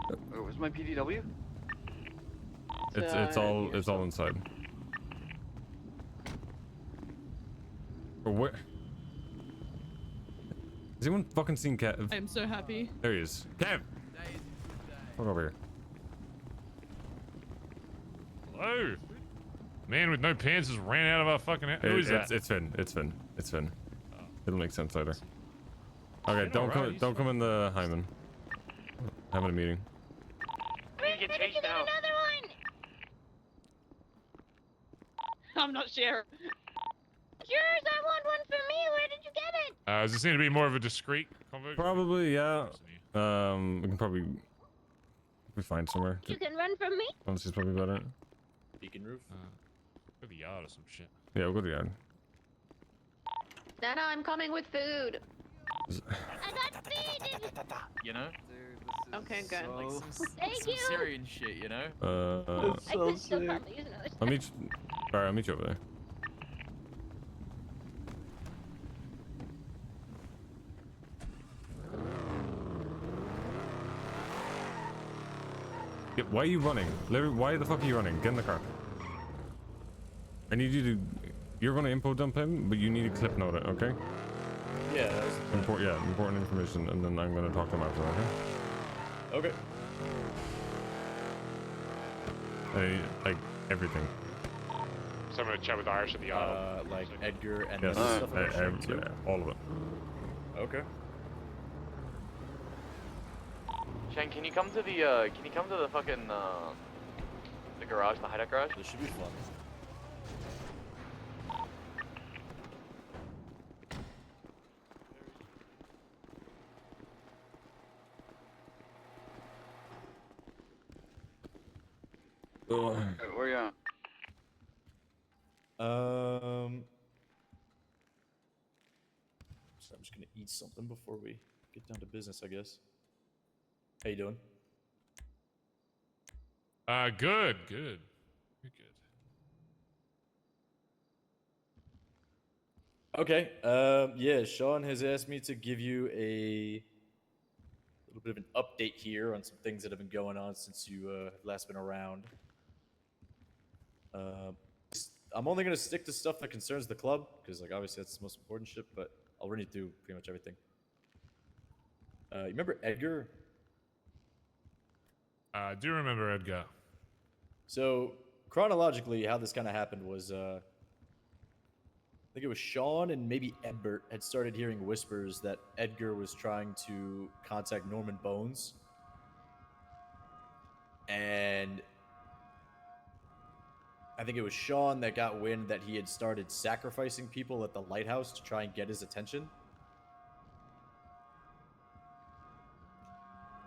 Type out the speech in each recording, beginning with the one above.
Oh, where's my PDW? It's all inside. Or where? Has anyone fucking seen Kev? I'm so happy. There he is. Kev! Come over here. Hello? Man with no pants just ran out of our fucking house. Who is that? It's Finn. It's Finn. It's Finn. It'll make sense later. Okay, Finn, don't come in the Hyman. Having a meeting. We get chased now. Another one. I'm not sure. Yours, I want one for me. Where did you get it? Does this need to be more of a discreet convo? Probably, yeah. We can probably find somewhere. You can run from me. Honestly, it's probably better. Beacon roof. Go to the yard or some shit. Yeah, we'll go to the yard. Nana, I'm coming with food. I got feeded. You know? Dude, this is Okay, good. so, Like some Thank you. Syrian shit, you know? I could still probably use another. I'll meet you. Alright, I'll meet you over there. Yeah, why are you running? Literally, why the fuck are you running? Get in the car. I need you to... You're gonna info dump him, but you need to clip note it, okay? Yeah, that was important information, and then I'm gonna talk to him after, okay? okay. Like, everything. So I'm gonna chat with Irish at the yard. Like Edgar and Yes, this stuff I'm sharing too? yeah, all of it. Okay. Shane, can you come to the fucking the garage, the hideout garage? This should be fun. Where you at? So I'm just gonna eat something before we get down to business, I guess. How you doing? Good. You're good. Okay. Yeah, Sean has asked me to give you a little bit of an update here on some things that have been going on since you have last been around. I'm only gonna stick to stuff that concerns the club because, like, obviously that's the most important shit. But I'll run you through pretty much everything. You remember Edgar? I do remember Edgar. So chronologically, how this kind of happened was, I think it was Sean and maybe Ebert had started hearing whispers that Edgar was trying to contact Norman Bones, and I think it was Sean that got wind that he had started sacrificing people at the lighthouse to try and get his attention.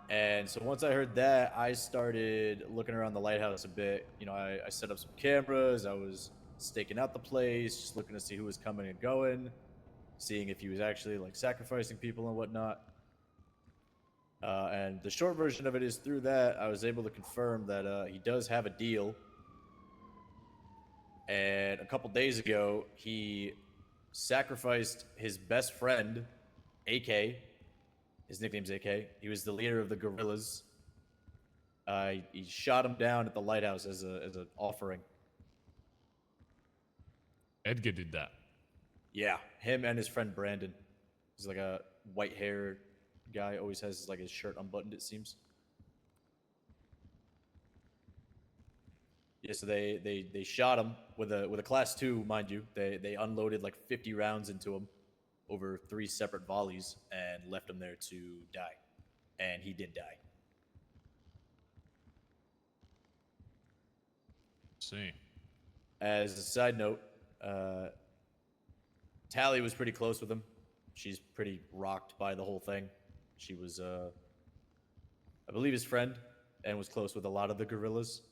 And so once I heard that, I started looking around the lighthouse a bit. You know, I set up some cameras. I was staking out the place, just looking to see who was coming and going, seeing if he was actually, like, sacrificing people and whatnot. And the short version of it is through that, I was able to confirm that he does have a deal. And a couple days ago, he sacrificed his best friend, AK. His nickname's AK. He was the leader of the guerrillas. He shot him down at the lighthouse as an offering. Edgar did that. Yeah, him and his friend Brandon. He's like a white-haired guy. Always has like his shirt unbuttoned, it seems. Yeah, so they shot him with a class 2, mind you. They unloaded like 50 rounds into him over 3 separate volleys and left him there to die. And he did die. See. As a side note, Tally was pretty close with him. She's pretty rocked by the whole thing. She was, I believe, his friend and was close with a lot of the guerrillas.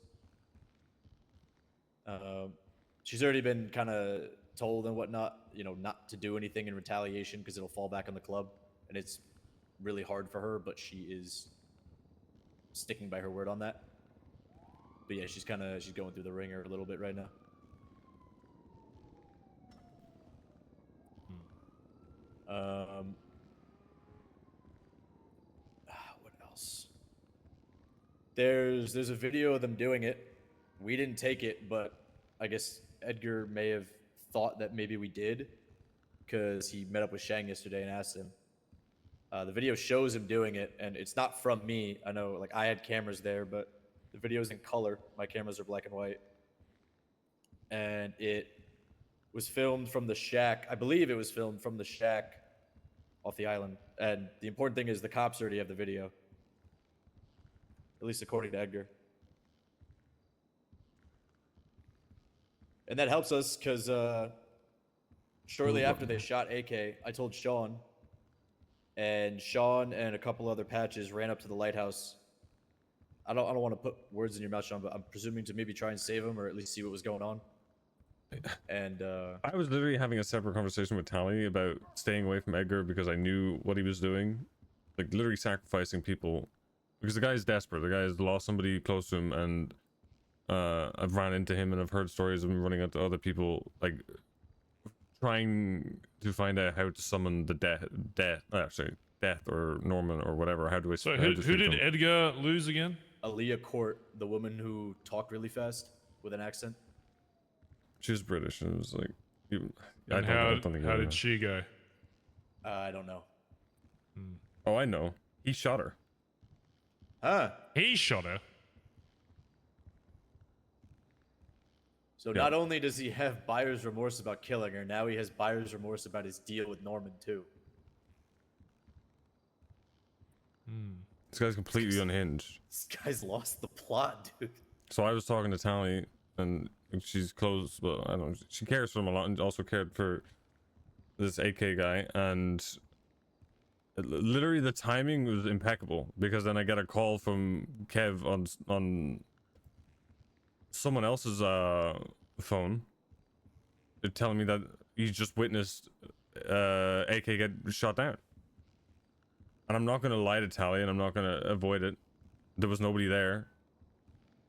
She's already been kind of told and whatnot, you know, not to do anything in retaliation because it'll fall back on the club, and it's really hard for her, but she is sticking by her word on that. But yeah, she's going through the ringer a little bit right now. What else? there's a video of them doing it. We didn't take it, but I guess Edgar may have thought that maybe we did, because he met up with Shang yesterday and asked him. The video shows him doing it, and it's not from me. I know, like, I had cameras there, but the video's in color. My cameras are black and white. And it was filmed from the shack. I believe it was filmed from the shack off the island. And the important thing is the cops already have the video. At least according to Edgar. And that helps us because shortly after they shot AK, I told Sean, and Sean and a couple other patches ran up to the lighthouse. I don't want to put words in your mouth, Sean, but I'm presuming to maybe try and save him or at least see what was going on. And I was literally having a separate conversation with Tally about staying away from Edgar because I knew what he was doing, like literally sacrificing people, because the guy is desperate. The guy has lost somebody close to him, and I've ran into him and I've heard stories of him running into other people, like trying to find out how to summon the death or Norman or whatever. How do I? So how who to speak did to him? Edgar lose again? Aaliyah Court, the woman who talked really fast with an accent. She was British, and it was like, And how did she go? I don't know. Oh, I know. He shot her. Huh. He shot her. So not only does he have buyer's remorse about killing her, now he has buyer's remorse about his deal with Norman too. This guy's completely unhinged. This guy's lost the plot, dude. So I was talking to Tally, and she's close, but I don't know, she cares for him a lot, and also cared for this AK guy, and literally the timing was impeccable, because then I get a call from Kev on someone else's phone, telling me that he's just witnessed AK get shot down. And I'm not gonna lie to Tally, and I'm not gonna avoid it. There was nobody there,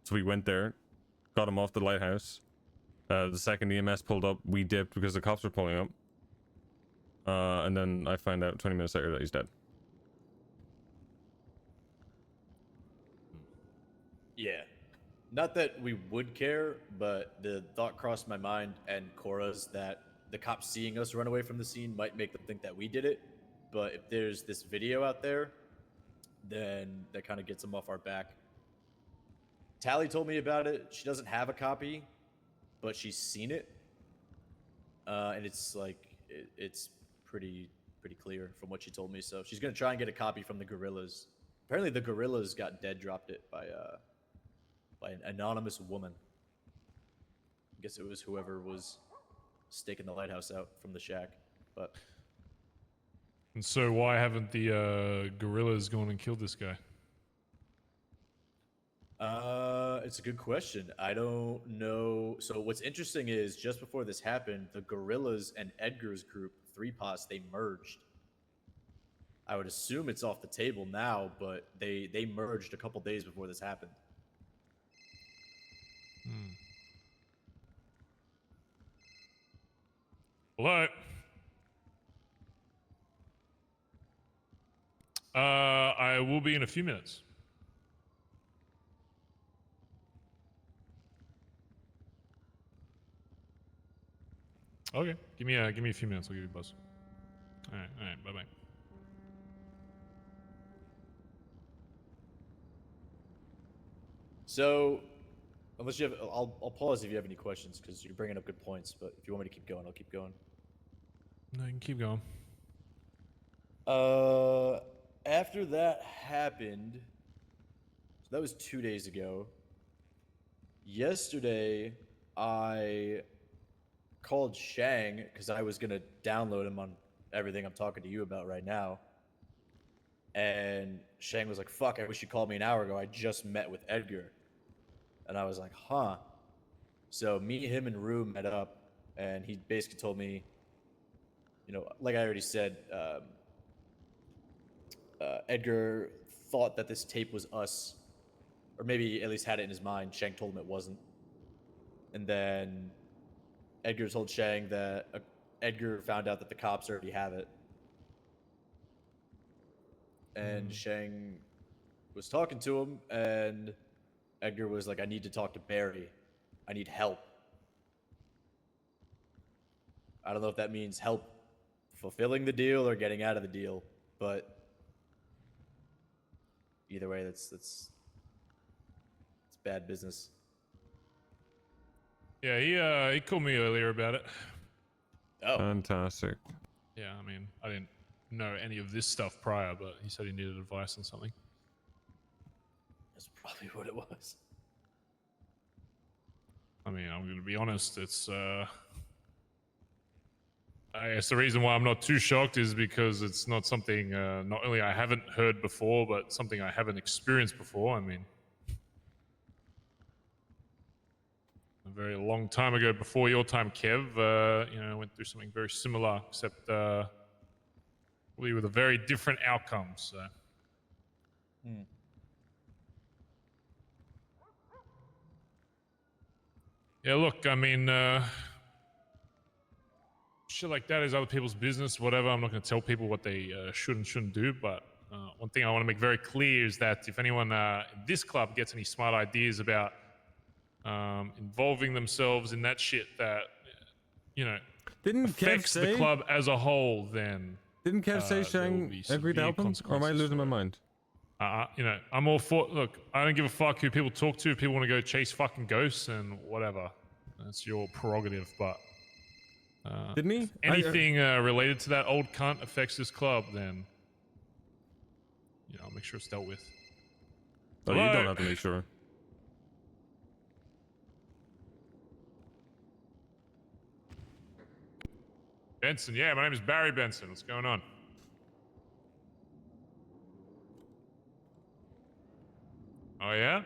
so we went there, got him off the lighthouse. The second EMS pulled up, we dipped because the cops were pulling up. And then I find out 20 minutes later that he's dead. Yeah. Not that we would care, but the thought crossed my mind and Cora's that the cops seeing us run away from the scene might make them think that we did it. But if there's this video out there, then that kind of gets them off our back. Tally told me about it. She doesn't have a copy, but she's seen it. And it's like, it's pretty clear from what she told me. So she's going to try and get a copy from the Gorillas. Apparently the Gorillas got dead dropped it by an anonymous woman. I guess it was whoever was staking the lighthouse out from the shack. But And so why haven't the gorillas gone and killed this guy? it's a good question. I don't know. So what's interesting is just before this happened, the Gorillas and Edgar's group, 3POS, they merged. I would assume it's off the table now, but they merged a couple days before this happened. Hello? I will be in a few minutes. Okay, give me a few minutes. I'll give you a buzz. All right, bye bye. So, unless you have, I'll pause if you have any questions because you're bringing up good points. But if you want me to keep going, I'll keep going. No, you can keep going. After that happened, so that was 2 days ago. Yesterday, I called Shang because I was gonna download him on everything I'm talking to you about right now. And Shang was like, "Fuck, I wish you called me an hour ago. I just met with Edgar." And I was like, "Huh." So me, him, and Rue met up, and he basically told me, you know, like I already said, Edgar thought that this tape was us, or maybe at least had it in his mind. Shang told him it wasn't. And then Edgar told Shang that Edgar found out that the cops already have it. And Shang was talking to him, and Edgar was like, I need to talk to Barry. I need help. I don't know if that means help fulfilling the deal or getting out of the deal, but either way, that's bad business. Yeah, he called me earlier about it. Oh, Fantastic. Yeah, I mean, I didn't know any of this stuff prior, but he said he needed advice on something. that's probably what it was. I mean, I'm gonna be honest, it's I guess the reason why I'm not too shocked is because it's not something not only I haven't heard before, but something I haven't experienced before. I mean, a very long time ago, before your time, Kev, you know, went through something very similar, except probably with a very different outcome. So. Yeah, look, I mean, shit like that is other people's business, whatever. I'm not going to tell people what they should and shouldn't do, but one thing I want to make very clear is that if anyone in this club gets any smart ideas about involving themselves in that shit that, you know, Didn't Kev affects the say? club as a whole, then Didn't Kev say there will Shang be agreed to severe help him? Or am I consequences losing my for it. mind? You know, I'm all for. Look, I don't give a fuck who people talk to. If people want to go chase fucking ghosts and whatever, that's your prerogative. But Didn't he? if anything related to that old cunt affects this club, then you know, I'll make sure it's dealt with. Oh, you Hello? don't have to make sure. Benson, yeah, my name is Barry Benson. What's going on? Oh yeah?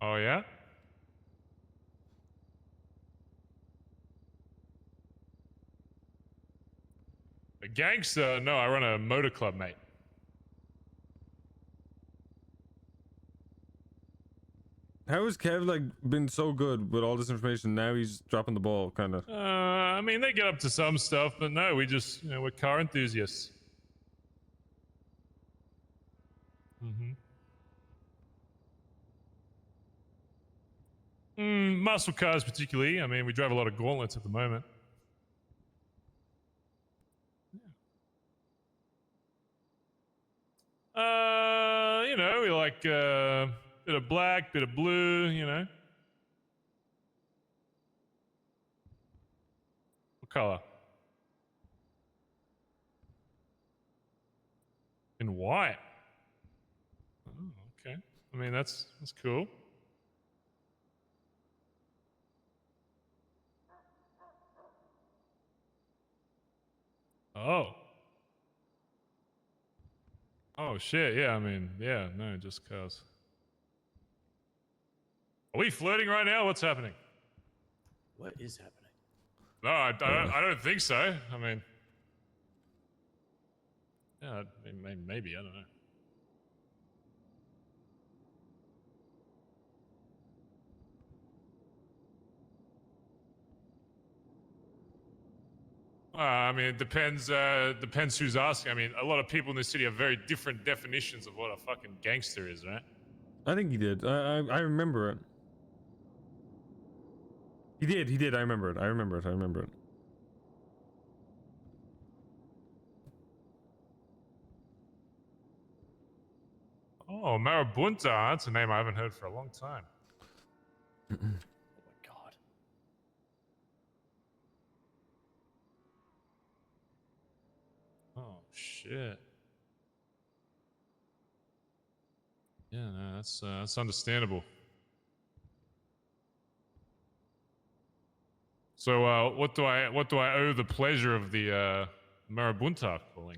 Oh yeah? A gangster? No, I run a motor club, mate. How has Kev like been so good with all this information? Now he's dropping the ball, kind of. I mean, they get up to some stuff, but no, we just, you know, we're car enthusiasts. Muscle cars, particularly. I mean, we drive a lot of gauntlets at the moment. You know, we like bit of black, bit of blue. You know, what color? In white. Oh, okay. I mean, that's cool. Oh. Oh shit, yeah, I mean, yeah, no, just cause. Are we flirting right now? What's happening? What is happening? No, I don't think so. I mean, yeah, maybe, I don't know. I mean, it depends who's asking. I mean, a lot of people in this city have very different definitions of what a fucking gangster is, right? I think he did. I remember it. He did. I remember it. I remember it. Oh, Marabunta. That's a name I haven't heard for a long time. Oh my god. Oh, shit. Yeah, no, that's understandable. So, what do I owe the pleasure of the Marabunta calling?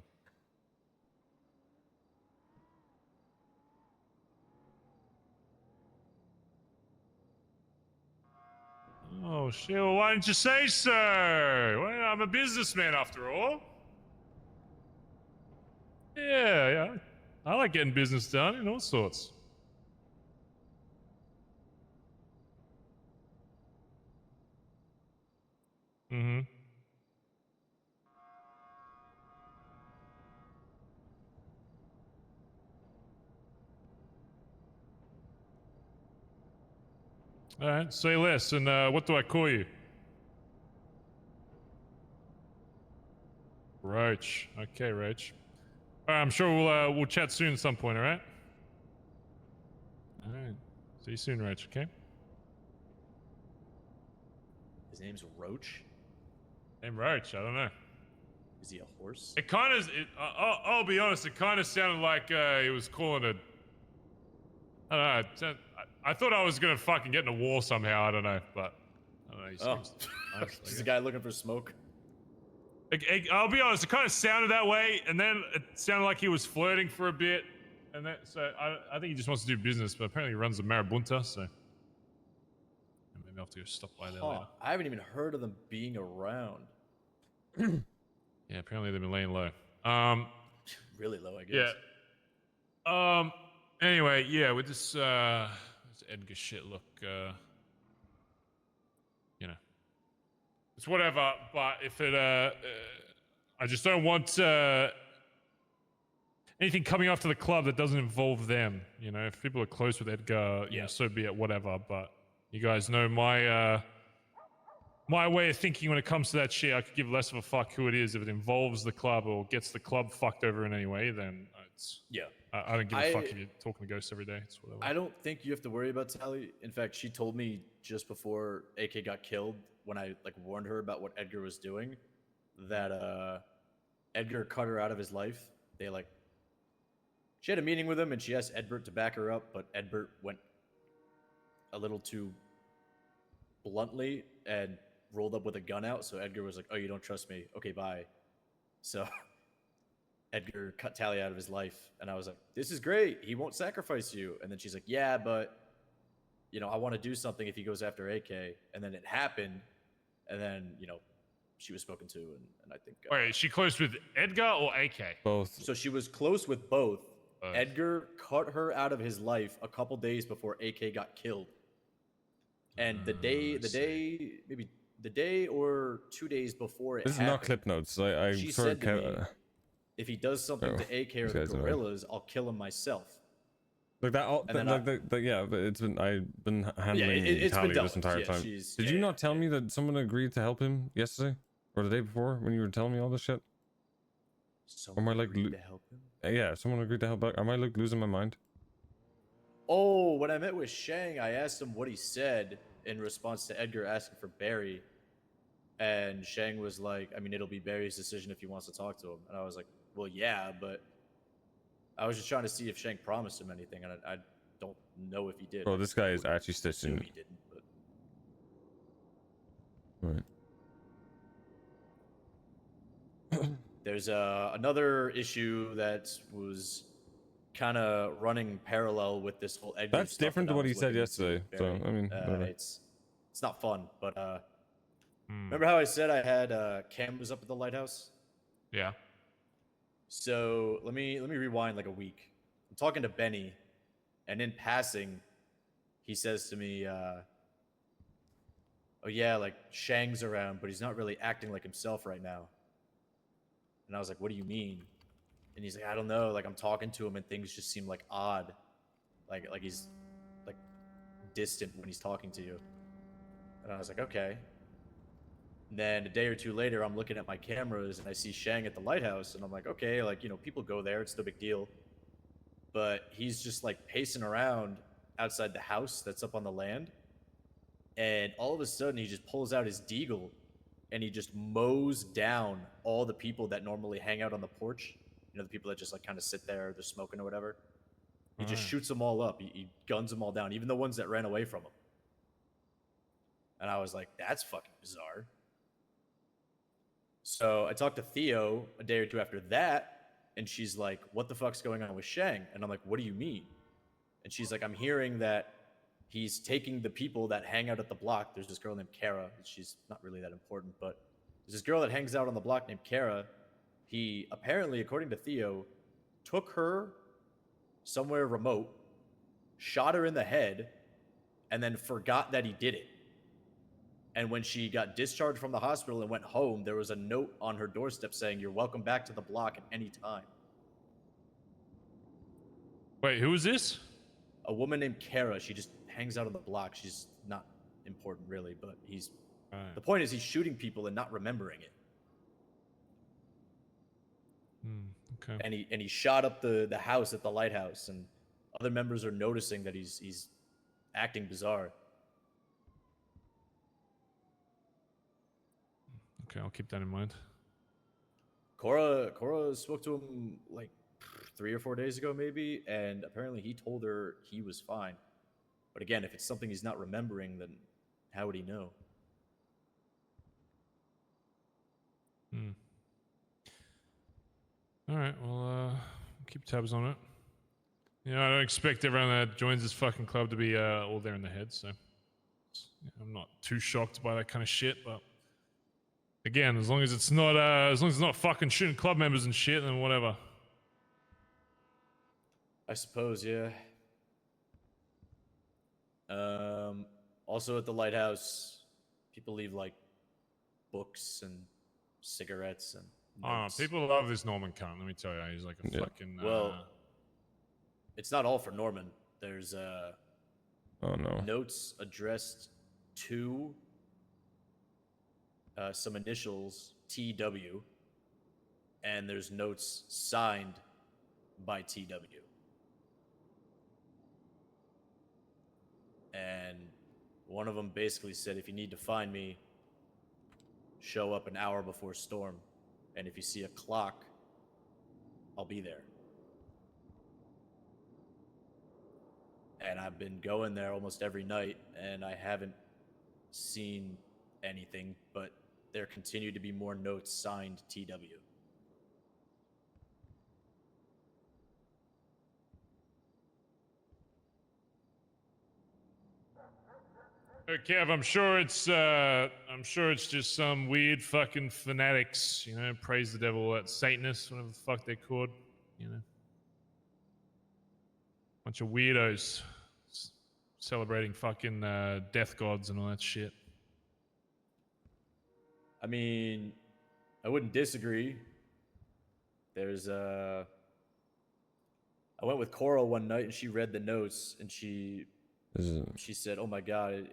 Oh shit! Well, why didn't you say so? Well, I'm a businessman after all. Yeah, I like getting business done in all sorts. Mm-hmm. All right, say less. And what do I call you? Roach. Okay, Roach. All right, I'm sure we'll chat soon at some point. All right. All right. See you soon, Roach. Okay. His name's Roach. Name Roach. I don't know. Is he a horse? It kind of. I'll be honest. It kind of sounded like he was calling it. I don't know. I thought I was gonna fucking get in a war somehow. I don't know, but I don't know. He seems nice, I He's a guess. guy looking for smoke. I'll be honest. It kind of sounded that way, and then it sounded like he was flirting for a bit, and that. So I think he just wants to do business, but apparently he runs a marabunta. So maybe I'll have to go stop by there later. I haven't even heard of them being around. Yeah, apparently they've been laying low. Really low, I guess. Yeah. Anyway, yeah, with this Edgar shit, look, you know, it's whatever. But if it, I just don't want anything coming after the club that doesn't involve them. You know, if people are close with Edgar, you know, so be it. Whatever. But you guys know my my way of thinking when it comes to that shit. I could give less of a fuck who it is. If it involves the club or gets the club fucked over in any way, then it's I don't give a fuck if you're talking to ghosts every day. It's whatever. I don't think you have to worry about Tally. In fact, she told me just before AK got killed, when I like warned her about what Edgar was doing, that Edgar cut her out of his life. She had a meeting with him and she asked Edbert to back her up, but Edbert went a little too bluntly and rolled up with a gun out. So Edgar was like, "Oh, you don't trust me? Okay, bye." So Edgar cut Tally out of his life, and I was like, "This is great. He won't sacrifice you." And then she's like, "Yeah, but you know, I want to do something if he goes after AK." And then it happened, and then you know, she was spoken to, and I think. Wait, is she close with Edgar or AK? Both. So she was close with both. Edgar cut her out of his life a couple days before AK got killed, and the day or 2 days before it This is happened, not clip notes. I she sort said to me, of if he does something to AK or the guys are annoying. gorillas, I'll kill him myself. like that. All, And then yeah, but I've been handling it's been Tally dealt this entire with. time. She's- Did you not tell me that someone agreed to help him yesterday or the day before when you were telling me all this shit? Someone Am I, like, agreed to help him? Yeah, someone agreed to help back. Am I like losing my mind? Oh, when I met with Shang, I asked him what he said in response to Edgar asking for Barry. And Shang was like, I mean, it'll be Barry's decision if he wants to talk to him. And I was like, well, yeah, but I was just trying to see if Shang promised him anything, and I don't know if he did. Bro, this guy is actually Assume stitching. he didn't, but Right. there's another issue that was kind of running parallel with this whole Edgar That's stuff different that to I what he was said looking into yesterday. with So Barry. I mean, whatever. It's not fun, but remember how I said I had cameras up at the lighthouse? Yeah. So let me rewind like a week. I'm talking to Benny, and in passing, he says to me, "Oh yeah, like Shang's around, but he's not really acting like himself right now." And I was like, "What do you mean?" And he's like, "I don't know. Like I'm talking to him, and things just seem like odd, like he's like distant when he's talking to you." And I was like, "Okay." And then a day or two later, I'm looking at my cameras and I see Shang at the lighthouse, and I'm like, okay, like, you know, people go there, it's no big deal. But he's just like pacing around outside the house that's up on the land. And all of a sudden, he just pulls out his deagle and he just mows down all the people that normally hang out on the porch. You know, the people that just like kind of sit there, they're smoking or whatever. He just shoots them all up. He guns them all down, even the ones that ran away from him. And I was like, that's fucking bizarre. So I talked to Theo a day or two after that, and she's like, what the fuck's going on with Shang? And I'm like, what do you mean? And she's like, I'm hearing that he's taking the people that hang out at the block. There's this girl named Kara. She's not really that important, but there's this girl that hangs out on the block named Kara. He apparently, according to Theo, took her somewhere remote, shot her in the head, and then forgot that he did it. And when she got discharged from the hospital and went home, there was a note on her doorstep saying, "You're welcome back to the block at any time." Wait, who is this? A woman named Kara. She just hangs out on the block. She's not important, really, but he's... Right. The point is he's shooting people and not remembering it. Okay. And he shot up the house at the lighthouse, and other members are noticing that he's acting bizarre. Okay, I'll keep that in mind. Cora spoke to him like 3 or 4 days ago, maybe, and apparently he told her he was fine. But again, if it's something he's not remembering, then how would he know? All right, well, keep tabs on it. You know, I don't expect everyone that joins this fucking club to be all there in the head, so I'm not too shocked by that kind of shit. But again, as long as it's not fucking shooting club members and shit, then whatever. I suppose, yeah. Also at the lighthouse, people leave like books and cigarettes and notes. People love this Norman cunt. Let me tell you, he's like a fucking. Well, it's not all for Norman. There's Oh no. notes addressed to some initials TW, and there's notes signed by TW. And one of them basically said, if you need to find me, show up an hour before storm. And if you see a clock, I'll be there. And I've been going there almost every night, and I haven't seen anything, but there continue to be more notes signed TW. Kev, I'm sure it's just some weird fucking fanatics, you know, praise the devil, Satanists, whatever the fuck they're called, you know. Bunch of weirdos celebrating fucking death gods and all that shit. I mean, I wouldn't disagree. There's I went with Coral one night and she read the notes and she said, "Oh my god,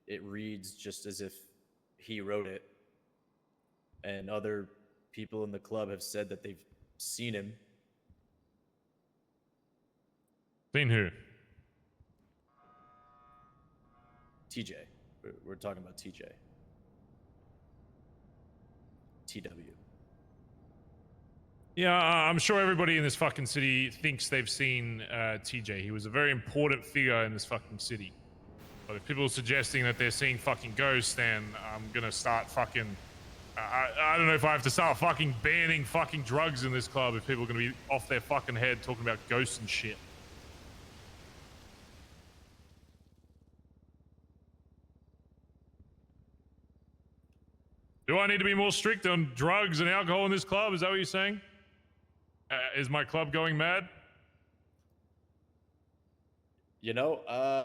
it reads just as if he wrote it." And other people in the club have said that they've seen him. Seen who? TJ. We're talking about TJ. TW. Yeah, I'm sure everybody in this fucking city thinks they've seen TJ. He was a very important figure in this fucking city. But if people are suggesting that they're seeing fucking ghosts, then I'm gonna start fucking... I don't know if I have to start fucking banning fucking drugs in this club if people are gonna be off their fucking head talking about ghosts and shit. Do I need to be more strict on drugs and alcohol in this club? Is that what you're saying? Is my club going mad? You know, I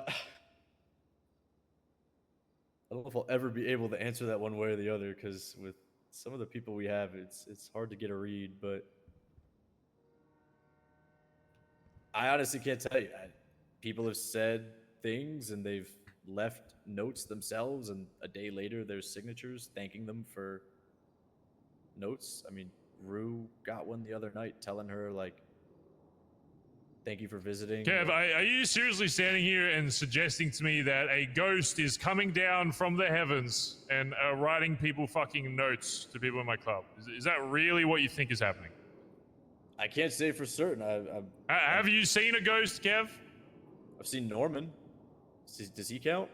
don't know if I'll ever be able to answer that one way or the other, because with some of the people we have, it's hard to get a read, but I honestly can't tell you. People have said things and they've left notes themselves, and a day later there's signatures thanking them for notes. I mean, Rue got one the other night telling her, like, thank you for visiting. Kev, are you seriously standing here and suggesting to me that a ghost is coming down from the heavens and writing people fucking notes to people in my club? Is that really what you think is happening? I can't say for certain. Have you seen a ghost, Kev? I've seen Norman. Does he count?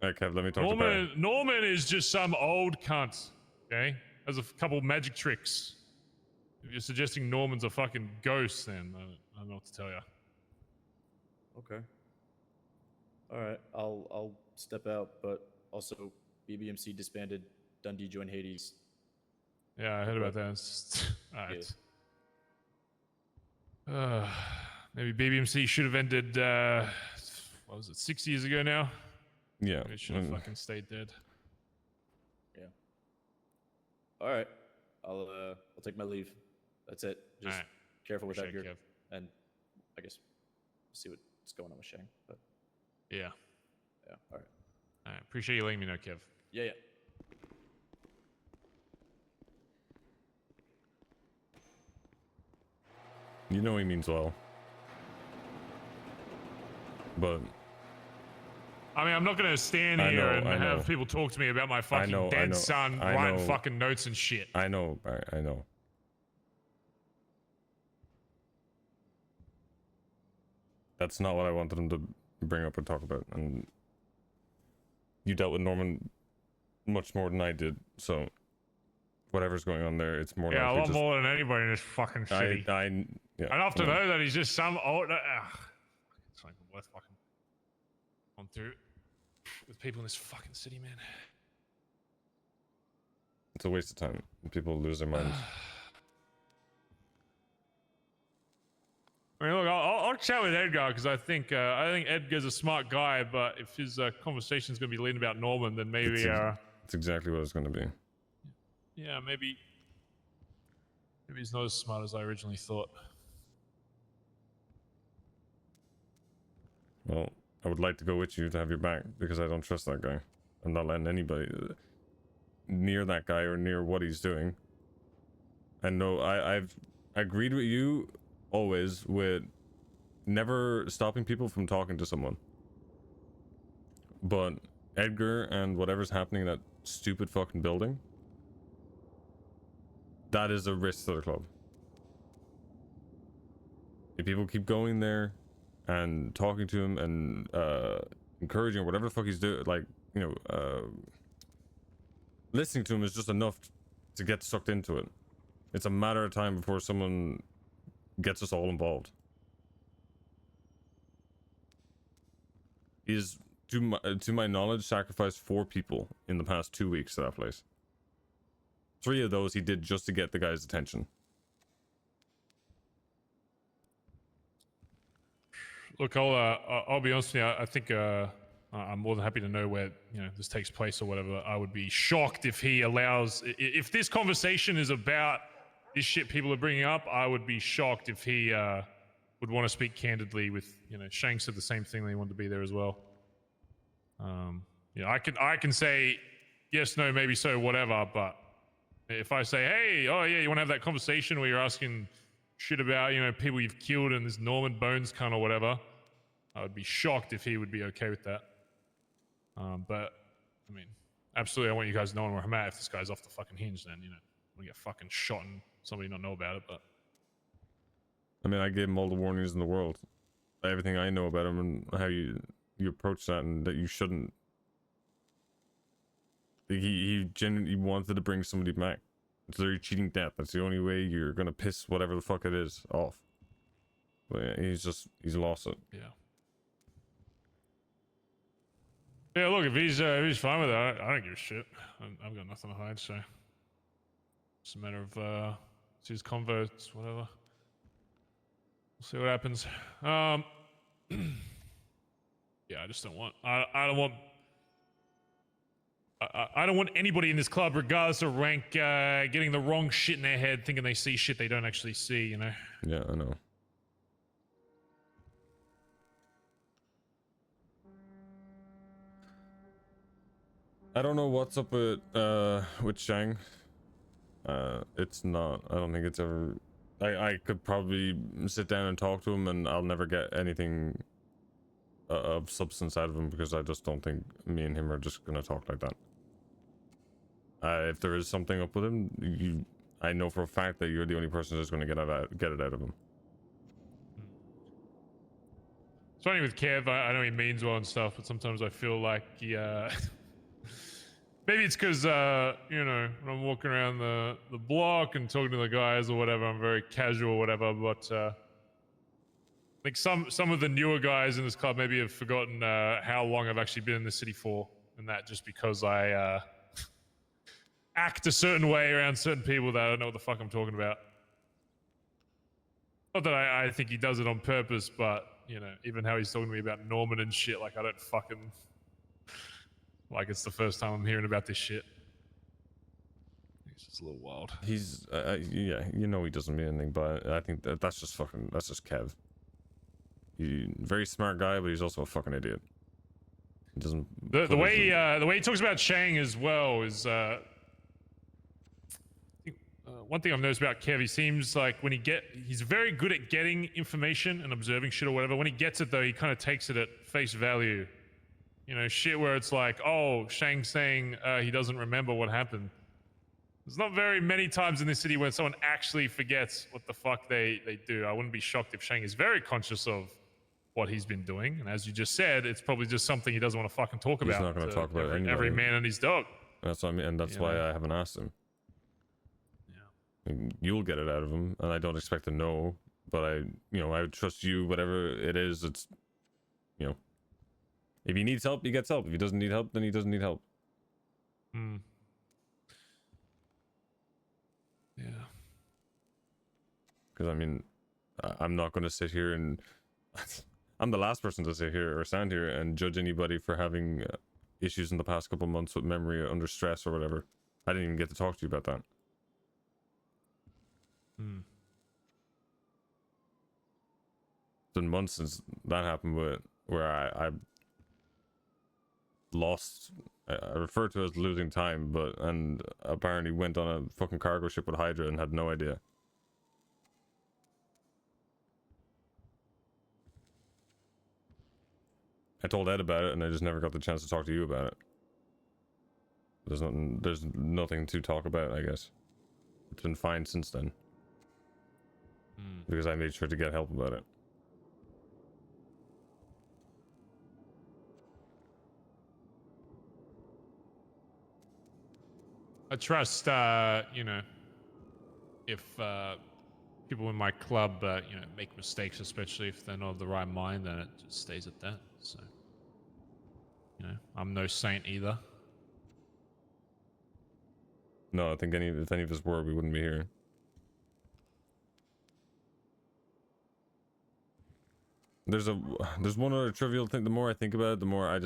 All right, Kev, let me talk to Barry. Norman is just some old cunt, okay? Has a couple magic tricks. If you're suggesting Norman's a fucking ghost, then I don't know what to tell you. Okay. All right, I'll step out, but also BBMC disbanded. Dundee joined Hades. Yeah, I heard about that. All right. Maybe BBMC should have ended, what was it, 6 years ago now? Yeah. It should have fucking stayed dead. Yeah. All right. I'll take my leave. That's it. Just Alright. careful with Appreciate Edgar, it, Kev. and I guess see what's going on with Shang. But Yeah. yeah. All right. Alright. Appreciate you letting me know, Kev. Yeah. Yeah. You know he means well. But I mean, I'm not gonna stand I here know, and I know. have people talk to me about my fucking know, I dead know, son I writing know. fucking notes and shit. I know, I know. That's not what I wanted him to bring up or talk about, and you dealt with Norman much more than I did, so whatever's going on there, it's more Yeah, a likely lot just... more than anybody in this fucking city. Yeah, Enough to no. know that he's just some old. It's not even worth fucking on through with people in this fucking city, man. It's a waste of time. People lose their minds. I mean, look, I'll chat with Edgar because I think Edgar's a smart guy. But if his conversation's going to be leading about Norman, then maybe It's exactly what it's going to be. yeah, maybe he's not as smart as I originally thought. Well, I would like to go with you to have your back because I don't trust that guy. I'm not letting anybody near that guy or near what he's doing. And no, I've agreed with you always with never stopping people from talking to someone. But Edgar and whatever's happening in that stupid fucking building, that is a risk to the club. If people keep going there and talking to him and encouraging whatever the fuck he's doing, like, you know, listening to him is just enough to get sucked into it. It's a matter of time before someone gets us all involved. He's, to my knowledge, sacrificed 4 people in the past 2 weeks to that place. 3 of those he did just to get the guy's attention. Look, I'll be honest with you. I think I'm more than happy to know where this takes place or whatever. I would be shocked if he allows. If this conversation is about this shit people are bringing up, I would be shocked if he would want to speak candidly with. Shang said the same thing. That he wanted to be there as well. I can say yes, no, maybe so, whatever. But if I say, hey, oh yeah, you want to have that conversation where you're asking shit about people you've killed and this Norman Bones cunt or whatever, I would be shocked if he would be okay with that. But I mean, absolutely, I want you guys knowing where I'm at. If this guy's off the fucking hinge, then we get fucking shot and somebody not know about it. But I mean, I gave him all the warnings in the world, everything I know about him and how you approach that, and that you shouldn't. He genuinely wanted to bring somebody back. It's literally cheating death. That's the only way you're gonna piss whatever the fuck it is off. But yeah, he's lost it. yeah. Yeah, look, if he's fine with that, I don't give a shit. I've got nothing to hide, so it's a matter of it's his converts, whatever. We'll see what happens. Yeah, I just don't want. I don't want anybody in this club, regardless of rank, getting the wrong shit in their head, thinking they see shit they don't actually see. Yeah, I know. I don't know what's up with Shang. It's not. I don't think it's ever. I could probably sit down and talk to him, and I'll never get anything of substance out of him because I just don't think me and him are just gonna talk like that. If there is something up with him, I know for a fact that you're the only person that's gonna get it out of him. It's funny with Kev. I know he means well and stuff, but sometimes I feel like he. Maybe it's because when I'm walking around the block and talking to the guys or whatever, I'm very casual or whatever. But I think some of the newer guys in this club maybe have forgotten how long I've actually been in the city for, and that just because I act a certain way around certain people that I don't know what the fuck I'm talking about. Not that I think he does it on purpose, but even how he's talking to me about Norman and shit, like I don't fucking. Like it's the first time I'm hearing about this shit. It's just a little wild. He's yeah, you know he doesn't mean anything, but I think that's just Kev. He very smart guy, but he's also a fucking idiot. He doesn't. The way he talks about Shang as well is one thing I've noticed about Kev. He seems like he's very good at getting information and observing shit or whatever. When he gets it though, he kind of takes it at face value. You know, shit where it's like, oh, Shang's saying he doesn't remember what happened. There's not very many times in this city when someone actually forgets what the fuck they do. I wouldn't be shocked if Shang is very conscious of what he's been doing. And as you just said, it's probably just something he doesn't want to fucking talk about. He's not going to talk about every man and his dog. That's what I mean, and that's why I haven't asked him. Yeah. I mean, you'll get it out of him, and I don't expect to know, but I would trust you, whatever it is, it's, if he needs help, he gets help. If he doesn't need help, then he doesn't need help. Hmm. Yeah. Because I mean, I'm not going to sit here and I'm the last person to sit here or stand here and judge anybody for having issues in the past couple months with memory or under stress or whatever. I didn't even get to talk to you about that. Hmm. It's been months since that happened where I lost. I refer to it as losing time, and apparently went on a fucking cargo ship with Hydra and had no idea. I told Ed about it, and I just never got the chance to talk to you about it. There's nothing to talk about, I guess. It's been fine since then. Because I made sure to get help about it. I trust, if people in my club, make mistakes, especially if they're not of the right mind, then it just stays at that. So, I'm no saint either. No, I think if any of us were, we wouldn't be here. There's one other trivial thing. The more I think about it, the more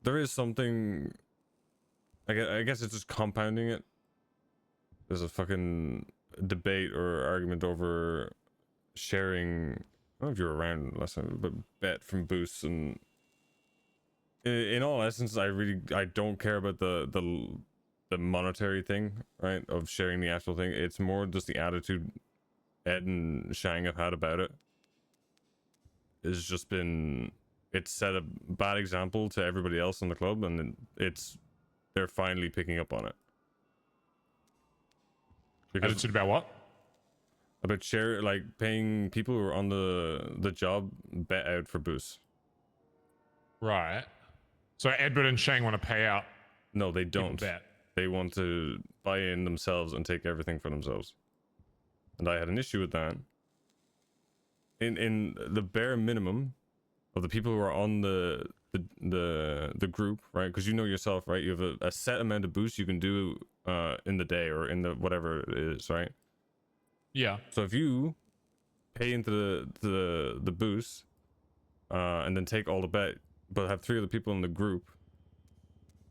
there is something. I guess it's just compounding it. There's a fucking debate or argument over sharing. I don't know if you were around last time, but bet from boosts, and in all essence, I don't care about the monetary thing, right? Of sharing the actual thing. It's more just the attitude Ed and Shang have had about it. It's just been. It's set a bad example to everybody else in the club, and they're finally picking up on it. Because attitude about what? About paying people who are on the job bet out for boosts. Right. So Edward and Shang want to pay out. No, they don't. Bet. They want to buy in themselves and take everything for themselves. And I had an issue with that. In the bare minimum of the people who are on the group, right? Because you know yourself, right? You have a set amount of boosts you can do in the day or in the whatever it is, right? Yeah. So if you pay into the boost and then take all the bet, but have 3 other people in the group,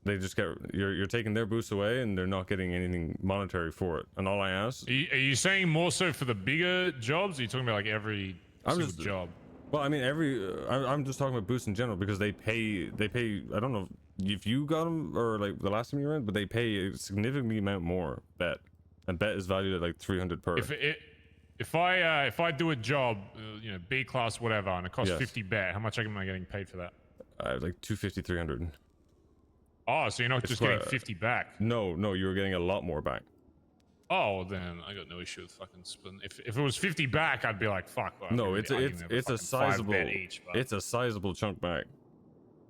they just get you're taking their boost away and they're not getting anything monetary for it. And all I ask, Are you saying more so for the bigger jobs? Or are you talking about like every single job? Well, I mean, I'm just talking about boosts in general because they pay. I don't know if you got them or like the last time you were in, but they pay a significantly amount more bet, and bet is valued at like 300 per. If I do a job, B class whatever, and it costs 50 bet, how much am I getting paid for that? Like 250, 300. Oh, so you're not just getting 50 back? No, you were getting a lot more back. Oh, well, then I got no issue with fucking splitting. If it was 50 back, I'd be like, fuck. Well, no, it's a sizable it's a sizable chunk back,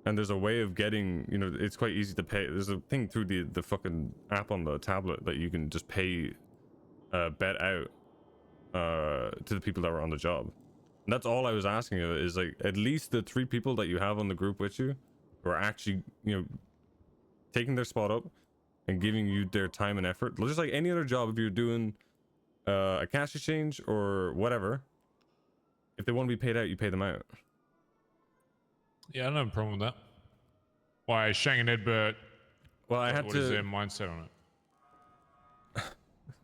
and there's a way of getting. It's quite easy to pay. There's a thing through the fucking app on the tablet that you can just pay, bet out, to the people that were on the job. And that's all I was asking of it is like at least the 3 people that you have on the group with you, who are actually taking their spot up and giving you their time and effort, just like any other job. If you're doing a cash exchange or whatever, if they want to be paid out, you pay them out. Yeah, I don't have a problem with that. Why Shang and Edbert? Well, I had what to. is their mindset on it?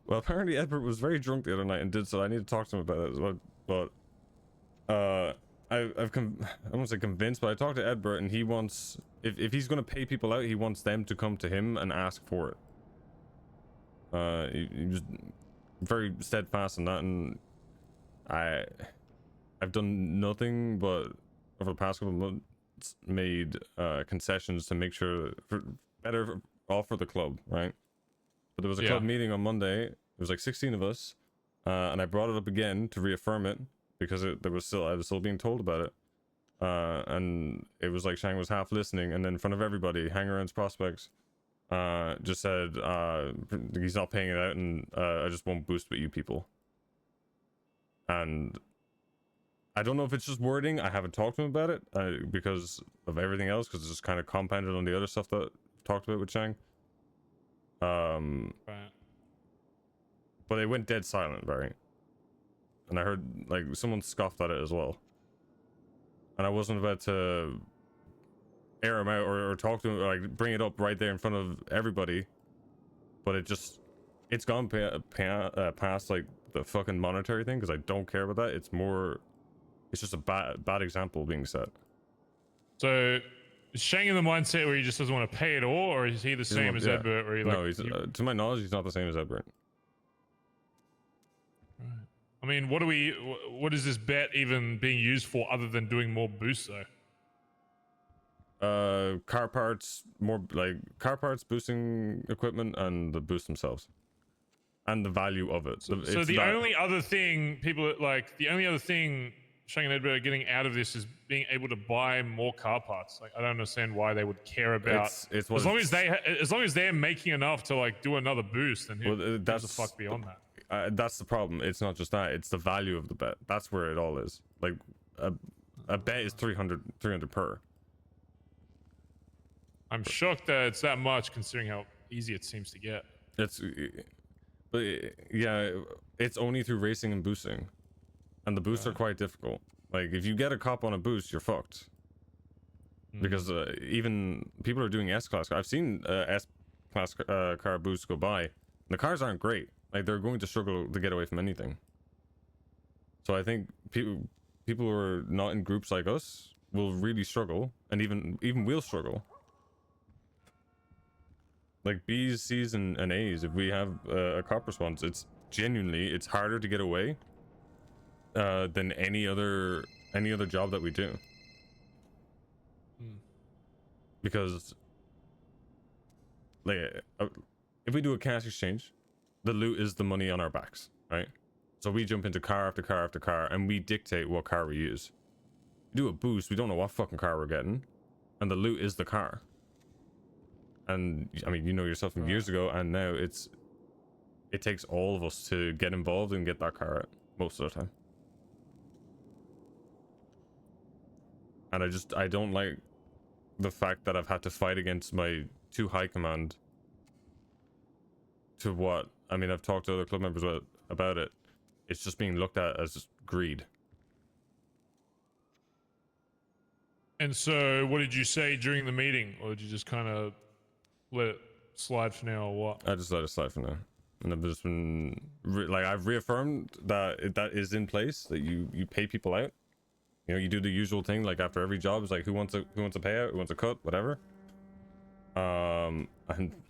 Well, apparently Edbert was very drunk the other night and did so. I need to talk to him about it as well. But I won't say convinced, but I talked to Edbert and he wants, if he's gonna pay people out, he wants them to come to him and ask for it. He was very steadfast in that, and I've done nothing but over the past couple of months made concessions to make sure for better off for the club, right? But there was a club meeting on Monday. It was like 16 of us, and I brought it up again to reaffirm it because I was still being told about it, and it was like Shang was half listening, and then in front of everybody, Hangaround's prospects just said he's not paying it out, and I just won't boost with you people. And I don't know if it's just wording. I haven't talked to him about it because of everything else, because it's just kind of compounded on the other stuff that I've talked about with Shang. Right. But it went dead silent, right? And I heard like someone scoffed at it as well. And I wasn't about to air him out or talk to him, or like bring it up right there in front of everybody. But it's gone past like the fucking monetary thing, because I don't care about that. It's just a bad example being set. So is Shang in the mindset where he just doesn't want to pay it all, or is he the same as Edbert, where he like? No, he's to my knowledge, he's not the same as Edbert. Right. I mean, what is this bet even being used for other than doing more boosts though? Car parts, more like car parts, boosting equipment, and the boost themselves, and the value of it. So the only other thing Shang and Edbert are getting out of this is being able to buy more car parts. Like, I don't understand why they would care about. It's as long as they're making enough to like do another boost, then who's the fuck beyond that? That's the problem. It's not just that. It's the value of the bet. That's where it all is. Like a bet is 300 per. I'm shocked that it's that much, considering how easy it seems to get. But yeah, it's only through racing and boosting, and the boosts are quite difficult. Like if you get a cop on a boost, you're fucked. Because even people are doing S-Class. I've seen S-Class car boosts go by. The cars aren't great. Like they're going to struggle to get away from anything. So I think people who are not in groups like us will really struggle, and even we'll struggle. Like B's, C's, and A's, if we have a cop response, it's harder to get away than any other job that we do. Because like if we do a cash exchange, the loot is the money on our backs, right? So we jump into car after car after car, and we dictate what car we use. We do a boost, we don't know what fucking car we're getting, and the loot is the car. And I mean, you know yourself from years ago, and now it takes all of us to get involved and get that car out most of the time. And I don't like the fact that I've had to fight against my too high command to what I mean. I've talked to other club members about it. It's just being looked at as just greed. And so, what did you say during the meeting, or did you just kind of let it slide for now, or what? I just let it slide for now, and I've just been I've reaffirmed that that is in place, that you pay people out. You know, you do the usual thing, like after every job is like who wants a payout, who wants a cut, whatever. And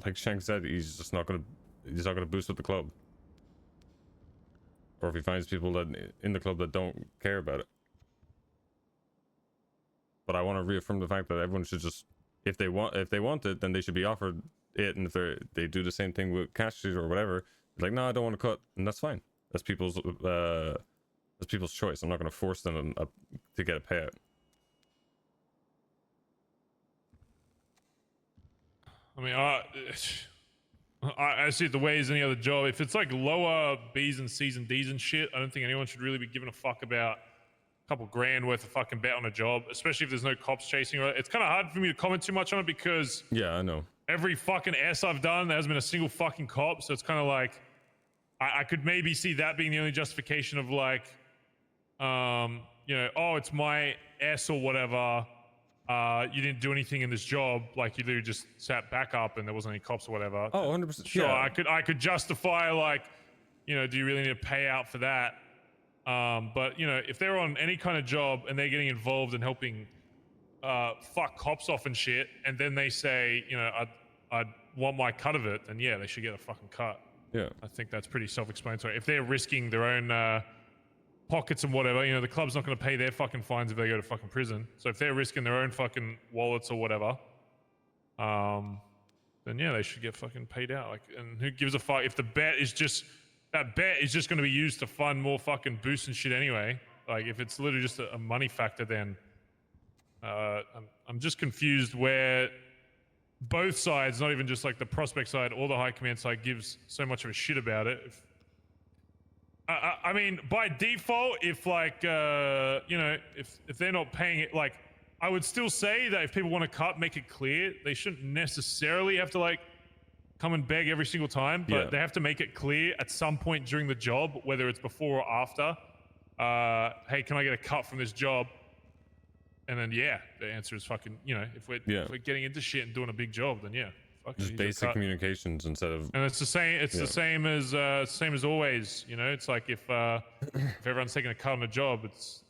like Shank said, he's not gonna boost with the club, or if he finds people that in the club that don't care about it. But I want to reaffirm the fact that everyone should just, if they want it, then they should be offered it. And if they do the same thing with cash or whatever, like, no, I don't want to cut, and that's fine. That's people's choice. I'm not going to force them to get a payout. I mean, I see it the way as any other job. If it's like lower B's and C's and D's and shit, I don't think anyone should really be giving a fuck about a couple grand worth of fucking bet on a job, especially if there's no cops chasing. It's kind of hard for me to comment too much on it because yeah, I know every fucking S I've done, there hasn't been a single fucking cop. So it's kind of like I could maybe see that being the only justification of like, you know, oh, it's my S or whatever. you didn't do anything in this job, like you literally just sat back up and there wasn't any cops or whatever. Oh, 100%. Sure, yeah. I could justify, like, you know, do you really need to pay out for that? But you know, if they're on any kind of job and they're getting involved in helping fuck cops off and shit, and then they say, you know, I'd want my cut of it, then yeah, they should get a fucking cut. Yeah. I think that's pretty self-explanatory. If they're risking their own pockets and whatever, you know, the club's not going to pay their fucking fines if they go to fucking prison. So if they're risking their own fucking wallets or whatever, then yeah, they should get fucking paid out. Like, and who gives a fuck if the bet is just that bet is just going to be used to fund more fucking boosts and shit anyway? Like, if it's literally just a money factor, then I'm just confused where both sides, not even just like the prospect side or the high command side, gives so much of a shit about it. I mean, by default, if like you know, if they're not paying it, like, I would still say that if people want to cut, make it clear. They shouldn't necessarily have to like come and beg every single time, but they have to make it clear at some point during the job, whether it's before or after. Hey, can I get a cut from this job? And then yeah, the answer is fucking, you know, if we're getting into shit and doing a big job, then yeah, fuck, Just basic communications instead of. And it's the same. It's the same as always. You know, it's like if everyone's taking a cut on a job, it's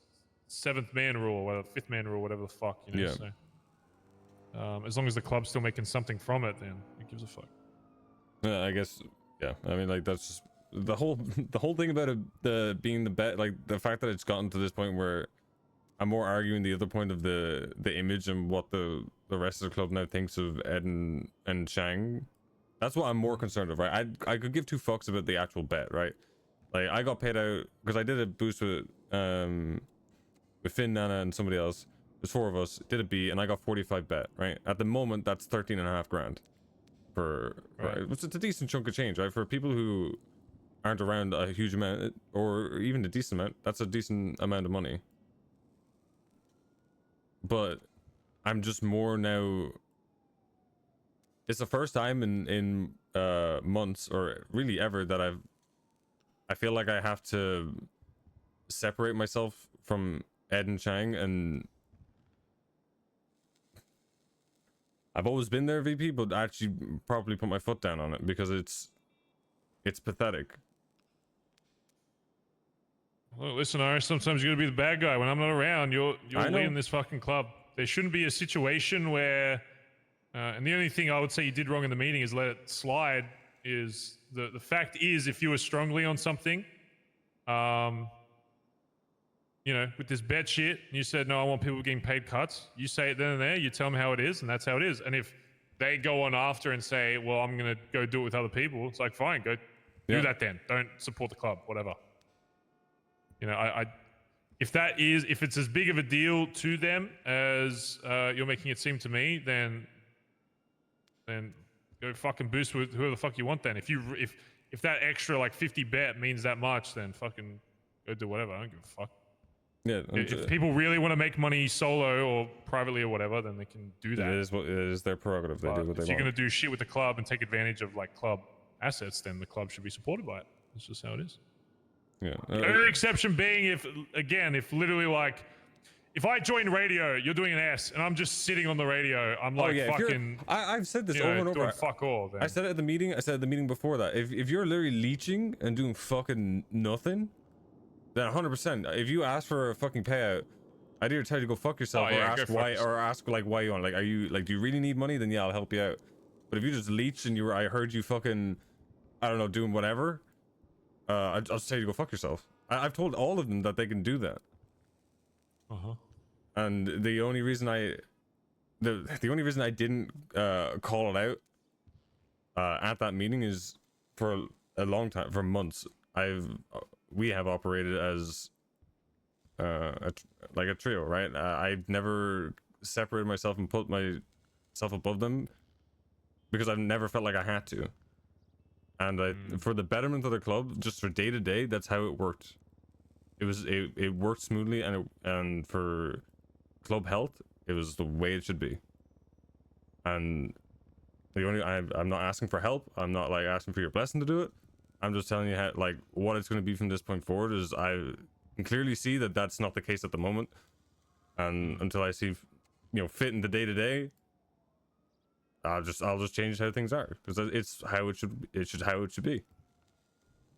7th man rule, or 5th man rule, whatever the fuck. You know. Yeah. So, as long as the club's still making something from it, then who gives a fuck? I guess. Yeah. I mean, like, that's just the whole thing about it being the bet. Like, the fact that it's gotten to this point where I'm more arguing the other point of the image and what the rest of the club now thinks of Ed and Shang. That's what I'm more concerned of, right? I could give two fucks about the actual bet, right? Like, I got paid out because I did a boost with Finn, Nana, and somebody else. There's 4 of us. Did a B, and I got 45 bet, right? At the moment, that's 13.5 grand for right. It's a decent chunk of change, right? For people who aren't around a huge amount or even a decent amount, that's a decent amount of money. But I'm just more now. It's the first time in months, or really ever, that I feel like I have to separate myself from Ed and Chang, and I've always been there, VP, but actually properly put my foot down on it, because it's pathetic. Well, listen, Irish, sometimes you're gonna be the bad guy. When I'm not around, you're leading this fucking club. There shouldn't be a situation where, and the only thing I would say you did wrong in the meeting is let it slide. Is the fact is, if you were strongly on something, you know, with this bet shit, and you said, no, I want people getting paid cuts, you say it then and there, you tell them how it is, and that's how it is. And if they go on after and say, well, I'm gonna go do it with other people, it's like, fine, go do that then. Don't support the club, whatever. You know, if it's as big of a deal to them as you're making it seem to me, then go fucking boost with whoever the fuck you want. Then if that extra like 50 bet means that much, then fucking go do whatever. I don't give a fuck. Yeah. If people really want to make money solo or privately or whatever, then they can do that. It is their prerogative. They do what they want. If you're gonna do shit with the club and take advantage of like club assets, then the club should be supported by it. That's just how it is. Yeah. The only exception being if literally like, if I join radio, you're doing an S, and I'm just sitting on the radio, I'm like fucking. I've said this over and over. Doing fuck all. Then. I said it at the meeting. I said at the meeting before that. If you're literally leeching and doing fucking nothing, then 100%. If you ask for a fucking payout, I'd either tell you to go fuck yourself, or ask why, or ask like why you want. Like, are you like, do you really need money? Then yeah, I'll help you out. But if you just leech and I heard you fucking, I don't know, doing whatever. I'll just tell you to go fuck yourself. I've told all of them that they can do that. And the only reason the only reason I didn't call it out at that meeting is for a long time, for months, we have operated as like a trio, right? I've never separated myself and put myself above them because I've never felt like I had to. And for the betterment of the club, just for day to day, that's how it worked. It worked smoothly, and for club health, it was the way it should be. And I'm not asking for help. I'm not like asking for your blessing to do it. I'm just telling you how, like, what it's going to be from this point forward. Is I can clearly see that that's not the case at the moment, and until I see fit in the day to day, I'll just change how things are, because it's how it should be.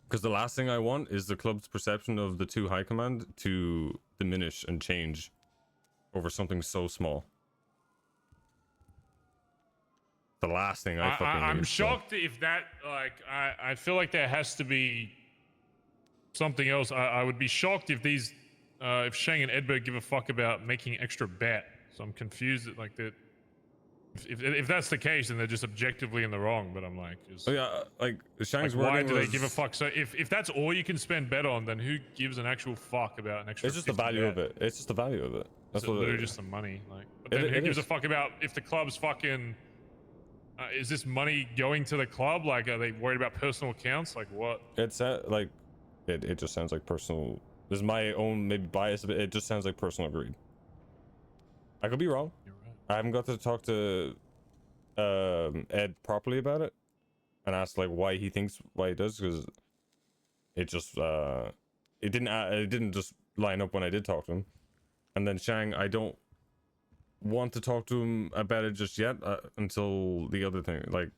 Because the last thing I want is the club's perception of the two high command to diminish and change over something so small. The last thing I fucking I'm need, so. shocked if that, like, I feel like there has to be something else. I would be shocked if these, if Shang and Edberg give a fuck about making extra bet. So I'm confused that, like, that. If that's the case, then they're just objectively in the wrong. But I'm like, Oh yeah, like Shang's like, why wording do they was- give a fuck? So if that's all you can spend bet on, then who gives an actual fuck about an extra? It's just the 50 value bet? of it. It's just the value of it. That's It's what literally it, just the money. Like, but then It- who it gives a is. fuck about if the club's fucking? Is this money going to the club? Like, are they worried about personal accounts? Like, what? It's like it just sounds like personal. This is my own maybe bias, but it just sounds like personal greed. I could be wrong. You're right. I haven't got to talk to Ed properly about it and ask like why he thinks why he does, because it just it didn't just line up when I did talk to him. And then Shang, I don't want to talk to him about it just yet until the other thing, like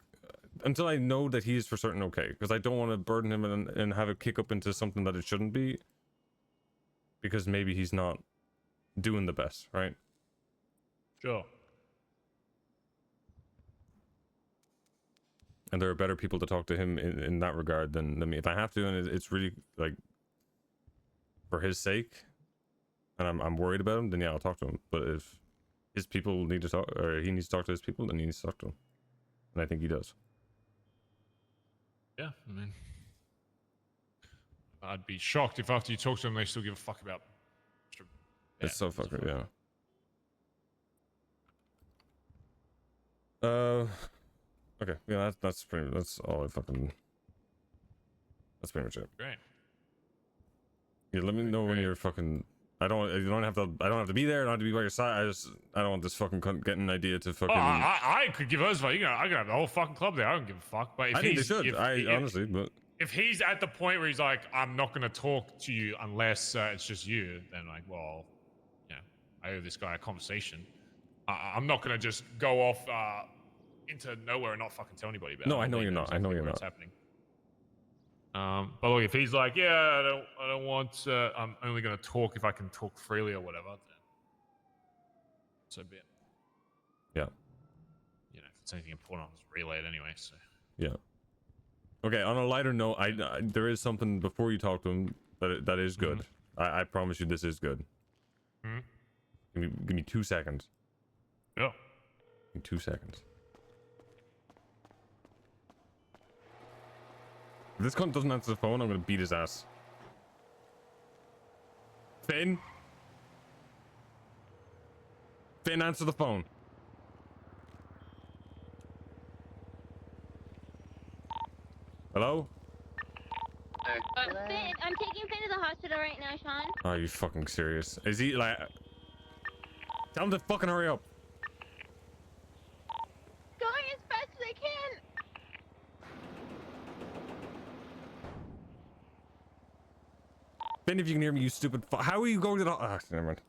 until I know that he is for certain okay, because I don't want to burden him and have it kick up into something that it shouldn't be, because maybe he's not doing the best, right? Sure. And there are better people to talk to him in that regard than me. If I have to, and it's really like for his sake, and I'm worried about him, then yeah, I'll talk to him. But if his people need to talk, or he needs to talk to his people, then he needs to talk to them. And I think he does. Yeah, I mean, I'd be shocked if after you talk to them, they still give a fuck about. It's so fucking, yeah. Okay, yeah, that's all I fucking. That's pretty much it. Great. Yeah, let me know when you're fucking. You don't have to be there. I don't have to be by your side. I don't want this fucking cunt getting an idea to fucking. Oh, I could give us, you know, I could have the whole fucking club there. I don't give a fuck. But if I think they he's, should. Honestly, but if he's at the point where he's like, I'm not going to talk to you unless it's just you, then like, well, you know, I owe this guy a conversation. I'm not going to just go off into nowhere and not fucking tell anybody about it. No, I know you're not. I know you're what's not. happening. But look, if he's like, yeah, I don't want. I'm only going to talk if I can talk freely or whatever. Then so be it. yeah. You know, if it's anything important, I'll just relay it anyway. So Yeah. Okay. On a lighter note, I there is something before you talk to him that is good. I promise you, this is good. Give me 2 seconds. yeah. Give me 2 seconds. If this cunt doesn't answer the phone, I'm gonna beat his ass. Finn? Finn, answer the phone. Hello? Finn, I'm taking Finn to the hospital right now, Sean. Are you fucking serious? Is he like... Tell him to fucking hurry up. Going as fast as I can. Finn, if you can hear me, you stupid how are you going to the... Ah, never mind.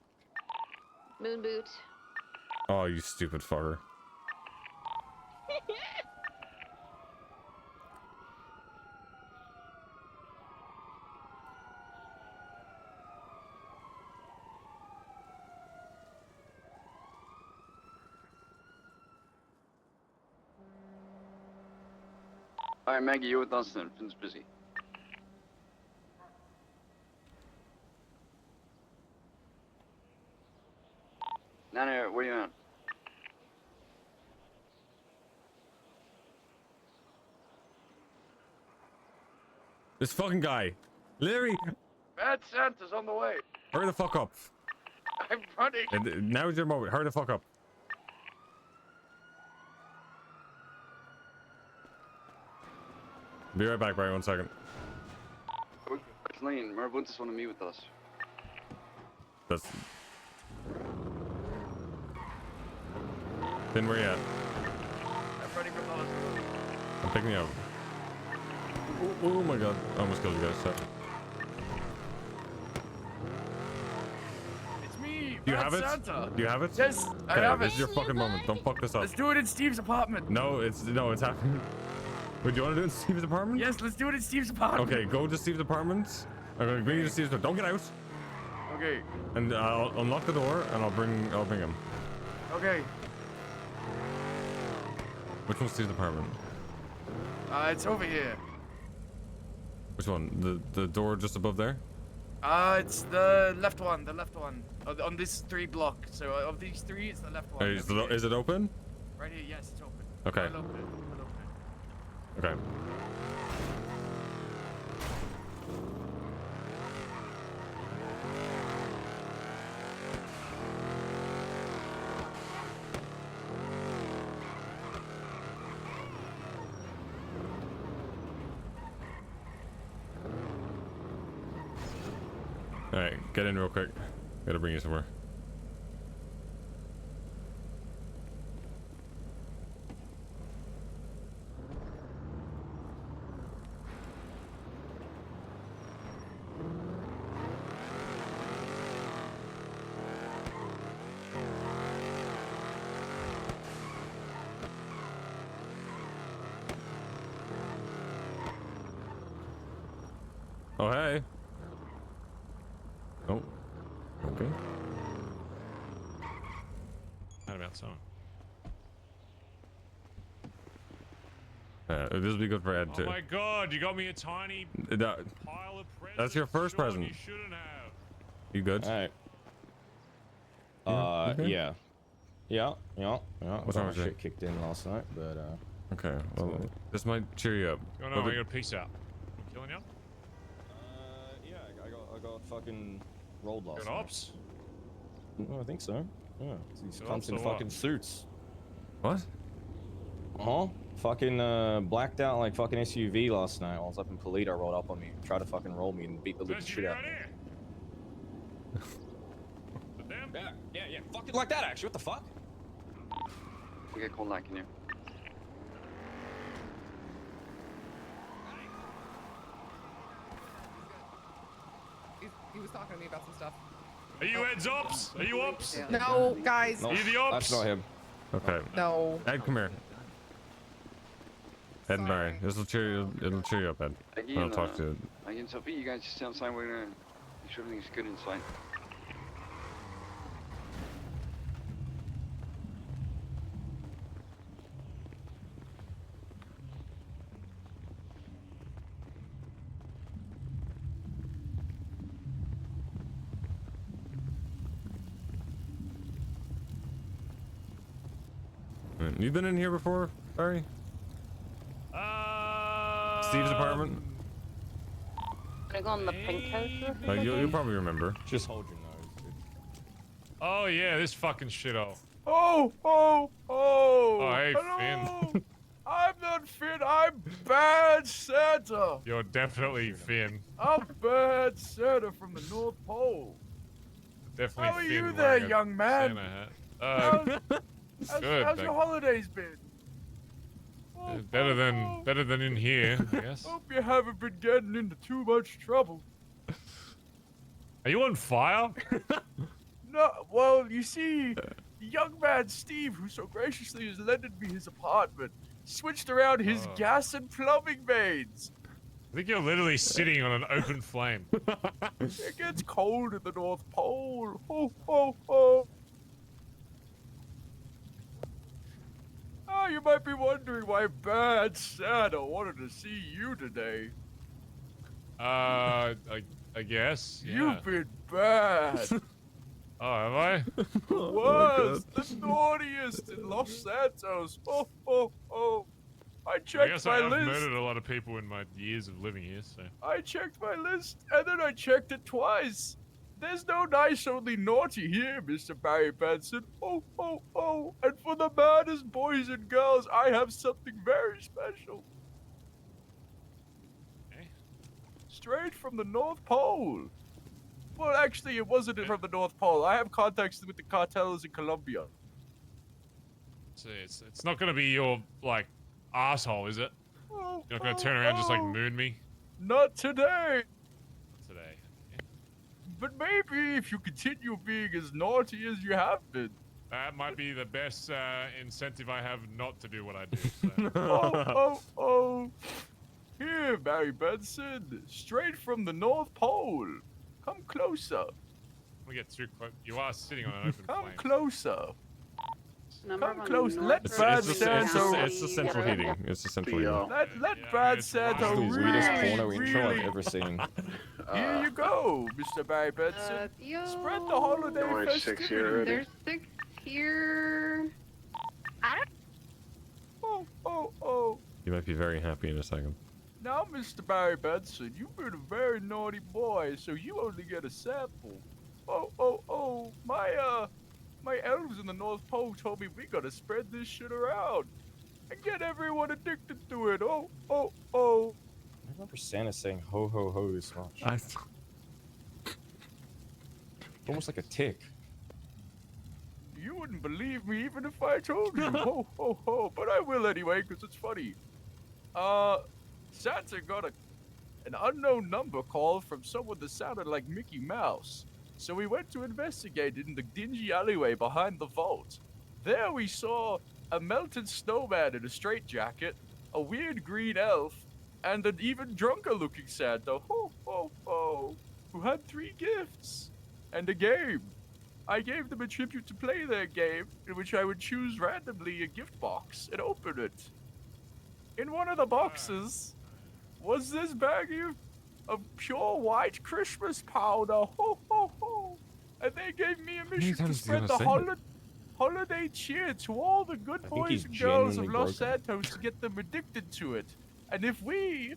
Moon boot. Oh, you stupid fucker. Alright, Maggie, you're with us then. Finn's busy. Nana, where you at? This fucking guy. Larry, Bad Santa's on the way. hurry the fuck up. I'm running. And now's your moment. Hurry the fuck up. Be right back, Barry. 1 second. Lane, Marvin just want to meet with us. That's... Finn, where you at? I'm running from the hospital. I'm picking you up. Oh my god. I almost killed you guys. Sorry. It's me, Do you have it? Santa. Do you have it? Yes, I Okay, have this it. is your fucking moment. Don't fuck this up. Let's do it in Steve's apartment. No, it's happening. Wait, do you want to do it in Steve's apartment? Yes, let's do it in Steve's apartment. Okay, go to Steve's apartment. I'm gonna bring you to Steve's apartment. Don't get out. Okay. And I'll unlock the door and I'll bring him. Okay. Which one's Steve's apartment? It's over here. Which one? The door just above there? It's the left one. The left one. On this 3 block. So of these 3, it's the left one. Is it open? Right here. Yes, it's open. Okay. I'll open it. Okay. Alright, get in real quick. Gotta bring you somewhere. Oh, hey. Oh. Okay. How about someone? This will be good for Ed, too. Oh my god, you got me a tiny That- pile of presents. That's your first Sean, present. You shouldn't have. You good? Alright. okay? Yeah. Yeah. What's wrong with you? Shit kicked in last night, but Okay, well, this might cheer you up. Oh no, I got a piece out. I'm killing you? yeah, I got fucking rolled last Good night. ops? Well, I think so. Yeah. These Good cunts ops in or what? fucking suits. What? Uh-huh. Fucking blacked out like fucking SUV last night. While I was up in Polito, rolled up on me, tried to fucking roll me and beat the living shit out of me. But them? Yeah. Fucking like that actually. What the fuck? We get cold knock in here. He was talking to me about some stuff. Are you Ed's ops? Are you ops? No, guys. No, Are you the ops? that's not him. Okay. No. Ed, come here. Ed and Barry. Sorry. It'll cheer you up, Ed. Again, I'll talk to you. Again, Sophie, you guys just stay outside. We're gonna make sure everything's good inside. You been in here before, Barry? Steve's apartment? Can I go on the pink house roof? You'll probably remember. Just hold your nose, dude. Oh yeah, this fucking shithole. Oh! Oh, hey, Hello. Finn. I'm not Finn. I'm Bad Santa. You're definitely Finn. I'm Bad Santa from the North Pole. Definitely How are Finn you there, wearing a young man? Santa hat. How's Good, your thank- holidays been? better than in here, I guess. Hope you haven't been getting into too much trouble. Are you on fire? No, well, you see, young man Steve, who so graciously has lended me his apartment, switched around his Oh. gas and plumbing mains. I think you're literally sitting on an open flame. It gets cold at the North Pole. Ho, ho, ho. Oh, you might be wondering why Bad Santa wanted to see you today. I guess. Yeah. You've been bad. Oh, have I? Was the naughtiest in Los Santos. Oh, oh, oh. I I checked guess my I have list. murdered a lot of people in my years of living here, so. I checked my list, and then I checked it twice. There's no nice, only naughty here, Mr. Barry Benson. Oh, oh, oh. And for the maddest boys and girls, I have something very special. Okay. Straight from the North Pole. Well, actually, it wasn't from the North Pole. I have contacts with the cartels in Colombia. So it's not gonna be your, like, asshole, is it? Oh, You're not gonna turn around and just, like, oh. moon me Not today. today. But maybe if you continue being as naughty as you have been. That might be the best incentive I have not to do what I do. So. Oh. Here, Barry Benson. Straight from the North Pole. Come closer. We get too close. You are sitting on an open Come flame. closer. Number Come one close. north Let versus Bad south. It's the central heating. It's the central heating. Let Bad It's Santa the weirdest porno really, intro I've really. ever seen. Here you go, Mr. Barry Benson. Spread the holiday Only 6 festivities. here already. There's 6 here. I don't. Oh. You might be very happy in a second. Now, Mr. Barry Benson, you've been a very naughty boy, so you only get a sample. Oh. My elves in the North Pole told me we gotta spread this shit around and get everyone addicted to it. Oh. I remember Santa saying ho ho ho this much. Almost like a tick. You wouldn't believe me even if I told you. Ho. But I will anyway, because it's funny. Santa got an unknown number call from someone that sounded like Mickey Mouse. So we went to investigate it in the dingy alleyway behind the vault. There we saw a melted snowman in a straitjacket, a weird green elf, and an even drunker looking Santa, who had 3 gifts and a game. I gave them a tribute to play their game, in which I would choose randomly a gift box and open it. In one of the boxes was this baggie of pure white Christmas powder. And they gave me a mission to spread the holiday cheer to all the good boys and girls of Los Santos to get them addicted to it. And if we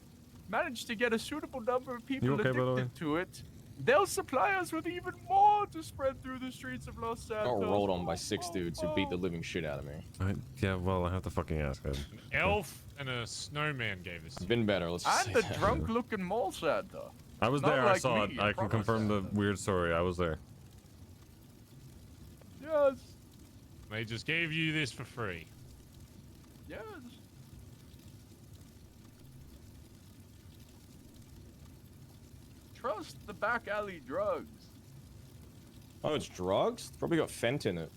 manage to get a suitable number of people addicted to it, they'll supply us with even more to spread through the streets of Los Santos. Got rolled on by 6 dudes who beat the living shit out of me. Yeah, well, I have to fucking ask him. An elf and a snowman gave this. It's been better. Let's just And say the that. drunk-looking mall Santa. I was Not there. I like saw me, it. I can proper confirm the Santa. weird story. I was there. Yes. They just gave you this for free. Yes. Trust the back alley drugs. Oh, it's drugs? It's probably got fent in it.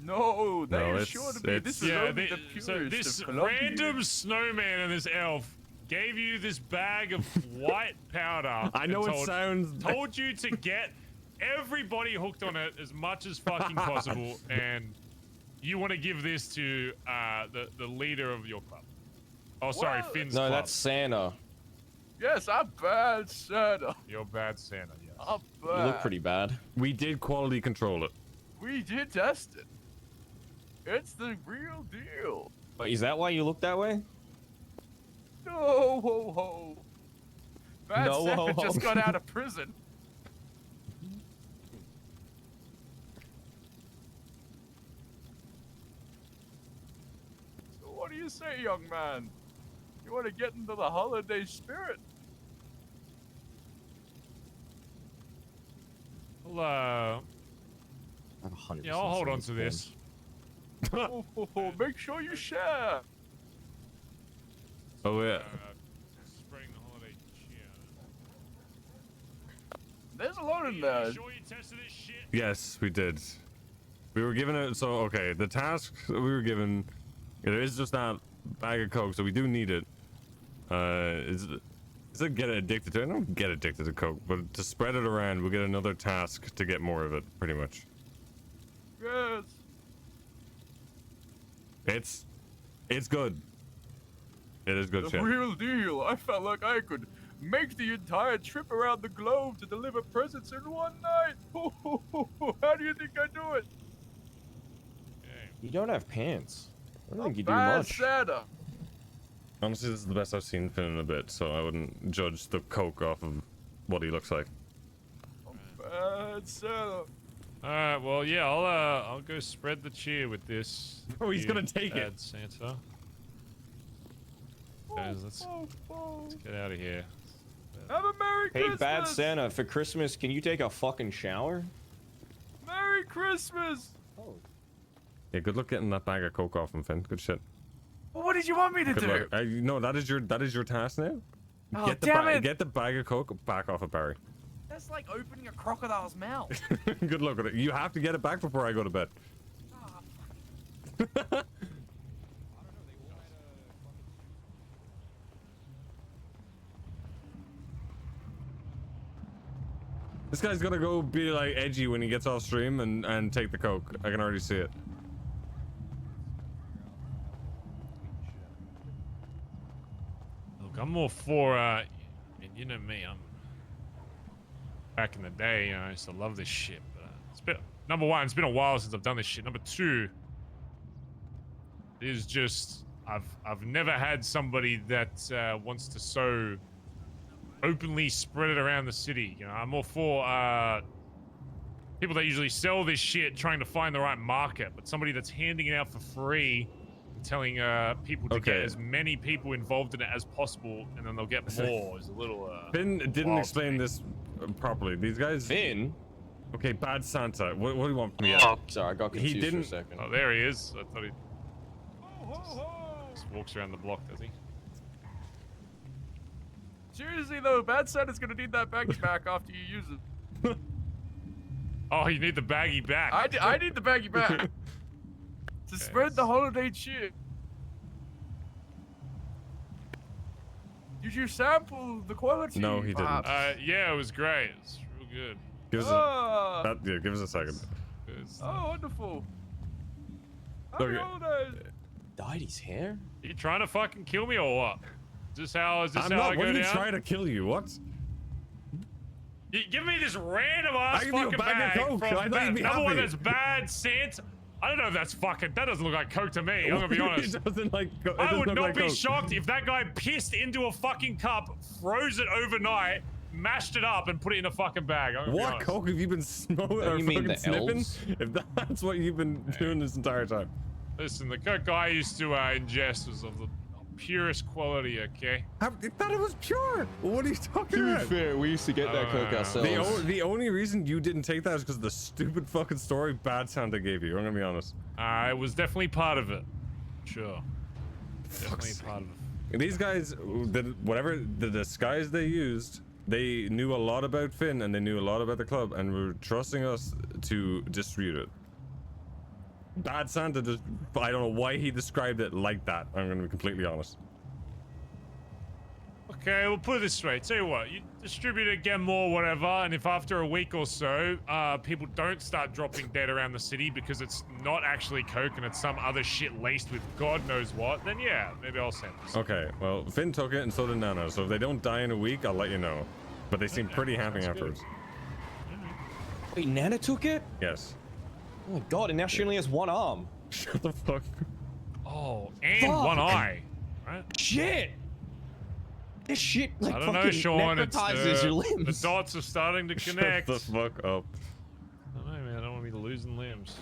No, they No, assured me this is Yeah, only the purest so this of Colombia. random snowman and this elf gave you this bag of white powder. I know and it sounds. told you to get everybody hooked on it as much as fucking possible, and you want to give this to the leader of your club. Oh, sorry, Well, Finn's No, club. that's Santa. Yes, I'm bad Santa. You're bad Santa, yes. I'm You bad. look pretty bad. We did quality control it. We did test it. It's the real deal. But is that why you look that way? No ho ho. Bad No Santa ho ho. just got out of prison. So what do you say, young man? You want to get into the holiday spirit? Well, I'm 100% yeah, I'll hold on to Santa's this. Make sure you share. Oh yeah. Spreading the holiday cheer. There's a lot in You there. sure you tested this shit? Yes, we did. We were given it. So okay, the task that we were given, there is just that bag of coke, so we do need it. Is it get addicted to it? I don't get addicted to coke, but to spread it around, we'll get another task to get more of it, pretty much. Yes. It's good. It is good The shit. real deal. I felt like I could make the entire trip around the globe to deliver presents in one night. How do you think I do it? You don't have pants. I don't think you do Bad much. Santa. Honestly, this is the best I've seen Finn in a bit, so I wouldn't judge the coke off of what he looks like. Bad Santa. Alright, well, yeah, I'll go spread the cheer with this. Oh, he's you gonna take it. bad Santa. Guys, let's get out of here. Have a Merry Hey, Christmas. bad Santa, for Christmas, can you take a fucking shower? Merry Christmas. Oh. Yeah, good luck getting that bag of coke off him, Finn. Good shit. Well, what did you want me to Good do? luck. No, that is your task now. Oh, damn it. Get the bag of coke back off of Barry. That's like opening a crocodile's mouth. Good luck with it. You have to get it back before I go to bed. This guy's gonna go be like edgy when he gets off stream and take the coke. I can already see it. Look, I'm more for, and you know me, I'm back in the day, you know, I used to love this shit. But it's been, number one, it's been a while since I've done this shit. Number two, is just I've never had somebody that wants to so openly spread it around the city. You know, I'm all for people that usually sell this shit trying to find the right market, but somebody that's handing it out for free and telling people to get as many people involved in it as possible, and then they'll get more is a little Finn didn't explain this properly. These guys. Finn? Okay, Bad Santa. What do you want from me? Oh, sorry, I got confused he didn't, for a second. Oh, there he is. I thought he just walks around the block, does he? Seriously though, Bad Santa's gonna need that baggie back after you use it. Oh, you need the baggie back. I need the baggie back. To spread the holiday cheer. Did you sample the quality? No, he didn't. Yeah, it was great. It was real good. Give us yeah, give us a second. Oh, wonderful. Look, Happy holidays. Dyed his hair? Are you trying to fucking kill me or what? Is this how I'm I not. go What are you down? trying to kill you? What? You give me this random ass I give you a fucking bag of Coke. from I thought you'd be another one happy. that's bad Santa. I don't know if that's fucking. That doesn't look like Coke to me. I'm gonna be honest. It doesn't like. It I doesn't would look not like be Coke. shocked if that guy pissed into a fucking cup, froze it overnight, mashed it up, and put it in a fucking bag. I'm gonna be What honest. Coke have you been smoking or You mean fucking the sniffing? elves? If that's what you've been doing this entire time. Listen, the Coke I used to ingest was of the purest quality. Okay. I thought it was pure. What are you talking about? fair, we used to get that Coke ourselves. The only reason you didn't take that is because of the stupid fucking story Bad Santa gave you. I'm gonna be honest. It was definitely part of it. Sure. Definitely part of it. These guys, whatever the disguise they used, they knew a lot about Finn and they knew a lot about the club and were trusting us to distribute it. Bad Santa just, I don't know why he described it like that. I'm gonna be completely honest. Okay, we'll put it this way. Tell you what, you distribute it, get more, whatever, and if after a week or so, people don't start dropping dead around the city because it's not actually Coke and it's some other shit laced with God knows what, then yeah, maybe I'll send this. Okay, well, Finn took it and so did Nana, so if they don't die in a week, I'll let you know. But they seem pretty happy afterwards. Wait, Nana took it? Yes. Oh my god, and now she only has one arm. Shut the fuck. Oh, and Fuck. one eye. Right? Shit! This shit like I don't know, fucking Sean. It's necrotizes your the limbs. dots are starting to connect. Shut the fuck up. I don't know, man. I don't want to be losing limbs.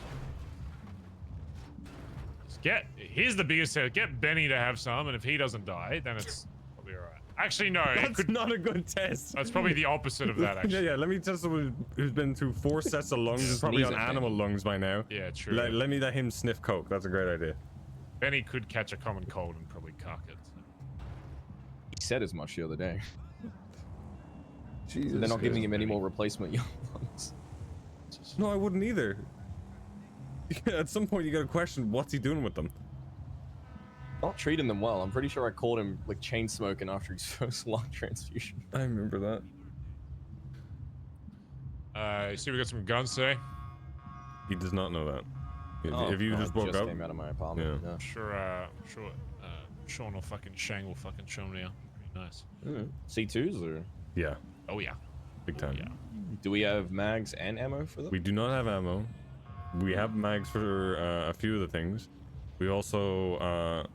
Just here's the biggest test. Get Benny to have some, and if he doesn't die, then it's probably alright. Actually, no. That's not a good test. That's probably the opposite of that, actually. Yeah, let me test someone who's been through 4 sets of lungs, is probably on Sneezing, animal lungs by now. Yeah, true. Let me let him sniff Coke. That's a great idea. Benny could catch a common cold and probably cock it. So. He said as much the other day. Jesus. They're not giving him any more replacement young ones. No, I wouldn't either. At some point, you gotta question what's he doing with them. Not treating them well. I'm pretty sure I called him like chain smoking after his first lung transfusion. I remember that. You see, we got some guns today. He does not know that. Oh, if you no, just I woke up, came out of my apartment. Yeah. Yeah. Sure, Sean or fucking Shang will fucking show me now. Pretty nice. C2s or? Yeah, Oh yeah. big time. Yeah. Do we have mags and ammo for them? We do not have ammo. We have mags for a few of the things. We also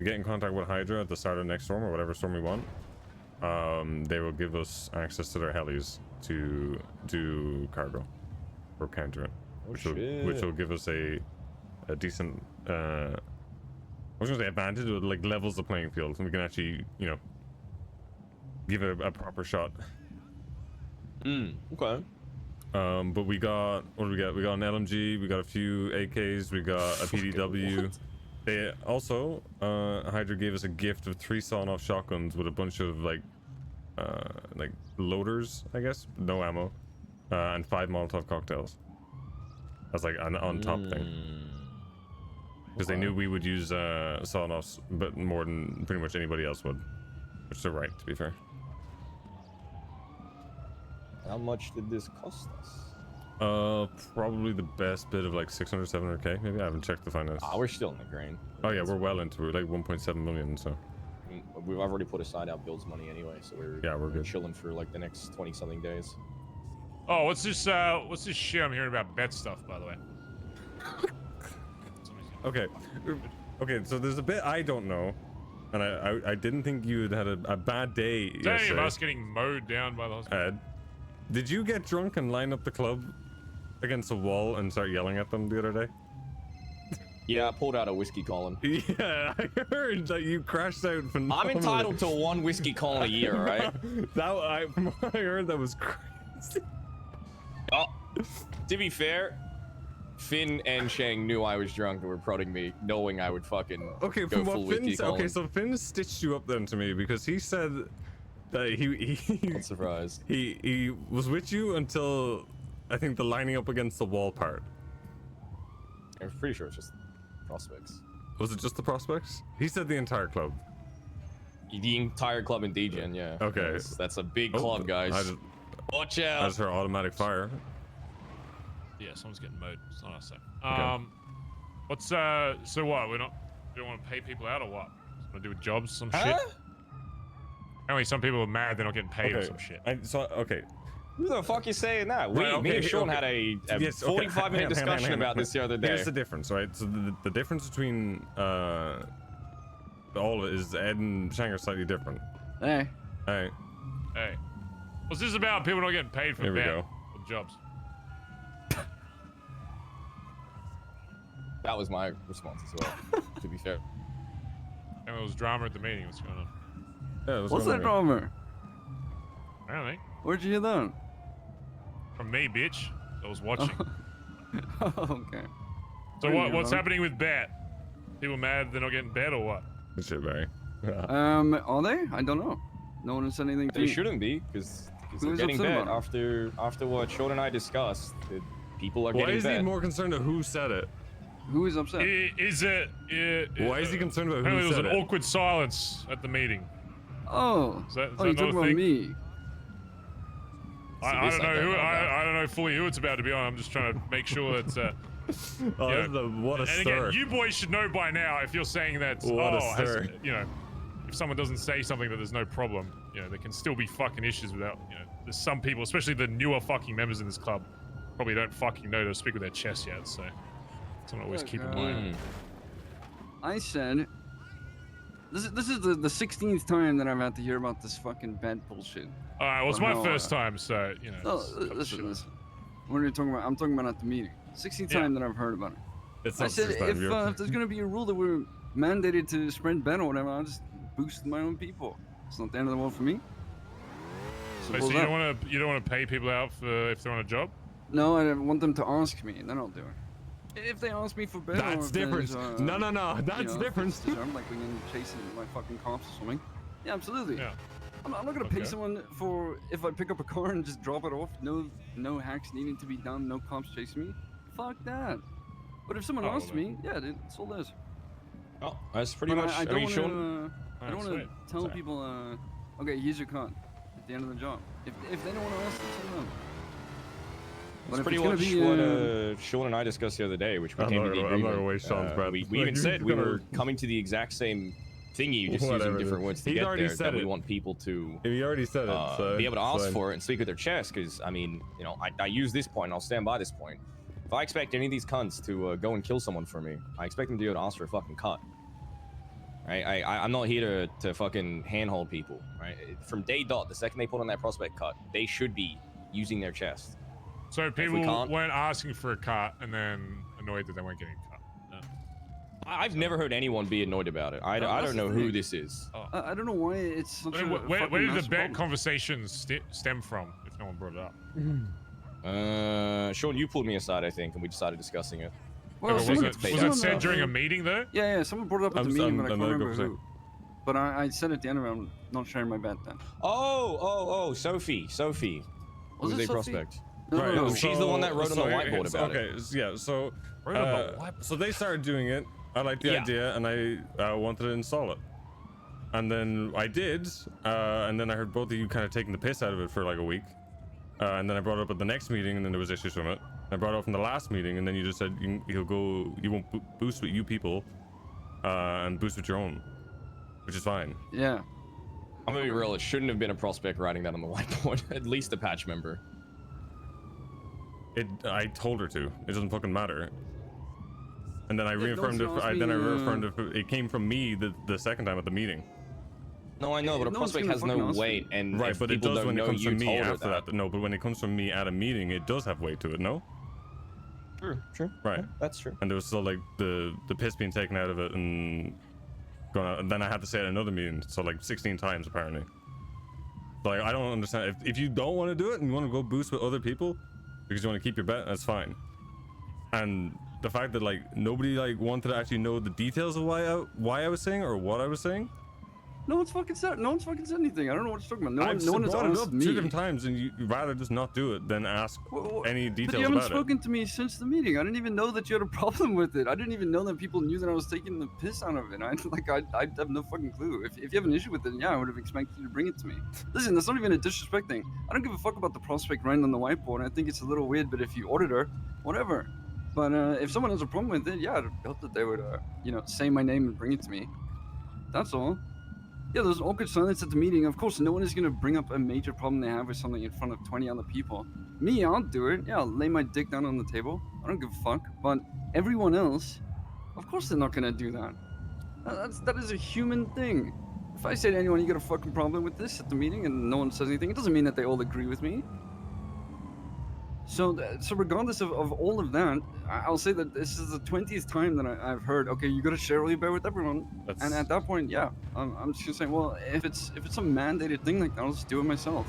get in contact with Hydra at the start of next storm or whatever storm we want. They will give us access to their helis to do cargo or counter it, which will give us a decent I was gonna say advantage, but like levels the playing field, and we can actually, you know, give it a proper shot. Okay. But we got, what do we got? We got an LMG, we got a few AKs, we got a PDW. They also, Hydra gave us a gift of 3 sawn-off shotguns with a bunch of like like loaders, I guess, no ammo, and 5 Molotov cocktails. That's like an on top thing. Because they knew we would use sawed-offs, but more than pretty much anybody else would, which they're right, to be fair. How much did this cost us? Probably the best bit of like 600, 700k. Maybe I haven't checked the finance. Ah, we're still in the green. Oh yeah, we're well into it. We're like 1.7 million. So I mean, we've already put aside our builds money anyway, so we're good. chilling for like the next 20 something days. Oh, what's this shit I'm hearing about bet stuff, by the way? Okay. So there's a bit I don't know, and I didn't think you had a bad day Any of yesterday. us getting mowed down by the hospital. Ed, did you get drunk and line up the club against a wall and start yelling at them the other day? Yeah, I pulled out a whiskey Colin. Yeah, I heard that you crashed out phenomenally. I'm entitled to 1 whiskey Colin a year, right? From what I heard, that was crazy. Oh, to be fair, Finn and Shang knew I was drunk and were prodding me, knowing I would fucking Okay, go from full what whiskey Finn said, Colin. okay, so Finn stitched you up then to me because he said that he I'm surprised. he was with you until I think the lining up against the wall part. I'm pretty sure it's just prospects. Was it just the prospects? He said the entire club. The entire club in Degen, yeah. Okay. That's a big club, guys. Watch out. That's her automatic fire. Yeah, someone's getting mowed. It's not us, though. What's so what? We don't want to pay people out or what? Want to do with jobs, some shit? Apparently, some people are mad they're not getting paid or some shit. Who the fuck is saying that? Me and Sean had a 45-minute discussion about this the other day. Here's the difference, right? So the difference between all of it is Ed and Shang are slightly different. Hey. Hey. What's this about? People not getting paid for Here we go. jobs. That was my response as well, to be fair. And there was drama at the meeting. What's going on? Yeah, What's that drama? Apparently. Where'd you hear that? From me, bitch. I was watching. Okay. So what's happening with bet? People mad they're not getting bet or what? Good shit, Barry. Are they? I don't know. No one has said anything to They me. shouldn't be, because they're Who's getting upset bet about after what Sean and I discussed. People are getting bet. Why is he more concerned about who said it? Who is upset? Is it? Why is he concerned about Apparently who there said was an it? awkward silence at the meeting. Oh. Is that You're not talking a about thing? me. I don't know who. I don't know fully who it's about, to be honest. I'm just trying to make sure it's. What a and stir. again, you boys should know by now if you're saying that. What a stir. If someone doesn't say something that there's no problem, there can still be fucking issues without. There's some people, especially the newer fucking members in this club, probably don't fucking know to speak with their chest yet. So, someone always keep in mind. I said, this is the 16th time that I've had to hear about this fucking bet bullshit. All right, well, it's my first time, so No, listen. What are you talking about? I'm talking about at the meeting. 16th time that I've heard about it. I said if there's gonna be a rule that we're mandated to spread bet or whatever, I'll just boost my own people. It's not the end of the world for me. So you don't want to pay people out for if they're on a job? No, I want them to ask me, and then I'll do it. If they ask me for bet, That's different. No, that's different. I'm like when chasing my fucking cops or something. Yeah, absolutely. Yeah. I'm not gonna pay someone for if I pick up a car and just drop it off. No hacks needing to be done. No cops chasing me. Fuck that. But if someone asks me, yeah, dude, it's all this. Oh, that's pretty much. I don't want to tell people. Okay, here's your cut at the end of the job. If they don't want to ask, tell them. That's pretty much what Sean and I discussed the other day, which we came to the agreement. I'm not gonna waste Sean's breath. We even said we were coming to the exact same thingy, just using different words to get there. That we want people to. He already said it. So be able to ask for it and speak with their chest, because I mean, I use this point. I'll stand by this point. If I expect any of these cunts to go and kill someone for me, I expect them to be able to ask for a fucking cut. Right? I'm not here to fucking handhold people. Right? From day dot, the second they put on that prospect cut, they should be using their chest. So people weren't asking for a cut and then annoyed that they weren't getting a cut. No. I've never heard anyone be annoyed about it. I don't know who this is. Oh. I don't know why it's such a where did the bet conversations stem from, if no one brought it up? Sean, you pulled me aside, I think, and we started discussing it. Well, was it said during a meeting, though? Yeah, someone brought it up at the meeting, but I can't remember who. But I said at the end of it, I'm not sharing my bet then. Oh, Sophie. Was Who's it a Sophie? prospect? No, no. She's the one that wrote on the whiteboard about it. Okay, yeah, so Wrote on the whiteboard. so they started doing it. I liked the Yeah. idea, and I wanted to install it. And then I did, and then I heard both of you kind of taking the piss out of it for like a week. And then I brought it up at the next meeting, and then there was issues from it. I brought it up in the last meeting, and then you just said you won't boost with you people, and boost with your own, which is fine. Yeah. I'm gonna be real, it shouldn't have been a prospect writing that on the whiteboard. At least a patch member. I told her to. It doesn't fucking matter. And then I Yeah, reaffirmed no it. one's Then I asking, reaffirmed it. It came from me the second time at the meeting. No, I know, but a No one's prospect gonna has no fucking ask weight, me. and Right, if but it people does don't when it know comes you from me told her after that. No, but when it comes from me at a meeting, it does have weight to it. No. True. Right. Yeah, that's true. And there was still like the piss being taken out of it and going out, and then I had to say it at another meeting, so like 16 times apparently. Like I don't understand if you don't want to do it and you want to go boost with other people because you want to keep your bet, that's fine. And the fact that like nobody like wanted to actually know the details of why I was saying or what I was saying. No one's fucking said anything. I don't know what you're talking about. I've No one has brought it asked up me. 2 different times, and you rather just not do it than ask any But details you haven't about spoken to me since the meeting. I didn't even know that you had a problem with it. I didn't even know that people knew that I was taking the piss out of it. I have no fucking clue. If you have an issue with it, yeah, I would have expected you to bring it to me. Listen, that's not even a disrespect thing. I don't give a fuck about the prospect writing on the whiteboard. I think it's a little weird, but if you ordered her, whatever. But if someone has a problem with it, yeah, I'd hope that they would, say my name and bring it to me. That's all. Yeah, there's awkward silence at the meeting. Of course, no one is going to bring up a major problem they have with something in front of 20 other people. Me, I'll do it. Yeah, I'll lay my dick down on the table. I don't give a fuck. But everyone else, of course they're not going to do that. That is a human thing. If I say to anyone, you got a fucking problem with this at the meeting and no one says anything, it doesn't mean that they all agree with me. So regardless of all of that, I'll say that this is the 20th time that I've heard, okay, you gotta share all your bet with everyone. And at that point, yeah, I'm just gonna say, well, if it's a mandated thing like that, I'll just do it myself.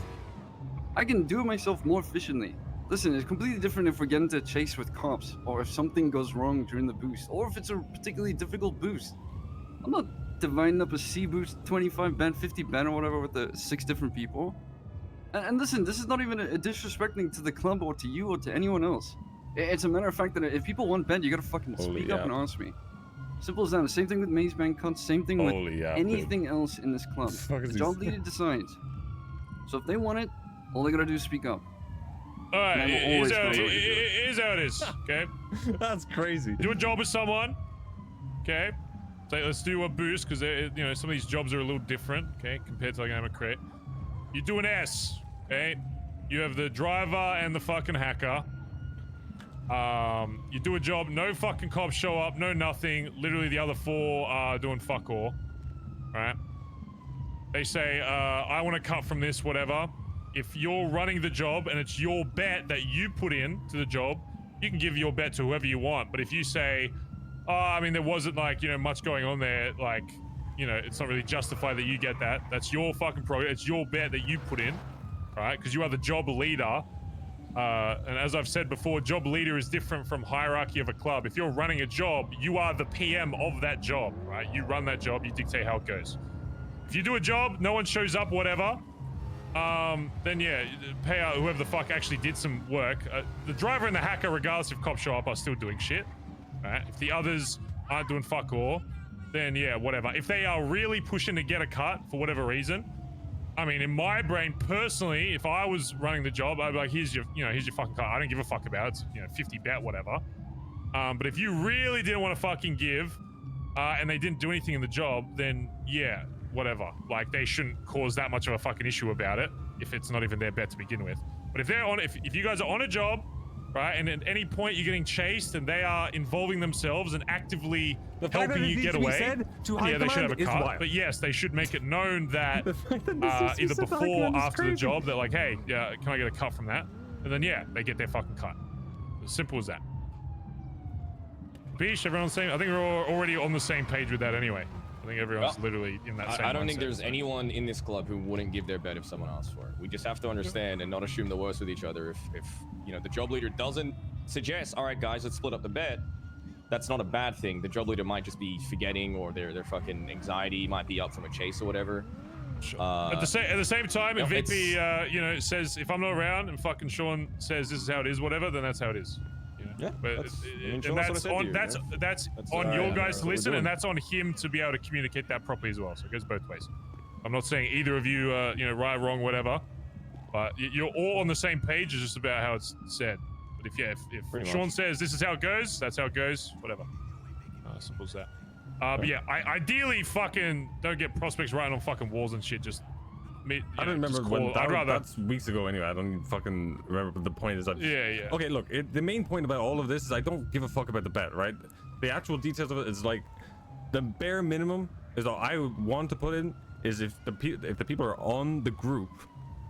I can do it myself more efficiently. Listen, it's completely different if we're getting into a chase with cops, or if something goes wrong during the boost, or if it's a particularly difficult boost. I'm not dividing up a C boost, 25 bet, 50 bet, or whatever with the 6 different people. And listen, this is not even a disrespecting to the club or to you or to anyone else. It's a matter of fact that if people want bet, you gotta fucking speak up and ask me. Simple as that. Same thing with Maze Bank cuts, same thing with anything else in this club. The job leader decides. So if they want it, all they gotta do is speak up. Alright, here's how it is, okay? That's crazy. Do a job with someone, okay? So let's do a boost, because some of these jobs are a little different, okay, compared to like I'm a crate. You do an S, okay? You have the driver and the fucking hacker. You do a job, no fucking cops show up, no nothing. Literally the other 4 are doing fuck all, right? They say, I want to cut from this, whatever. If you're running the job and it's your bet that you put in to the job, you can give your bet to whoever you want. But if you say, oh, I mean, there wasn't like, much going on there, like, it's not really justified that you get that. That's your fucking program. It's your bet that you put in, right? Because you are the job leader. And as I've said before, job leader is different from hierarchy of a club. If you're running a job, you are the PM of that job, right? You run that job, you dictate how it goes. If you do a job, no one shows up, whatever, then yeah, pay out whoever the fuck actually did some work. The driver and the hacker, regardless if cops show up, are still doing shit, right? If the others aren't doing fuck all, then yeah, whatever. If they are really pushing to get a cut for whatever reason, I mean, in my brain personally, if I was running the job, I'd be like, here's your fucking cut. I don't give a fuck about it. 50 bet, whatever. But if you really didn't want to fucking give, and they didn't do anything in the job, then yeah, whatever. Like, they shouldn't cause that much of a fucking issue about it if it's not even their bet to begin with. But if they're on, if you guys are on a job, right, and at any point you're getting chased and they are involving themselves and actively helping you get away, yeah, they should have a cut. But yes, they should make it known that either before or after the job, they're like, hey, yeah, can I get a cut from that? And then yeah, they get their fucking cut. As simple as that. Beesh, everyone's saying, I think we're already on the same page with that anyway. I think everyone's literally in that same I don't think mindset, there's anyone in this club who wouldn't give their bet if someone asked for it. We just have to understand and not assume the worst with each other. If the job leader doesn't suggest, all right, guys, let's split up the bet, that's not a bad thing. The job leader might just be forgetting, or their fucking anxiety might be up from a chase or whatever. Sure. At the same time, if VP you know, says if I'm not around and fucking Sean says this is how it is, whatever, then that's how it is. You know? Yeah, but that's on all your right, guys that's to what we're listen, and doing. that's on him to be able to communicate that properly as well. So it goes both ways. I'm not saying either of you, you know, right, wrong, whatever, but you're all on the same page. It's just about how it's said. But if Sean says this is how it goes, that's how it goes. Whatever. Simple as that. But yeah, ideally, fucking don't get prospects writing on fucking walls and shit. Just I don't remember when that's weeks ago anyway. I don't even fucking remember. But the point is that yeah. Okay, look, the main point about all of this is I don't give a fuck about the bet, right? The actual details of it is like the bare minimum is all I want to put in is if the people are on the group,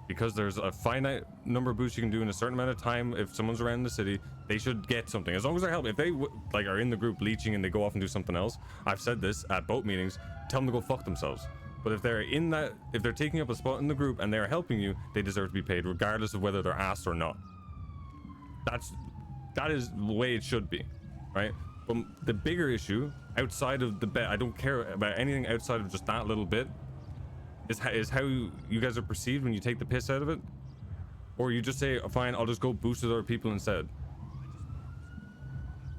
because there's a finite number of boosts you can do in a certain amount of time. If someone's around the city, they should get something as long as they're helping. If they like are in the group leeching and they go off and do something else, I've said this at boat meetings, tell them to go fuck themselves. But if they're in that, if they're taking up a spot in the group and they're helping you, they deserve to be paid regardless of whether they're asked or not. That is the way it should be, right? But the bigger issue outside of the bet, I don't care about anything outside of just that little bit, is how you guys are perceived when you take the piss out of it, or you just say, fine, I'll just go boost with other people instead.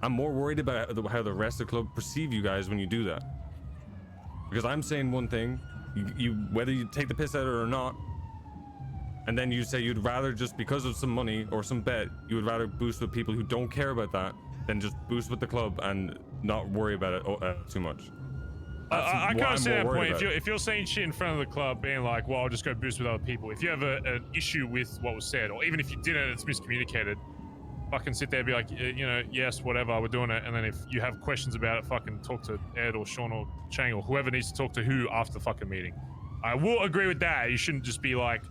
I'm more worried about how the rest of the club perceive you guys when you do that, because I'm saying one thing, you whether you take the piss out of it or not, and then you say you'd rather just because of some money or some bet, you would rather boost with people who don't care about that than just boost with the club and not worry about it too much. I can't see that point. If you're saying shit in front of the club, being like, "Well, I'll just go boost with other people." If you have an issue with what was said, or even if you didn't, it's miscommunicated. Fucking sit there, and be like, you know, yes, whatever, we're doing it. And then if you have questions about it, fucking talk to Ed or Sean or Chang or whoever needs to talk to who after the fucking meeting. I will agree with that. You shouldn't just be like,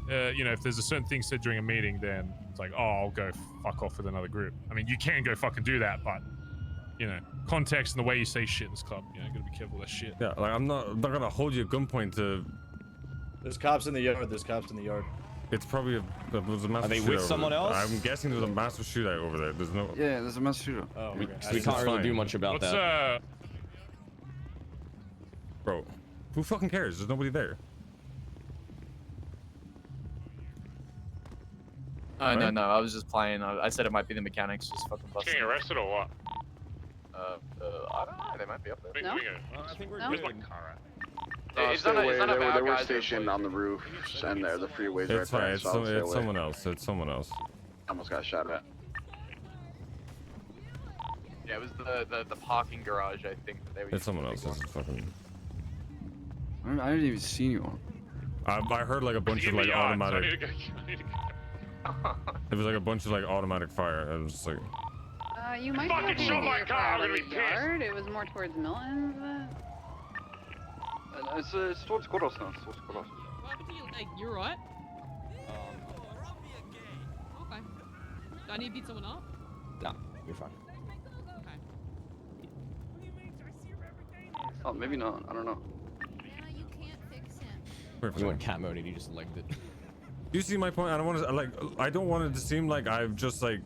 you know, if there's a certain thing said during a meeting, then it's like, oh, I'll go fuck off with another group. I mean, you can go fucking do that, but you know, context and the way you say shit in this club, you know, you gotta be careful with that shit. Yeah, like I'm not gonna hold you at gunpoint to. There's cops in the yard. There's cops in the yard. It's probably there's a massive. Are they with shootout someone over there. else? I'm guessing there's a massive shootout over there. There's no. Yeah, there's a massive shootout. Oh, we okay. can't really do much about that. Bro, who fucking cares? There's nobody there. No, I was just playing. I said it might be the mechanics just fucking busting. Getting arrested or what? I don't know. They might be up there. No? I think we're No? good. It's not about they were guys stationed on the roof, and there the freeways right It's there. fine. It's, so stay it's away. someone else. It's someone else. Almost got shot at. Yeah, it was the parking garage, I think. That they were It's someone else. This is fucking. I didn't even see anyone. I heard like a bunch of like automatic. It was like a bunch of like automatic fire. I was just like. You might Fucking be show able to my get car, I'm out gonna of be the yard. It was more towards Milton's. It's towards courthouse now. It's towards courthouse. What happened to you? Like, you're right. Okay. Do I need to beat someone up? Nah, you're fine. Okay. Oh, maybe not. I don't know. You can't fix him. You went cat mode and you just legged it. Do you see my point? I don't want to like. I don't want it to seem like I've just like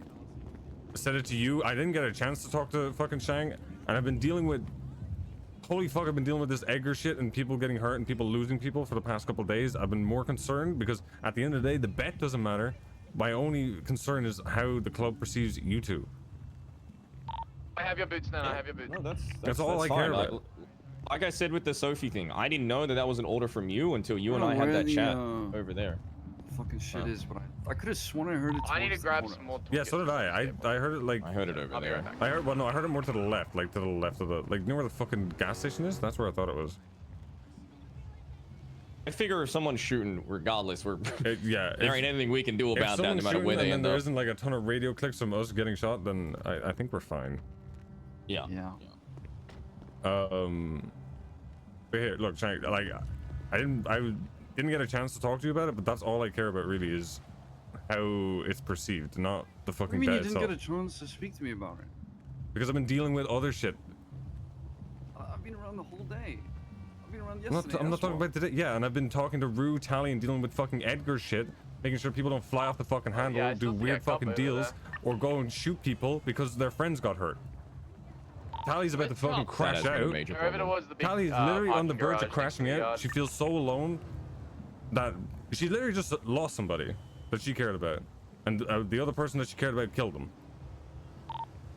said it to you. I didn't get a chance to talk to fucking Shang, and I've been dealing with. Holy fuck! I've been dealing with this Edgar shit and people getting hurt and people losing people for the past couple of days. I've been more concerned because at the end of the day, the bet doesn't matter. My only concern is how the club perceives you two. I have your boots now. I have your boots. No, That's all I care fine. about. Like I said with the Sophie thing, I didn't know that was an order from you until you and I had that chat over there. Fucking shit is, but I could have sworn I heard it. I need to grab some more. Yeah, so did I. I heard it like. I heard it over there. I heard. Well, no, I heard it more to the left, like to the left of the. Like, you know where the fucking gas station is? That's where I thought it was. I figure if someone's shooting, regardless, yeah. There ain't anything we can do about that, no matter where they end there up. isn't like a ton of radio clicks from us getting shot, then I think we're fine. Yeah. Yeah. But here, look, Shank, like, I didn't get a chance to talk to you about it, but that's all I care about really is how it's perceived, not the What do fucking you mean bet you didn't itself. get a chance to speak to me about it? Because I've been dealing with other shit. I've been around the whole day. I've been around yesterday. I'm not talking about today. Yeah, and I've been talking to Rue, Tally, and dealing with fucking Edgar shit, making sure people don't fly off the fucking handle, yeah, I do still see weird a couple fucking over deals, or go and shoot people because their friends got hurt. Tally's about to fucking crash That has been a out. major Whoever it problem. was, the big, Tally's literally on the parking verge garage of crashing next to the out. yard. She feels so alone that she literally just lost somebody that she cared about, and the other person that she cared about killed them.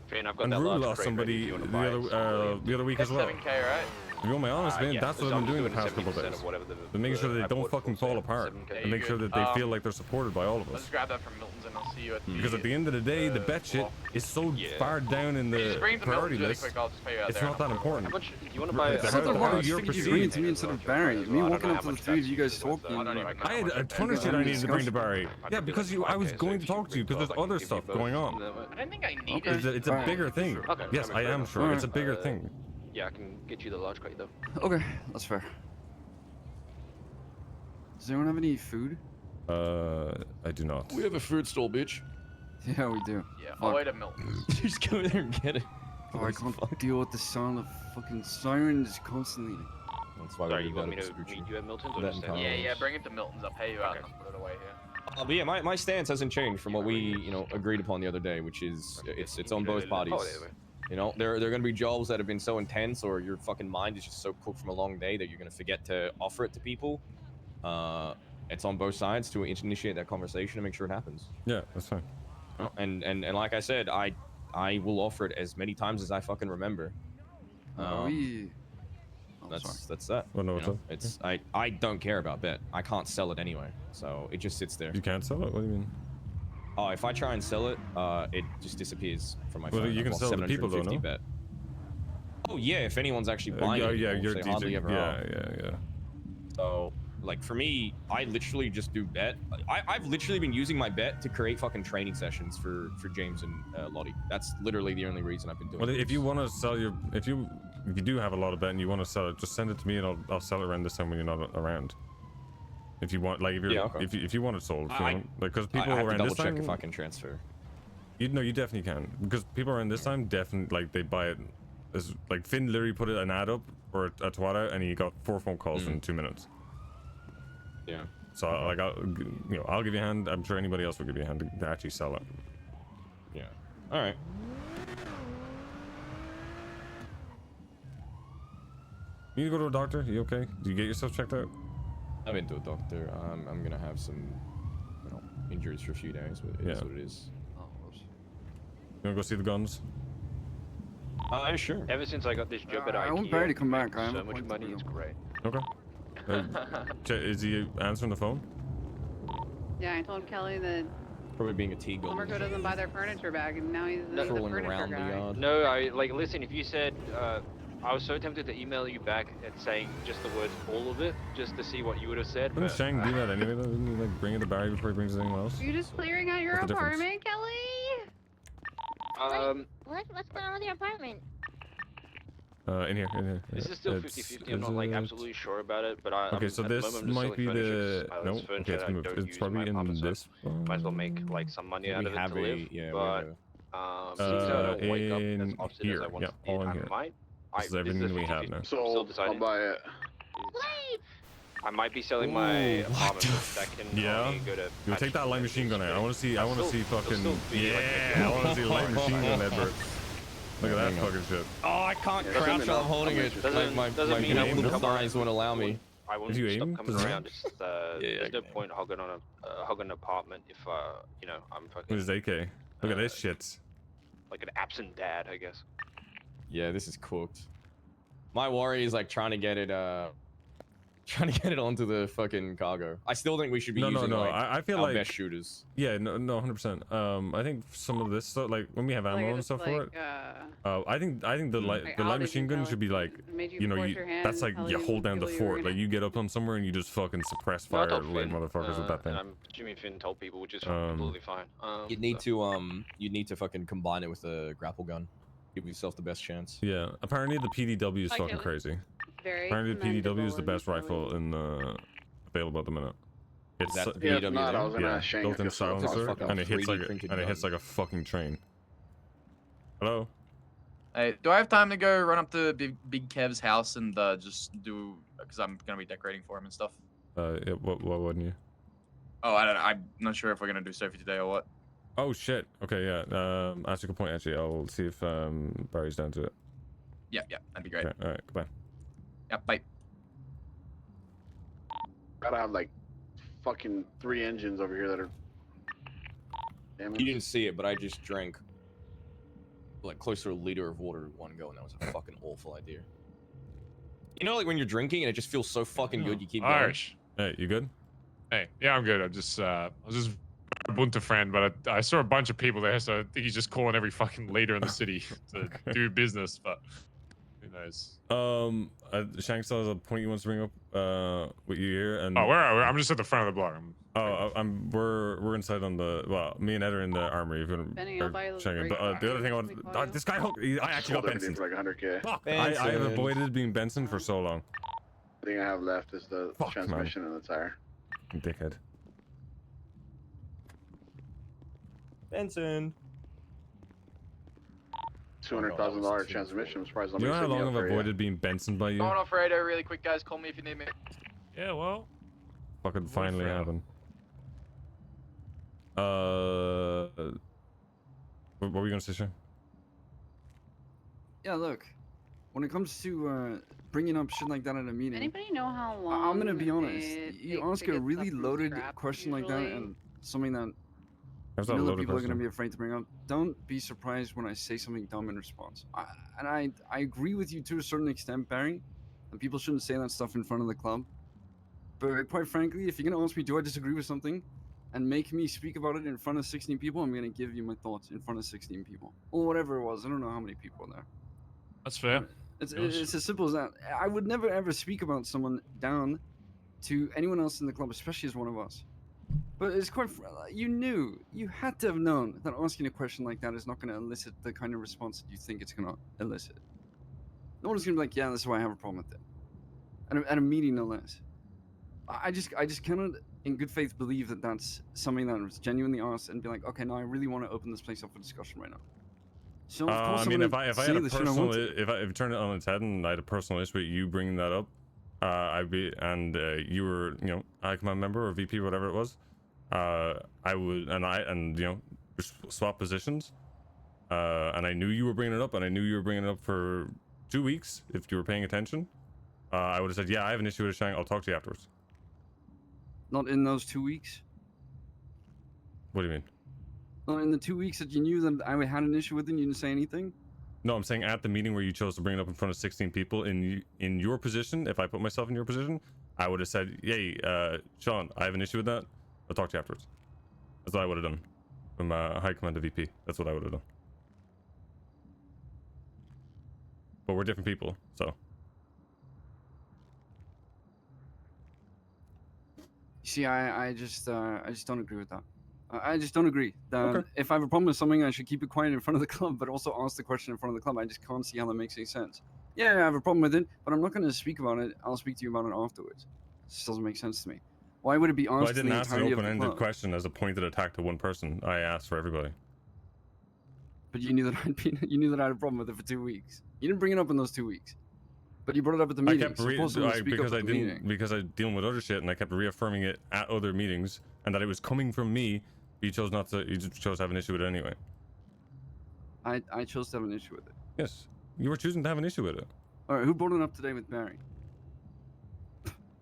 Finn, I've got And that Rue large lost crate ready somebody if you want to buy it. the other week as well. 7K, right? To be honest, man, yeah, that's what so I've I'm been doing the doing past couple 70% days. of whatever They're making sure that they I don't bought fucking for fall sale, apart, 7K. and make sure that they feel like they're supported by all of Let's us. grab that from Milton's and I'll see you at the... Because at the end of the day, the bet shit is so far down in Just the bring it to priority Milton's really list. quick, I'll just pay you out It's there. not that important. Do you want to buy How- So how why you're you bring it to me instead of Barry? Me walking up to the three of you guys talking. I had a ton of shit I needed to bring to Barry. Yeah, because I was going to talk to you because there's other stuff going on. I didn't think I needed It's a bigger thing. Yes, I am sure. It's a bigger thing. Yeah, I can get you the large crate though. Okay, that's fair. Does anyone have any food? I do not. We have a food stall, bitch. Yeah, we do. Yeah, I'll wait at Milton's. Just go there and get it. Oh, I can't deal with the sound of fucking sirens constantly. That's why Sorry, we you did want me that to at meet Scoochie. you at Milton's or That just and Yeah, bring it to Milton's. I'll pay you out and I'll put it away here. But yeah, my stance hasn't changed from what we, agreed upon the other day, which is it's on both parties. You know, there are going to be jobs that have been so intense, or your fucking mind is just so cooked from a long day that you're going to forget to offer it to people. It's on both sides to initiate that conversation and make sure it happens. Yeah, that's fine. And like I said, I will offer it as many times as I fucking remember. That's that. Well, no, you know? It's I don't care about bet. I can't sell it anyway, so it just sits there. You can't sell it? What do you mean? Oh, if I try and sell it, it just disappears from my Well, phone. you can sell it to people though, no? Bet. Oh yeah, if anyone's actually buying it. Yeah, you're they hardly ever are. yeah. So, like for me, I literally just do bet. I've literally been using my bet to create fucking training sessions for James and Lottie. That's literally the only reason I've been doing Well, it. if you want to sell your, if you do have a lot of bet and you want to sell it, just send it to me and I'll sell it around this time when you're not around. If you want, like, if you're, if you want it sold, like, because people I have around to this double check time, if I can transfer. You definitely can, because people around this time definitely like they buy it. As, like Finn literally put an ad up or a twat out and he got 4 phone calls in 2 minutes. Yeah. So like I'll give you a hand. I'm sure anybody else will give you a hand to actually sell it. Yeah. All right. You need to go to a doctor? You okay? Do you get yourself checked out? I've been to a doctor. I'm gonna have some, injuries for a few days, but it is what it is. You wanna go see the guns? Sure. Ever since I got this job at IKEA, I want Barry to come back. I have so a much point money, to it's do. great. Okay. Is he answering the phone? Yeah, I told Kelly that Probably being a T-Gull. Marco doesn't buy their furniture back, and now he's the furniture guy. No, listen, if you said, I was so tempted to email you back and saying just the words, all of it, just to see what you would have said. Didn't Shang do that anyway though? Didn't he like bring it to Barry before he brings it anyone else? Are you just clearing out your What's the difference? apartment, Kelly? What's going on with your apartment? In here. This is still 50-50. I'm not like absolutely sure about it, but I. Okay, so at the this moment, I'm just might be selling the furniture 'cause I no. love furniture Okay, it's that I moved. don't It's use probably my in apartment, so this. might as well make like some money out of it to live. But since I don't wake up as often as I want to, all in I here. might. This is everything we have now. Still deciding. I'll buy it. I might be selling my apartment, but that can only go to. You take that light machine gun out. I want to see. I want to see fucking. be like Yeah, I want to see light machine gun, Edward. Look at that fucking shit. Oh, I can't crouch while I'm holding it. Like my little thighs won't allow me. I won't stop coming around. It's there's no point hogging on hogging an apartment if I'm fucking. What is AK? Look at this shit. Like an absent dad, I guess. Yeah, this is cooked. My worry is like trying to get it onto the fucking cargo. I still think we should be using No. like, I feel our like best shooters. Yeah, no, 100%. I think some of this stuff, like when we have ammo and stuff for it. I think the light machine gun should be like, that's like you hold down the fort, like you get up on somewhere and you just fucking suppress fire like motherfuckers with that thing. I'm assuming Finn told people, which is completely fine. You'd need to fucking combine it with a grapple gun. Give yourself the best chance. Yeah, apparently the PDW is fucking crazy. Apparently the PDW is the best rifle in available at the minute. It's built-in silencer, and it hits like a fucking train. Hello. Hey, do I have time to go run up to Big Kev's house and just do? Because I'm gonna be decorating for him and stuff. Yeah, what wouldn't you? Oh, I don't know. I'm not sure if we're gonna do Sophie today or what. Oh shit. Okay, yeah. That's a good point actually. I'll see if Barry's down to it. Yeah, that'd be great. Okay, all right, goodbye. Yeah, bye. Gotta have like fucking 3 engines over here that are damaged. You didn't see it, but I just drank like close to a liter of water at one go, and that was a fucking awful idea. You know, like when you're drinking and it just feels so fucking good, you keep going. Irish. Hey, you good? Hey, yeah, I'm good. I was just a Bunta friend, but I saw a bunch of people there, so I think he's just calling every fucking leader in the city to do business. But who knows? Shank still has a point you want to bring up with you here, and where are we? I'm just at the front of the block. We're inside on the, well, me and Ed are in the armory. If you Benny, I'll buy those checking. break But the other thing I want, this guy, I actually got Benson. For like 100K. Fuck, I have avoided being Benson for so long. The thing I have left is the transmission and the tire. Dickhead. Benson. $200,000 transmission. I'm surprised You know how long I've avoided being Benson by you? Going off radar really quick, guys. Call me if you need me. Yeah, well. Fucking finally happened. What were you gonna say, Sean? Yeah, look. When it comes to bringing up shit like that at a meeting, Anybody know how long? I'm gonna be honest. it You takes ask to a get really stuff loaded scrapped question like that, usually? and something that That's you not a know that loaded people are gonna question. be afraid to bring up. Don't be surprised when I say something dumb in response. I agree with you to a certain extent, Barry. And people shouldn't say that stuff in front of the club. But quite frankly, if you're gonna ask me, do I disagree with something, and make me speak about it in front of 16 people, I'm gonna give you my thoughts in front of 16 people, or whatever it was. I don't know how many people are there. That's fair. It's as simple as that. I would never ever speak about someone down to anyone else in the club, especially as one of us. But it's quite. You had to have known that asking a question like that is not going to elicit the kind of response that you think it's going to elicit. No one's going to be like, yeah, this is why I have a problem with it. At a meeting, no less. I just cannot, in good faith, believe that that's something that was genuinely asked and be like, okay, now I really want to open this place up for discussion right now. So of course, I mean, if I had a personal, if I turned it on its head and I had a personal issue with you bringing that up, I'd be, and you were, you know, high command member or VP, whatever it was, I would, and you know, swap positions, and I knew you were bringing it up, and I knew you were bringing it up for 2 weeks. If you were paying attention, I would have said, yeah, I have an issue with Shang. I'll talk to you afterwards. Not in those 2 weeks. What do you mean? Not in the 2 weeks that you knew that I had an issue with it, and you didn't say anything. No, I'm saying at the meeting where you chose to bring it up in front of 16 people in your position. If I put myself in your position, I would have said, "Yay, Sean, I have an issue with that. I'll talk to you afterwards." That's what I would have done from high command to VP. That's what I would have done. But we're different people, so. See, I just don't agree with that. I just don't agree that if I have a problem with something, I should keep it quiet in front of the club, but also ask the question in front of the club. I just can't see how that makes any sense. Yeah, I have a problem with it, but I'm not going to speak about it. I'll speak to you about it afterwards. It just doesn't make sense to me. Why would it be asked? Well, I didn't the ask an entirety of the open-ended club? question as a pointed attack to one person. I asked for everybody. But you knew that you knew that I had a problem with it for 2 weeks. You didn't bring it up in those 2 weeks, but you brought it up at the meeting. Because I dealing with other shit, and I kept reaffirming it at other meetings, and that it was coming from me. You chose not to. You just chose to have an issue with it anyway. I chose to have an issue with it. Yes, you were choosing to have an issue with it. All right, who brought it up today with Barry?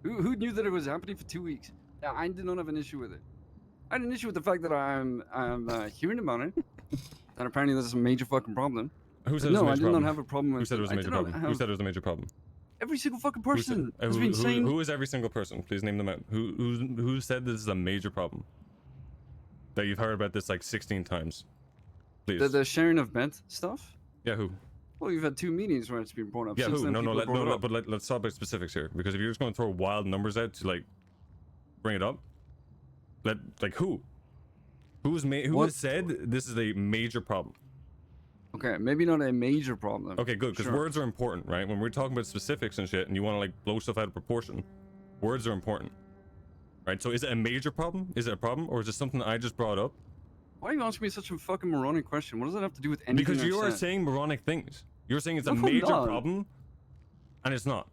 Who knew that it was happening for 2 weeks? Yeah, I did not have an issue with it. I had an issue with the fact that I'm hearing about it. That apparently there's a major fucking problem. Who said no, it was a major I did problem? not have a problem with. Who said it was a major problem? Who said it was a major problem? Every single fucking person. Who is every single person? Please name them out. Who said this is a major problem? That you've heard about this like 16 times. Please. The sharing of bed stuff? Yeah, who? Well, you've had 2 meetings where it's been brought up. Yeah, Since who? then, No, people let's talk about specifics here. Because if you're just going to throw wild numbers out to like bring it up, who? Who has said this is a major problem? Okay, maybe not a major problem. Okay, good, because words are important, right? When we're talking about specifics and shit, and you want to like blow stuff out of proportion, words are important, right? So is it a major problem? Is it a problem, or is it something that I just brought up? Why are you asking me such a fucking moronic question? What does that have to do with anything? Because you I've are said? saying moronic things. You're saying it's a No, I'm major not. problem, and it's not.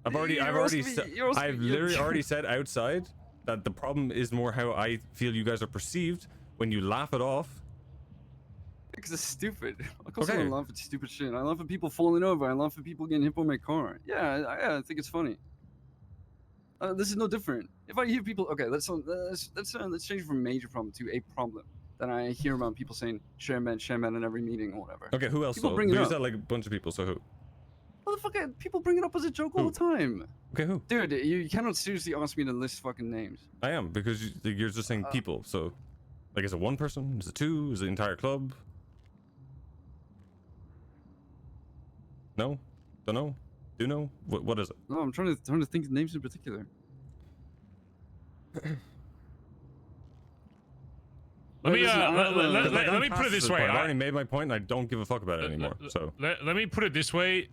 I've literally already said outside that the problem is more how I feel you guys are perceived when you laugh it off. Because it's stupid. Of course, Okay. I laugh at stupid shit. I laugh at people falling over. I laugh at people getting hit by my car. Yeah, I think it's funny. This is no different. If I hear people, okay, let's change from major problem to a problem. Then I hear about people saying shaman in every meeting or whatever. Okay, who else? People Though? bring it You up. said like a bunch of people. So who? Motherfucker, people bring it up as a joke all the time. Okay, who? Dude, you cannot seriously ask me to list fucking names. I am, because you're just saying people. So, like, is it one person? Is it two? Is it the entire club? No? Don't know? Do know? What is it? No, I'm trying to think of names in particular. Let me put it this way. I already made my point, and I don't give a fuck about it anymore. So let me put it this way.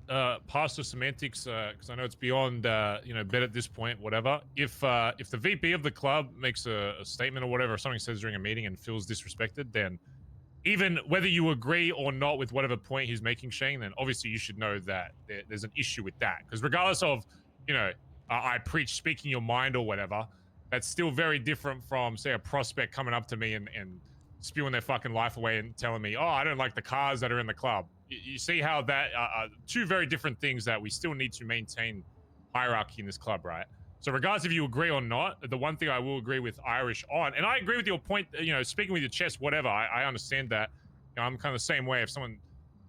Past the semantics, because I know it's beyond bet at this point. Whatever. If the VP of the club makes a statement or whatever, or something says during a meeting and feels disrespected, then even whether you agree or not with whatever point he's making, Shane, then obviously you should know that there's an issue with that. Because regardless of I preach speaking your mind or whatever. That's still very different from, say, a prospect coming up to me and spewing their fucking life away and telling me, oh, I don't like the cars that are in the club. You see how that are two very different things that we still need to maintain hierarchy in this club, right? So regardless if you agree or not, the one thing I will agree with Irish on, and I agree with your point, speaking with your chest, whatever, I understand that. I'm kind of the same way. If someone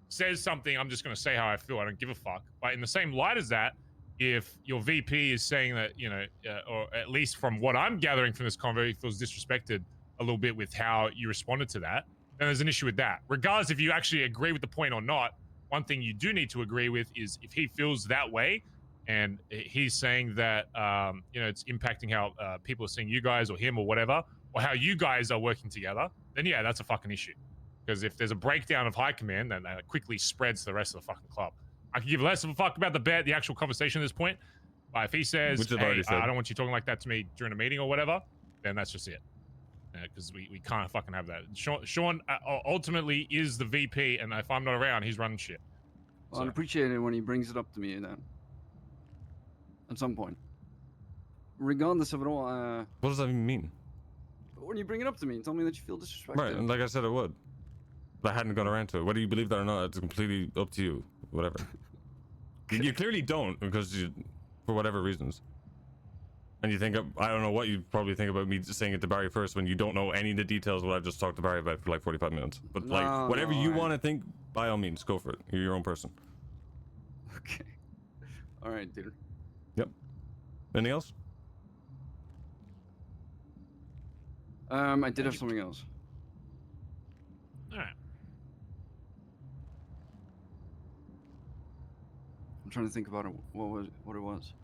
says something, I'm just going to say how I feel. I don't give a fuck. But in the same light as that, if your VP is saying that, or at least from what I'm gathering from this convo, he feels disrespected a little bit with how you responded to that, then there's an issue with that. Regardless if you actually agree with the point or not, one thing you do need to agree with is if he feels that way and he's saying that, it's impacting how people are seeing you guys or him or whatever, or how you guys are working together, then yeah, that's a fucking issue. Because if there's a breakdown of high command, then that quickly spreads to the rest of the fucking club. I can give less of a fuck about the actual conversation at this point. But if he says, hey, I don't want you talking like that to me during a meeting or whatever, then that's just it. Because we can't fucking have that. Sean ultimately is the VP, and if I'm not around, he's running shit. Well, I'd appreciate it when he brings it up to me then. At some point. Regardless of it all, what does that even mean? When you bring it up to me and tell me that you feel disrespected. Right, and like I said, I would. I hadn't gone around to it. Whether you believe that or not, it's completely up to you. Whatever. You clearly don't, because for whatever reasons. And you think, I don't know what you probably think about me just saying it to Barry first when you don't know any of the details of what I've just talked to Barry about for like 45 minutes. But whatever you want to think, by all means, go for it. You're your own person. Okay. All right, dude. Yep. Anything else? I did have something else. All right. I'm trying to think about it. What it was.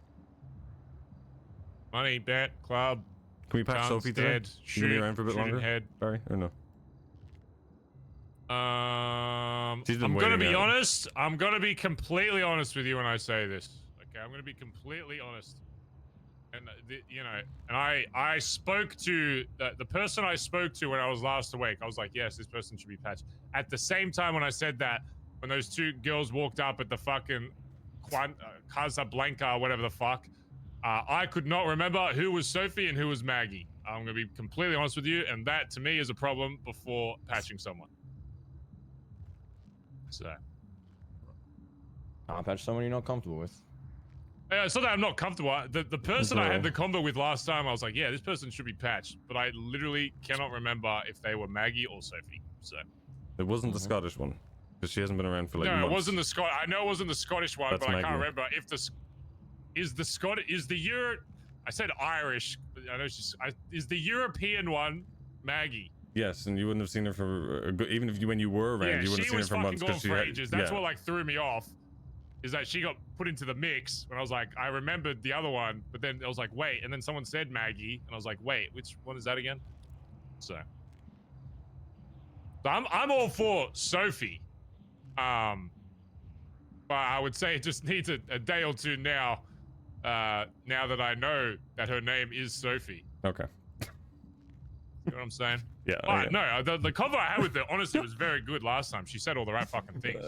Money, bet, club. Can we patch guns, Sophie dead, today? shoot, You gonna be around for a bit longer? head. Barry, or no? I'm gonna be honest. I'm gonna be completely honest with you when I say this. Okay, I'm gonna be completely honest. And I spoke to the person I spoke to when I was last awake. I was like, yes, this person should be patched. At the same time, when I said that, when those two girls walked up at the fucking Casablanca or whatever the fuck, I could not remember who was Sophie and who was Maggie. I'm gonna be completely honest with you, and that to me is a problem before patching someone. So. I'll patch someone you're not comfortable with. It's not that I'm not comfortable. The person I had the combo with last time, I was like, yeah, this person should be patched. But I literally cannot remember if they were Maggie or Sophie. So. It wasn't the Scottish one, because she hasn't been around for like months. No, it wasn't the I know it wasn't the Scottish one, That's but I Maggie. can't remember if I said Irish. But I know is the European one Maggie? Yes, and you wouldn't have seen her for even if when you were around, you wouldn't have seen her for months because she for had. ages. That's what like threw me off. Is that she got put into the mix when I was like, I remembered the other one, but then I was like, wait, and then someone said Maggie, and I was like, wait, which one is that again? So I'm all for Sophie, but I would say it just needs a day or two now. Now that I know that her name is Sophie. Okay. You know what I'm saying? Yeah. But no, the convo I had with her honestly was very good last time. She said all the right fucking things.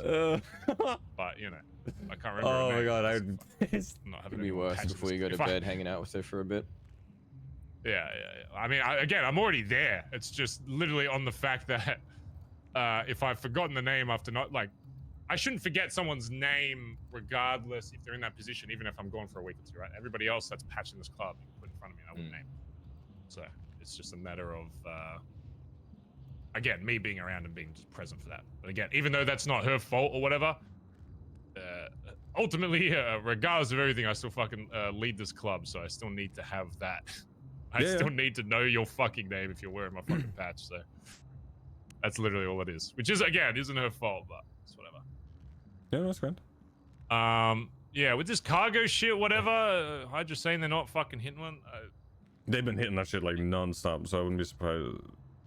But I can't remember. Oh her my name. god, It'd be worse before you go to bed hanging out with her for a bit. Yeah. I mean, again, I'm already there. It's just literally on the fact that if I've forgotten the name after not like, I shouldn't forget someone's name regardless if they're in that position, even if I'm gone for a week or two, right? Everybody else that's patching this club, you put in front of me, I wouldn't name. So it's just a matter of, again, me being around and being just present for that. But again, even though that's not her fault or whatever, ultimately, regardless of everything, I still fucking lead this club, so I still need to have that. I still need to know your fucking name if you're wearing my fucking patch, so that's literally all it is. Which is, again, isn't her fault, but it's whatever. Yeah, that's grand. Yeah, with this cargo shit, whatever, Hydra saying they're not fucking hitting one. They've been hitting that shit like non-stop, so I wouldn't be surprised.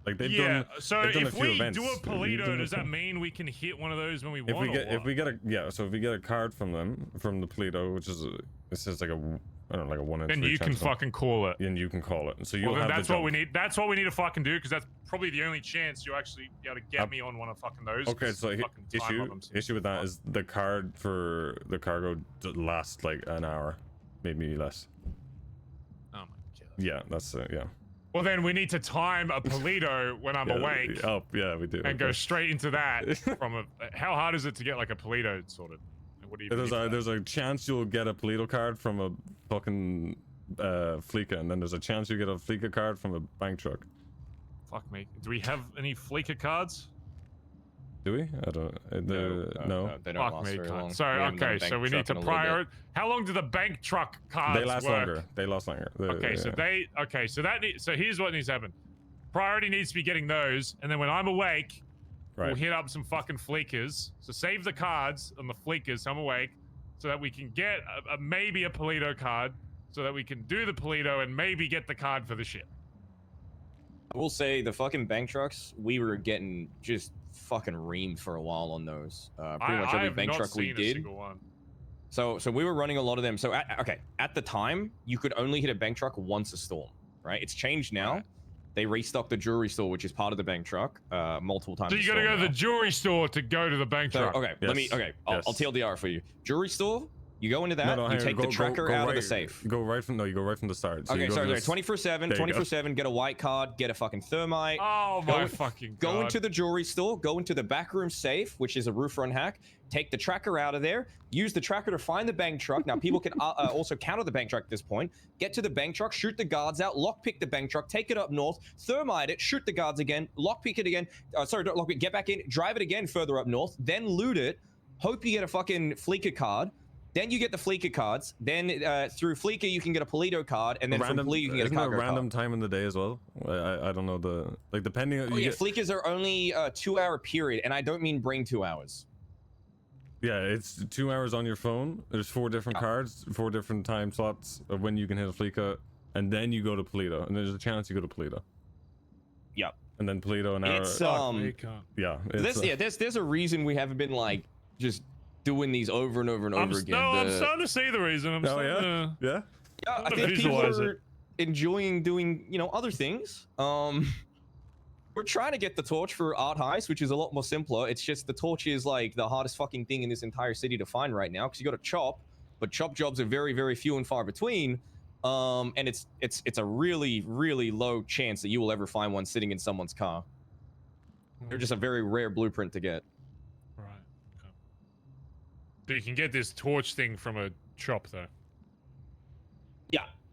Like they've yeah, done. so they've done if a few we events. do a Polito, does that mean we can hit one of those when we want? If we get a card from them, from the Polito, which is it says like a, I don't know, like a 1 in 3 then you can chance fucking call it. And you can call it. So Well, you'll then have that's the what we jump. need. That's what we need to fucking do, because that's probably the only chance you'll actually be able to get me on one of fucking those. Okay, so issue with that is the card for the cargo lasts like an hour, maybe less. Oh my god. Yeah, that's yeah. Well, then we need to time a Polito when I'm awake. Oh, yeah, we do. And go straight into that from a. How hard is it to get like a Polito sorted? What do you? There's a chance you'll get a Polito card from a fucking Fleeca, and then there's a chance you get a Fleeca card from a bank truck. Fuck me. Do we have any Fleeca cards? Do we? I don't. No. They don't last very long. Sorry. Okay, so we need to prioritize. How long do the bank truck cards They last work? longer. They last longer. Okay, so they. Okay, so that. So here's what needs to happen. Priority needs to be getting those, and then when I'm awake, we'll hit up some fucking Fleecas. So save the cards on the Fleecas. So I'm awake, so that we can get maybe a Polito card, so that we can do the Polito and maybe get the card for the ship. I will say the fucking bank trucks, we were getting just fucking reamed for a while on those. Pretty much every bank truck we did. So we were running a lot of them. So at the time, you could only hit a bank truck once a storm, right? It's changed now. Right. They restocked the jewelry store, which is part of the bank truck, multiple times. So you gotta go to the jewelry store to go to the bank truck. Okay, I'll TLDR for you. Jewelry store. You go into that, you take the tracker out of the safe. You go right from the start. So okay, sorry, 24/7, get a white card, get a fucking thermite. Oh my fucking god. Go into the jewelry store, go into the backroom safe, which is a roof run hack, take the tracker out of there, use the tracker to find the bank truck. Now people can also counter the bank truck at this point. Get to the bank truck, shoot the guards out, lockpick the bank truck, take it up north, thermite it, shoot the guards again, lockpick it again, don't lockpick, get back in, drive it again further up north, then loot it, hope you get a fucking Fleeca card. Then you get the Fleeca cards. Then through Fleeca you can get a Polito card, and then from Polito you can get a cargo card. Random time in the day as well? I don't know depending on. Fleecas are only a 2-hour period, and I don't mean bring 2 hours. Yeah, it's 2 hours on your phone. There's 4 different cards, 4 different time slots of when you can hit a Fleeca, and then you go to Polito, and there's a chance you go to Polito. Yep. And then Polito an hour. It's there's a reason we haven't been like just doing these over and over and over again. No, I'm starting to see the reason. Yeah. I think people are enjoying doing, other things. We're trying to get the torch for Art Heist, which is a lot more simpler. It's just the torch is like the hardest fucking thing in this entire city to find right now, because you got to chop, but chop jobs are very, very few and far between. And it's a really, really low chance that you will ever find one sitting in someone's car. They're just a very rare blueprint to get. So you can get this torch thing from a chop, though.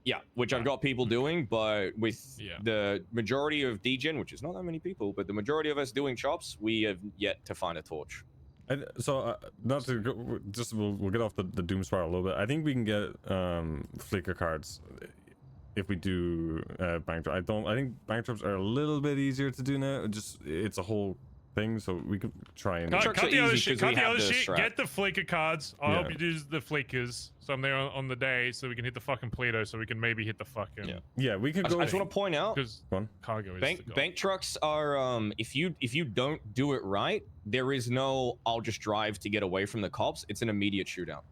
Yeah, which I've got people doing, but with the majority of degen, which is not that many people, but the majority of us doing chops, we have yet to find a torch. Not to go, just we'll get off the doom spiral a little bit. I think we can get Fleeca cards if we do bank truck. I think bank trucks are a little bit easier to do now. It's a whole thing, so we could try and cut the other shit. Get the Fleeca cards. I'll help you do the Fleecas, so I'm there on the day, so we can hit the fucking Polito, so we can maybe hit the fucking. Yeah, we could go. I just want to point out, because cargo is bank trucks are if you don't do it right, there is no I'll just drive to get away from the cops. It's an immediate shootout.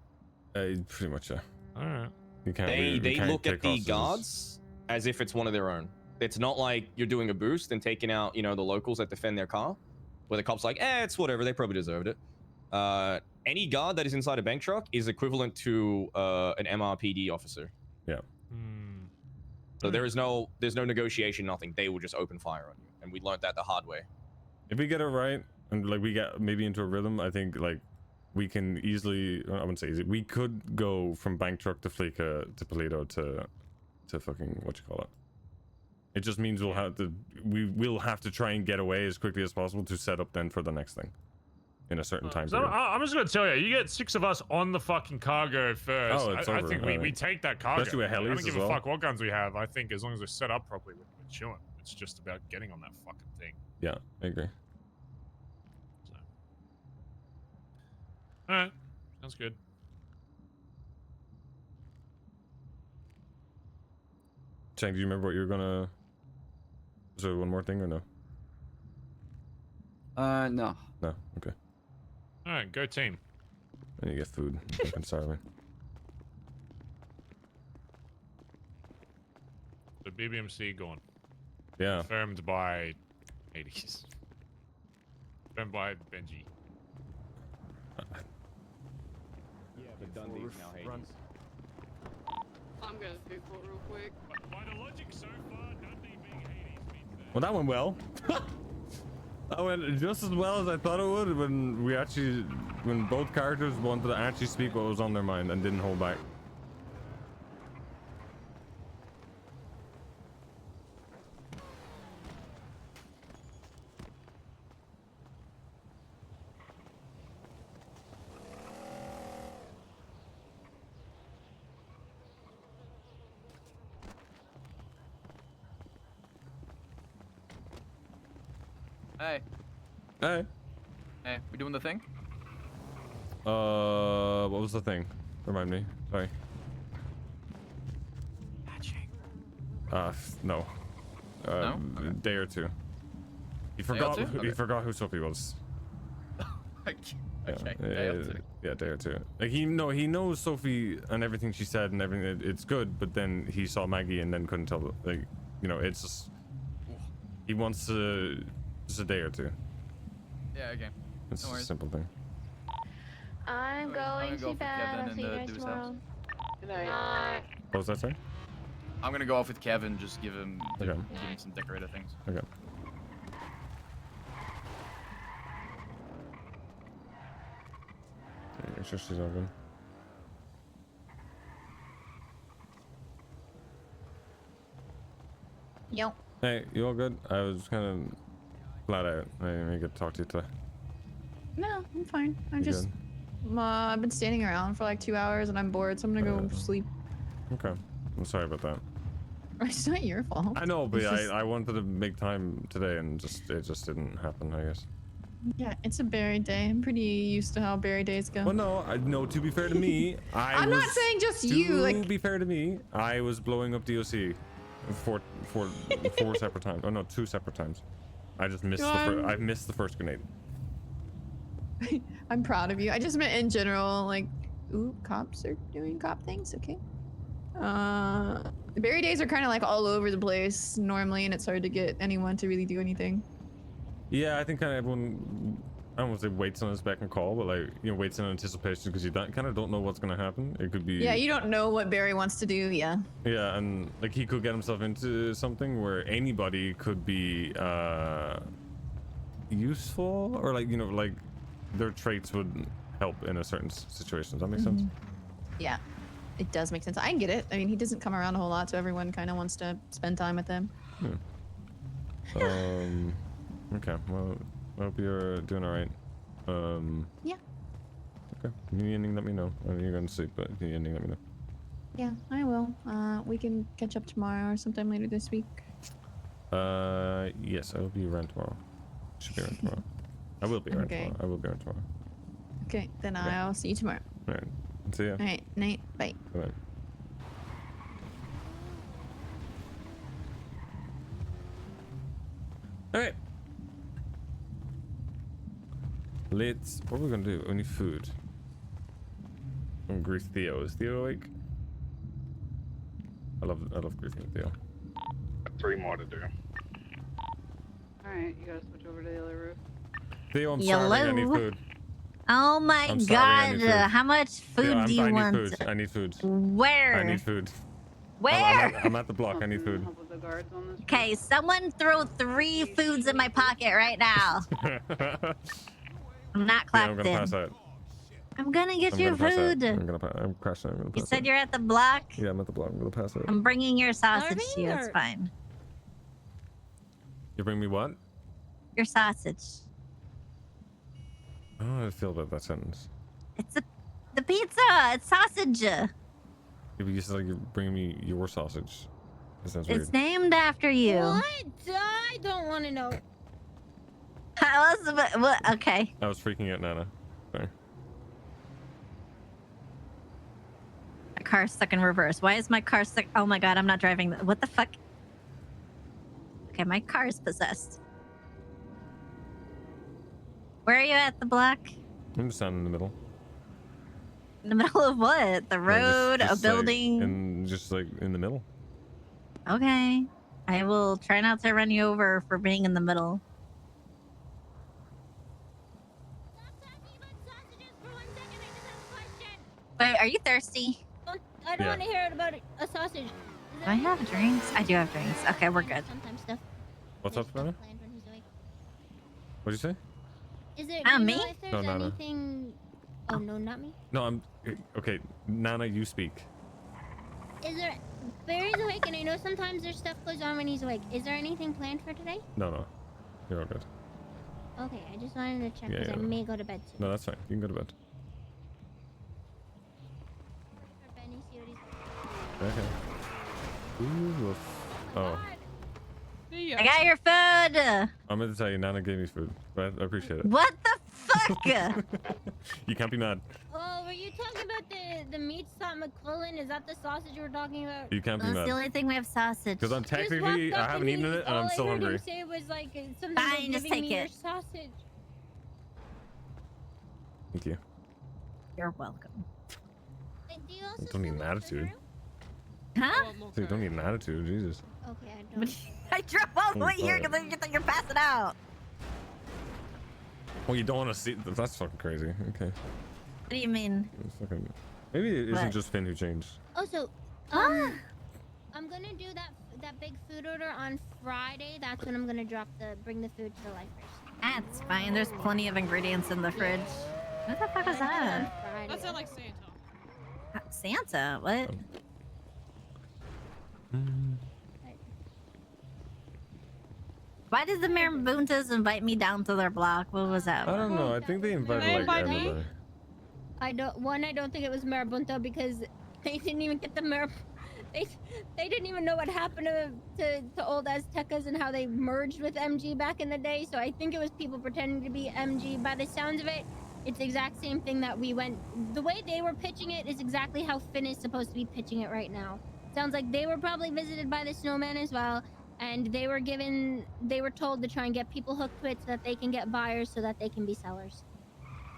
Pretty much, yeah. All right. You can't. They look at the guards as if it's one of their own. It's not like you're doing a boost and taking out the locals that defend their car. Where the cop's like, it's whatever, they probably deserved it. Any guard that is inside a bank truck is equivalent to an MRPD officer. Yeah. So there's no negotiation, nothing. They will just open fire on you, and we learned that the hard way. If we get it right and like we get maybe into a rhythm, I think like we can easily, I wouldn't say easy, we could go from Bank Truck to Fleeka to Polito to fucking, what you call it. It just means we will have to try and get away as quickly as possible to set up then for the next thing in a certain time So period. I'm just gonna tell you, you get 6 of us on the fucking cargo first. Oh, it's I over, think we take that cargo. Especially with I helis don't as give well. a fuck what guns we have. I think as long as we're set up properly, we're chilling. It's just about getting on that fucking thing. Yeah, I agree. So. All right, sounds good. Chang, do you remember what you were gonna? Is there one more thing or no? No. No. Okay. All right, go team. I need to get food. I'm fucking starving. The BBMC gone. Yeah. Confirmed by Hades. Confirmed by Benji. Yeah, but Dundee's now Hades. I'm gonna Google real quick. By the logic so far, Dundee being Hades means that. Well, that went well. That went just as well as I thought it would when both characters wanted to actually speak what was on their mind and didn't hold back. Hey. Hey. Hey, we doing the thing? What was the thing? Remind me. Sorry. No. No? A day or two. He forgot. two? He Okay. forgot who Sophie was. Okay. Yeah, day or two. Like he knows Sophie and everything she said and everything. It's good, but then he saw Maggie and then couldn't tell. Like, it's just he wants to just a day or two. Yeah, okay. It's No a worries. simple thing. I'm going go to for bed. Kevin I'll and see you the guys Deuce tomorrow. house. Good night. What was that, sorry? I'm gonna go off with Kevin, just give him Okay. some decorator things. Okay. Make sure she's all good. Yo. Hey, you all good? I was kind of flat out. I didn't even get to talk to you today. No, I'm fine. You I've been standing around for like 2 hours and I'm bored, so I'm gonna go sleep. Okay. I'm sorry about that. It's not your fault. I know, but It's just- I wanted to make time today and it just didn't happen, I guess. Yeah, it's a berry day. I'm pretty used to how berry days go. Well, no, to be fair to me, I'm not saying just you, like- To be fair to me, I was blowing up DOC four separate times. Oh no, 2 separate times. I just missed I missed the first grenade. I'm proud of you. I just meant in general, like, ooh, cops are doing cop things, okay. The berry days are kind of like all over the place normally, and it's hard to get anyone to really do anything. Yeah, I think kind of everyone, I don't want to say waits on his beck and call, but like, waits in anticipation because you kind of don't know what's going to happen. It could be... Yeah, you don't know what Barry wants to do, yeah. Yeah, and like he could get himself into something where anybody could be useful, or like, like their traits would help in a certain situation. Does that make sense? Yeah, it does make sense. I get it. I mean, he doesn't come around a whole lot, so everyone kind of wants to spend time with him. Okay, well, I hope you're doing all right. Yeah. Okay, if you need anything, let me know. I know you're going to sleep, but if you need anything, let me know. Yeah, I will. We can catch up tomorrow or sometime later this week. Yes, I will be around tomorrow. Should be around tomorrow. I will be around Okay. tomorrow. I will be around tomorrow. Okay, then I'll see you tomorrow. All right. See ya. All right, night. Bye. Bye. All right. What are we gonna do? We need food. I'm gonna greet Theo. Is Theo awake? I love greeting Theo. 3 more to do. Alright, you gotta switch over to the other roof. Theo, I'm starving. I need food. Oh my I'm starving, I need god, food. how much food Theo, do you I want? need food. I need food. Where? I need food. Where? I'm at the block. I need food. Okay, someone throw 3 foods in my pocket right now. I'm not Yeah, clocked I'm gonna pass in. out. I'm gonna get I'm you gonna pass out. food. I'm crashing. I'm gonna You pass said out. you're at the block? Yeah, I'm at the block. I'm gonna pass out. I'm bringing your sausage to you. It's Starving or- fine. You bring me what? Your sausage. I don't know how I feel about that sentence. It's the pizza. It's sausage. Yeah, but you said like you're bringing me your sausage. That sounds weird. It's named after you. What? I don't want to know. How else? What? Okay. I was freaking out, Nana. Sorry. My car's stuck in reverse. Why is my car stuck? Oh my god, I'm not driving. What the fuck? Okay, my car is possessed. Where are you at the block? I'm just down in the middle. In the middle of what? The road, Just a building? and just like in the middle. Okay. I will try not to run you over for being in the middle. Wait, are you thirsty? I don't Yeah. want to hear about a sausage. Do I have drinks? I do have drinks. Okay, we're good. Sometimes stuff. What's up, Nana? Planned when he's awake. What'd you say? Is there? Ah, do you me? know if there's No, Nana. anything? Oh no, not me. No, I'm okay. Nana, you speak. Is there? Barry's awake, and I know sometimes there's stuff goes on when he's awake. Is there anything planned for today? No, you're all good. Okay, I just wanted to check Yeah, because yeah. I may go to bed soon. No, that's fine. You can go to bed. For Benny, see what he's Okay. Ooh, woof. Oh, I got your food! I'm going to tell you, Nana gave me food, but I appreciate it. What the fuck? You can't be mad. Oh, were you talking about the meat stop McQuillen? Is that the sausage you were talking about? You can't be That's mad. the only thing we have sausage. Because I'm technically, I haven't eaten it, and I'm still All I hungry. heard him say was like something Fine, about just giving take me your it. sausage. Thank you. You're welcome. Do you also Don't need an attitude. Huh? So you don't need an attitude, Jesus. Okay, I don't. I drove all the Oh, way here God. because you're passing out. Well, you don't want to see. That's fucking crazy. Okay. What do you mean? It's fucking, maybe it isn't What? just Finn who changed. Also, I'm gonna do that big food order on Friday. That's when I'm gonna bring the food to the lifers. That's fine. There's plenty of ingredients in the fridge. What the fuck is that? That sounds like Santa. Santa? What? Why did the Marabuntas invite me down to their block? What was that? I don't know. I think they invited They like invite me? everybody. I don't think it was Marabunta because they didn't even get the they didn't even know what happened to old Aztecas and how they merged with MG back in the day. So I think it was people pretending to be MG. By the sounds of it, it's the exact same thing that we went. The way they were pitching it is exactly how Finn is supposed to be pitching it right now. Sounds like they were probably visited by the snowman as well, and they were told to try and get people hooked to it so that they can get buyers so that they can be sellers.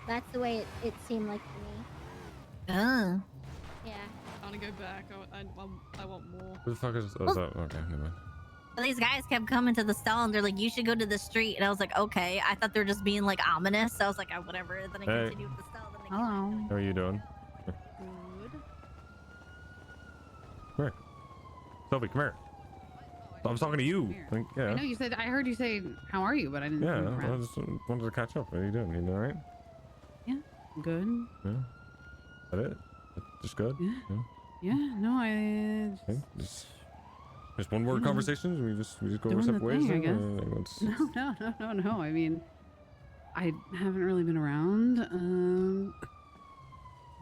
That's the way it seemed like to me. Oh. Yeah. I want to go back. I want more. Who the fuck is that? Okay, never mind. Well, these guys kept coming to the stall and they're like, you should go to the street. And I was like, okay. I thought they were just being like ominous. So I was like, oh, whatever. Then I Hey. continued with the stall. Then I Hello. How are you doing? Good. Come here. Sophie, come here. I was talking to you. Like, I yeah. know you said. I heard you say, "How are you?" But I didn't. Yeah, come I around. just wanted to catch up. How are you doing? You all right? Yeah. Good. Yeah. Is that it? Just good? Yeah. Yeah. No, I. Okay. Just one word conversations. We just go our Doing separate the ways. thing, I then? guess. What's- No. I mean, I haven't really been around.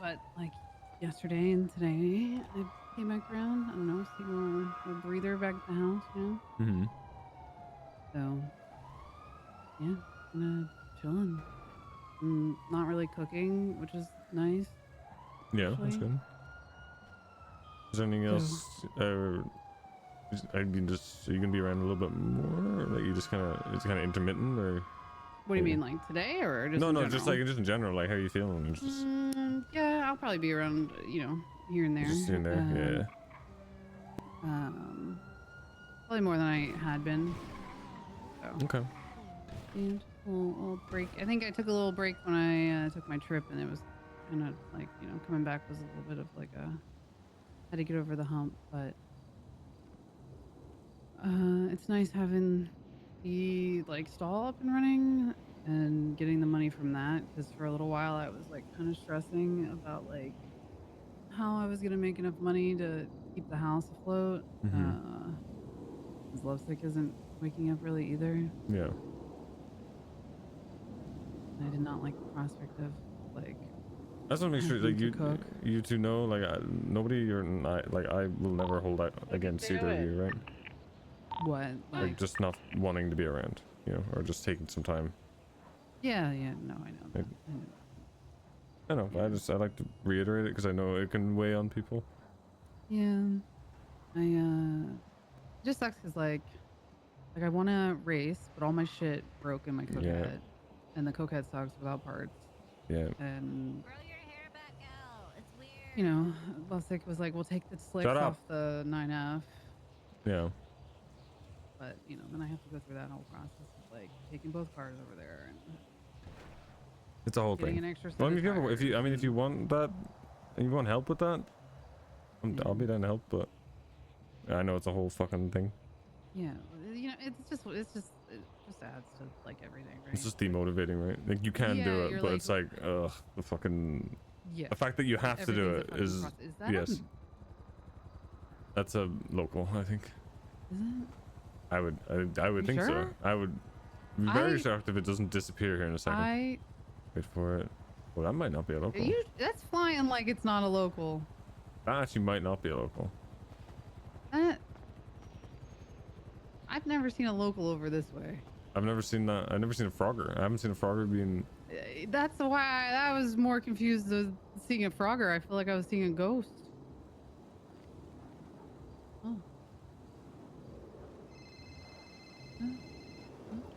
But like yesterday and today, I came back around. I don't know, taking a breather back at the house, you know. Mm-hmm. So, yeah, kind of chilling. Not really cooking, which is nice. Yeah, that's actually. good. Is there anything else? I mean, just are you gonna be around a little bit more? Or like you just kind of it's kind of intermittent, or? What do you mean, like today, or just No, in no, just general? like just in general. Like how you feeling? Just, Yeah, I'll probably be around, here and there. just here and there. Probably more than I had been. So. Okay. And a little break. I think I took a little break when I took my trip, and it was kind of like, coming back was a little bit of like a had to get over the hump, but It's nice having the stall up and running and getting the money from that, because for a little while I was like kind of stressing about like how I was gonna make enough money to keep the house afloat. Because Lovesick isn't waking up really either. Yeah. I did not like the prospect of like. I just want to make sure having like to you cook. you two know like nobody or I will never hold out against either of you, right? What? Like just not wanting to be around, you know, or just taking some time. Yeah, no, I know that. I know that. I know. I like to reiterate it because I know it can weigh on people. Yeah, it just sucks because like I want to race, but all my shit broke in my cokehead, and the cokehead sucks without parts. Yeah. And you know, Lovesick was like, "We'll take the slicks Shut up. off the 9F." Yeah. But you know, then I have to go through that whole process of like taking both cars over there and It's a whole getting thing. an extra set Well, I of mean, if you, tires if you want that, and you want help with that, I'll be down to help. But I know it's a whole fucking thing. yeah, you know, it just adds to like everything, right? It's just demotivating, right? Like you can do Yeah, it, you're but like- it's like, ugh, the fucking. Yeah. The fact that you have to do Everything's a it fucking is process. Is that yes. That's a local, I think. Is it? I would You think so. sure? I would be very I- shocked if it doesn't disappear here in a second. Wait for it. Well, that might not be a local. That's flying like it's not a local. That actually might not be a local. I've never seen a local over this way. I've never seen that. I've never seen a Frogger. I haven't seen a Frogger being. That's why I was more confused with seeing a Frogger. I feel like I was seeing a ghost. Oh.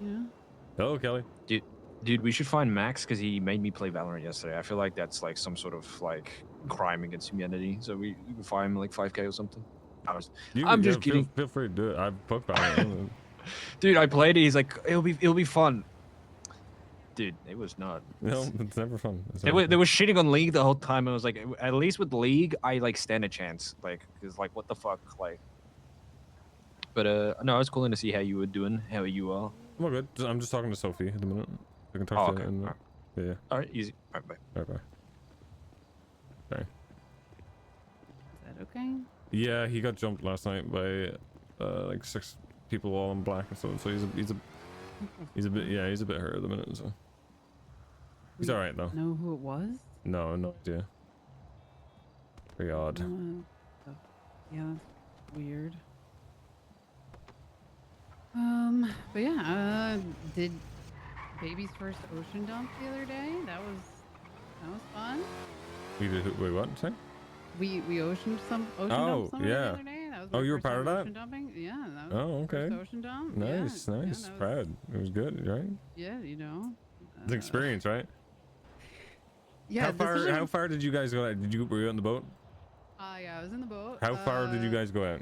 Yeah. Hello, Kelly. Dude, we should find Max because he made me play Valorant yesterday. I feel like that's like some sort of like crime against humanity. So we can find him like 5K or something. I'm just kidding. Feel free to do it. I've poked Valorant. Dude, I played it. He's like, it'll be fun. Dude, it was not. No, it's never fun. It's They never were shitting on League the whole time. I was like, at least with League, I like stand a chance. Like, cause like, what the fuck, like. But no, I was calling to see how you were doing, how you are. I'm all good. I'm just talking to Sophie at the minute. I can talk to okay. her in a minute. Yeah. All right, easy. All right, bye. All right, bye. Sorry. Is that okay? Yeah, he got jumped last night by like 6 people all in black and stuff. So he's a bit hurt at the minute. So he's all right though. Know who it was? No idea. Very odd. Yeah, that's weird. But yeah, did baby's first ocean dump the other day. That was fun. We did. Wait, what? Say? We ocean dumped Oh, somebody yeah. the other day. That was Oh, my you were first part of time that? Ocean dumping. Yeah, that was Oh, my okay. first ocean dump. Nice, Yeah, nice. that was- Proud. It was good, right? Yeah, you know. It's an experience, right? Yeah. How far did you guys go out? Were you on the boat? Yeah, I was in the boat. How far did you guys go out?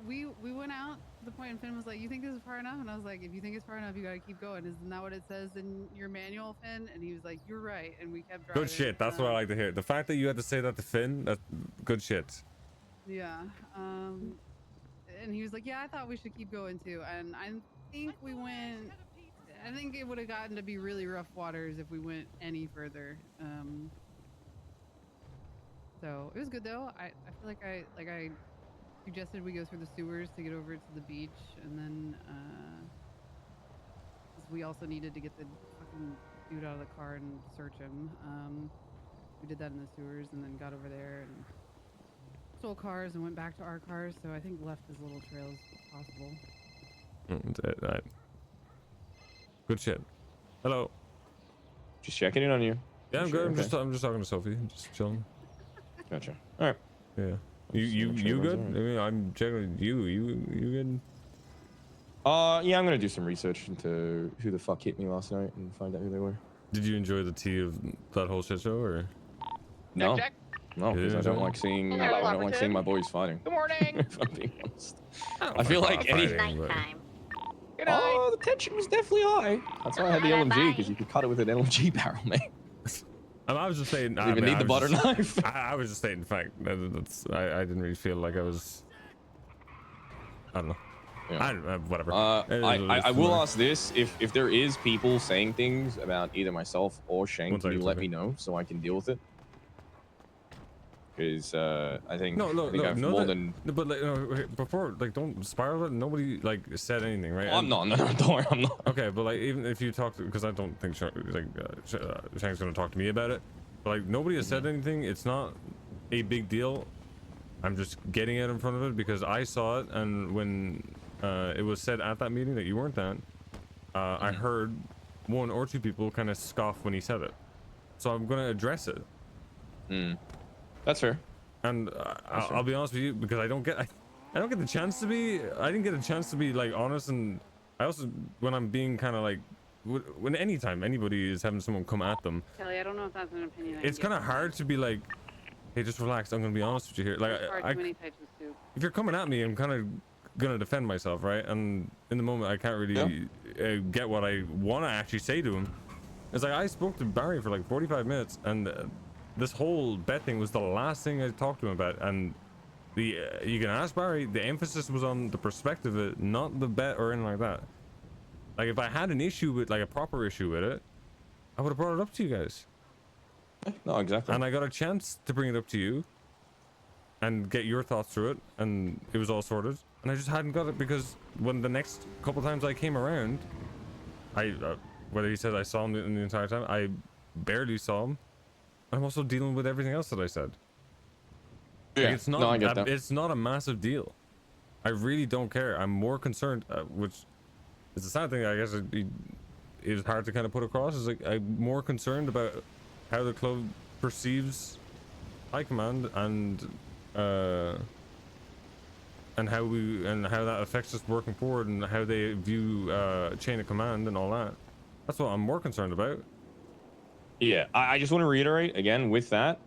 We went out to the point, and Finn was like, "You think this is far enough?" And I was like, "If you think it's far enough, you gotta keep going. Isn't that what it says in your manual, Finn?" And he was like, "You're right." And we kept driving. Good shit. That's what I like to hear. The fact that you had to say that to Finn, that's good shit. Yeah. And he was like, "Yeah, I thought we should keep going too." And I think we went. I think it would have gotten to be really rough waters if we went any further. So it was good though. I feel like I suggested we go through the sewers to get over to the beach, and then 'cause we also needed to get the fucking dude out of the car and search him. We did that in the sewers, and then got over there and stole cars and went back to our cars. So I think left as little trails as possible. Right. Good shit. Hello. Just checking in on you. Yeah, I'm Sure, good. okay. I'm just talking to Sophie. I'm just chilling. Gotcha. All right. Yeah. You good? everyone's I mean, I'm checking. You good? Yeah, I'm gonna do some research into who the fuck hit me last night and find out who they were. Did you enjoy the tea of that whole shit show, or? No. Check. No, You because I didn't don't enjoy like seeing. Hello, I don't like operative. seeing my boys fighting. Good morning. If I'm being honest. I feel like any. Good night. Oh, the tension was definitely high. That's why I had the LMG, because you could cut it with an LMG barrel, mate. I was just saying. Didn't even need the butter knife. I was just stating the fact that I didn't really feel like I was. I don't know. you know. I don't know, whatever. I will ask this: if there is people saying things about either myself or Shane, can you let me know so I can deal with it? Because I think I've more than. No, but like, before, like, don't spiral it. Nobody like said anything, right? Oh, I'm not. No, don't worry, I'm not. Okay, but like, even if you talk to, because I don't think Shank's gonna talk to me about it. But like, nobody has said anything. It's not a big deal. I'm just getting it in front of it because I saw it, and when it was said at that meeting that you weren't at, I heard 1 or 2 people kind of scoff when he said it. So I'm gonna address it. That's fair. And I'll be honest with you, because I don't get the chance to be. I didn't get a chance to be like honest, and I also, when I'm being kind of like, when anytime anybody is having someone come at them, Kelly, I don't know if that's an opinion. it's kind of hard to be like, hey, just relax. I'm gonna be honest with you here. Like, if you're coming at me, I'm kind of gonna defend myself, right? And in the moment, I can't really get what I want to actually say to him. It's like I spoke to Barry for like 45 minutes, and this whole bet thing was the last thing I talked to him about. And the you can ask Barry, the emphasis was on the perspective of it, not the bet or anything like that. Like, if I had an issue with, like, a proper issue with it, I would have brought it up to you guys. No, exactly. And I got a chance to bring it up to you and get your thoughts through it, and it was all sorted. And I just hadn't got it because when the next couple times I came around, whether he said I saw him in the entire time, I barely saw him. I'm also dealing with everything else that I said. Yeah, It's not, I get that. It's not a massive deal. I really don't care. I'm more concerned, which is the sad thing, I guess it is hard to kind of put across, is like, I'm more concerned about how the club perceives high command and how that affects us working forward, and how they view chain of command and all that. That's what I'm more concerned about. Yeah, I just want to reiterate again with that.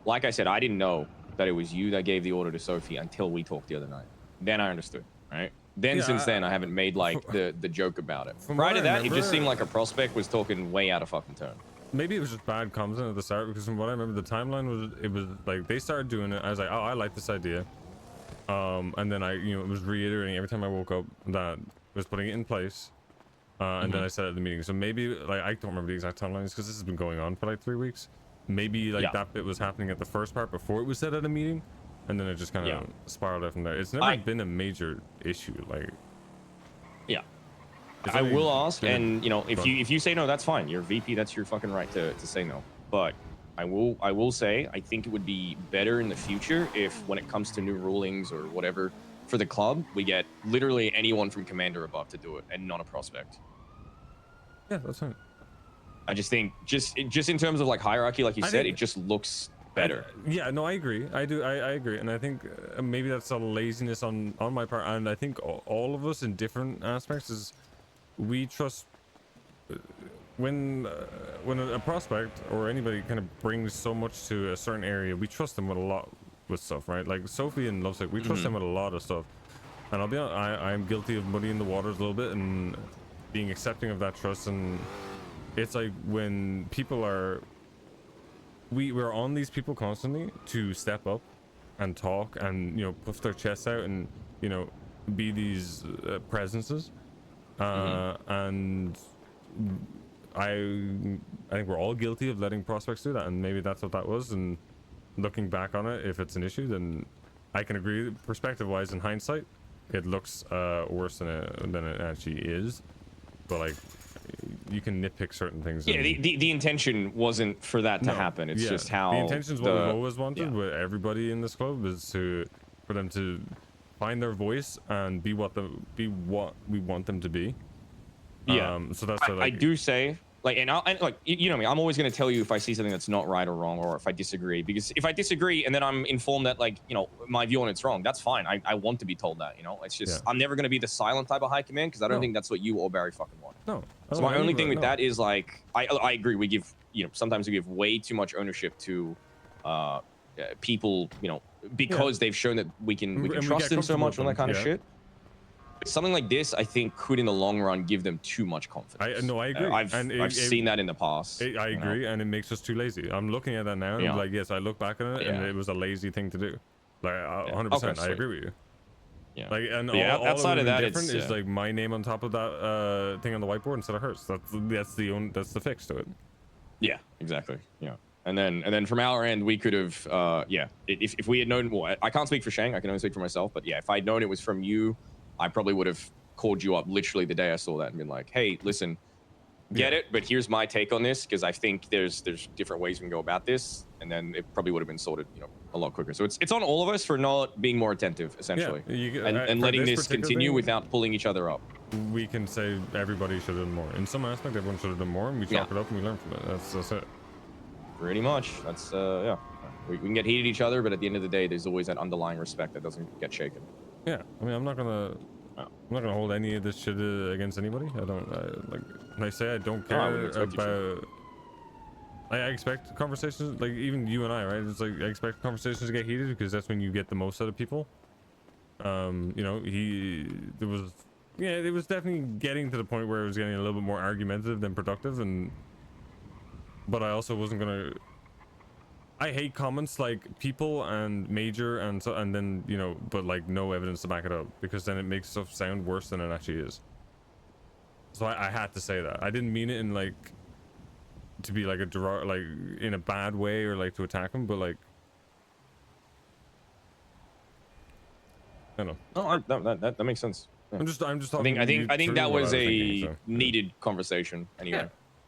Like I said, I didn't know that it was you that gave the order to Sophie until we talked the other night. Then I understood, right? Then since then, I haven't made like the joke about it. Prior to that, it just seemed like a prospect was talking way out of fucking turn. Maybe it was just bad comms at the start, because from what I remember, the timeline was like they started doing it. I was like, oh, I like this idea. And then it was reiterating every time I woke up that I was putting it in place. And then I said it at the meeting. So maybe, like, I don't remember the exact timelines because this has been going on for like 3 weeks. Maybe like that bit was happening at the first part before it was said at a meeting, and then it just kind of spiraled out from there. It's never been a major issue, like. Yeah. I will ask, and if you say no, that's fine. You're VP, that's your fucking right to say no. But I will say, I think it would be better in the future if, when it comes to new rulings or whatever for the club, we get literally anyone from commander above to do it, and not a prospect. Yeah, that's fine. I just think, just in terms of like hierarchy, like you said, it just looks better. Yeah, no, I agree. I agree, and I think maybe that's a laziness on my part, and I think all of us in different aspects is we trust when a prospect or anybody kind of brings so much to a certain area, we trust them with a lot with stuff, right? Like Sophie and Lovesick, we trust them with a lot of stuff, and I'll be honest, I'm guilty of muddying the waters a little bit and being accepting of that trust. And it's like when people are, we're on these people constantly to step up and talk and puff their chests out and be these presences, and I think we're all guilty of letting prospects do that, and maybe that's what that was. And looking back on it, if it's an issue, then I can agree perspective wise, in hindsight, it looks worse than it actually is. But like, you can nitpick certain things. Yeah, the intention wasn't for that to happen. It's just how the intention is what we've always wanted with everybody in this club, is for them to find their voice and be what we want them to be. Yeah. So that's I do say, like, and like, you know me, I'm always going to tell you if I see something that's not right or wrong, or if I disagree, because if I disagree and then I'm informed that, like, my view on it's wrong, that's fine. I want to be told that, it's just, I'm never going to be the silent type of high command, because I don't think that's what you or Barry fucking want. No. So my only thing with that is, like, I agree. We give, sometimes we give way too much ownership to people, because they've shown that we can trust them so much on that kind of shit. Something like this, I think, could in the long run give them too much confidence. I agree. I've seen that in the past. I agree, and it makes us too lazy. I'm looking at that now, and I'm like, yes, I look back on it, and it was a lazy thing to do. Like, 100%, I agree with you. Yeah. Like, and But yeah, all outside of that, different it's is like my name on top of that thing on the whiteboard instead of hers. That's the fix to it. Yeah, exactly. Yeah. And then from our end, we could have, if we had known, well, I can't speak for Shang, I can only speak for myself, but yeah, if I'd known it was from you, I probably would have called you up literally the day I saw that and been like, hey, listen, get it, but here's my take on this, because I think there's different ways we can go about this, and then it probably would have been sorted, a lot quicker. So it's on all of us for not being more attentive, essentially, and for letting this this particular continue thing, without pulling each other up. We can say everybody should have done more. In some aspect, everyone should have done more, and we chalk it up and we learn from it. That's it. Pretty much. That's yeah. We can get heated at each other, but at the end of the day, there's always that underlying respect that doesn't get shaken. Yeah, I mean, I'm not gonna hold any of this shit against anybody. Like I say, I don't care about. I expect conversations, like even you and I, right? It's like I expect conversations to get heated because that's when you get the most out of people. It was definitely getting to the point where it was getting a little bit more argumentative than productive, but I also wasn't gonna. I hate comments like people and major and then but like no evidence to back it up, because then it makes stuff sound worse than it actually is. So I had to say that. I didn't mean it in like to be like like in a bad way or like to attack him, but like I don't know. No, that makes sense. Yeah. I'm just I think that was thinking, so. needed conversation anyway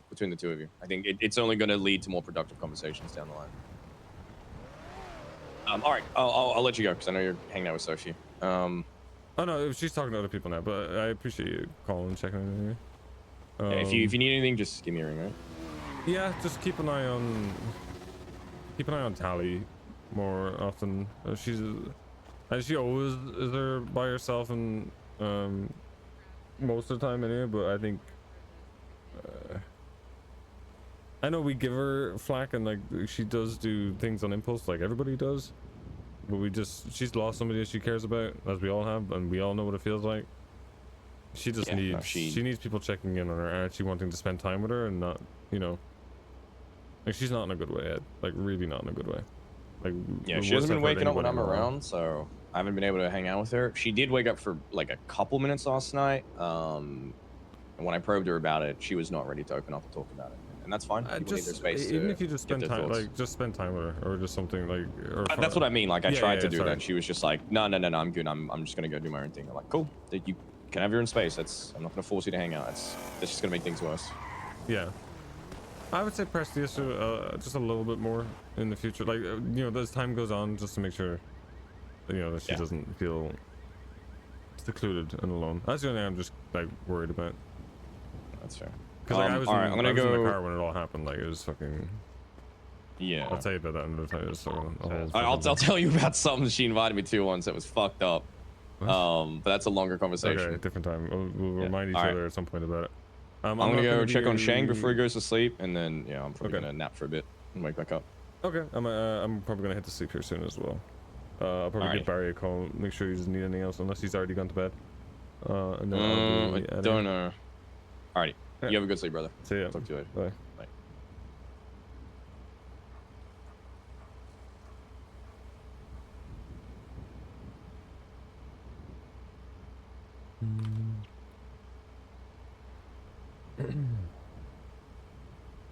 between the two of you. I think it's only going to lead to more productive conversations down the line. All right, I'll let you go because I know you're hanging out with Sophie. Oh no, she's talking to other people now, but I appreciate you calling and checking in. Yeah, if you need anything, just give me a ring, right? Yeah, just keep an eye on Tally more often. She always is there by herself and most of the time anyway, but I think I know we give her flack and like she does do things on impulse like everybody does, but she's lost somebody that she cares about, as we all have, and we all know what it feels like. She just she needs people checking in on her and actually wanting to spend time with her, and not like she's not in a good way, Ed. Like really not in a good way. Like yeah, she hasn't been waking up when I'm around, so I haven't been able to hang out with her. She did wake up for like a couple minutes last night, and when I probed her about it, she was not ready to open up and talk about it, and that's fine. People need their space even to if you just spend time, like just spend time with her, or just something like. That's what I mean. Like I tried to do that. She was just like, no, I'm good. I'm just gonna go do my own thing. I'm like, cool. You can have your own space. I'm not gonna force you to hang out. That's just gonna make things worse. Yeah. I would say press the issue just a little bit more in the future, like as time goes on, just to make sure that she doesn't feel secluded and alone. That's the only thing I'm just like worried about. That's fair. Because like, I was I'm gonna go in the car when it all happened. Like it was fucking. Yeah. I'll tell you about that another time. So I'll tell you about something she invited me to once that was fucked up. But that's a longer conversation. Okay, different time. We'll remind each other at some point about it. I'm gonna go check on Shang before he goes to sleep, and then I'm probably gonna nap for a bit and wake back up. Okay, I'm probably gonna hit to sleep here soon as well. I'll probably give Barry a call, make sure he doesn't need anything else unless he's already gone to bed. And then I don't know. Alrighty, you have a good sleep, brother. See ya. Talk to you later. Bye. Bye.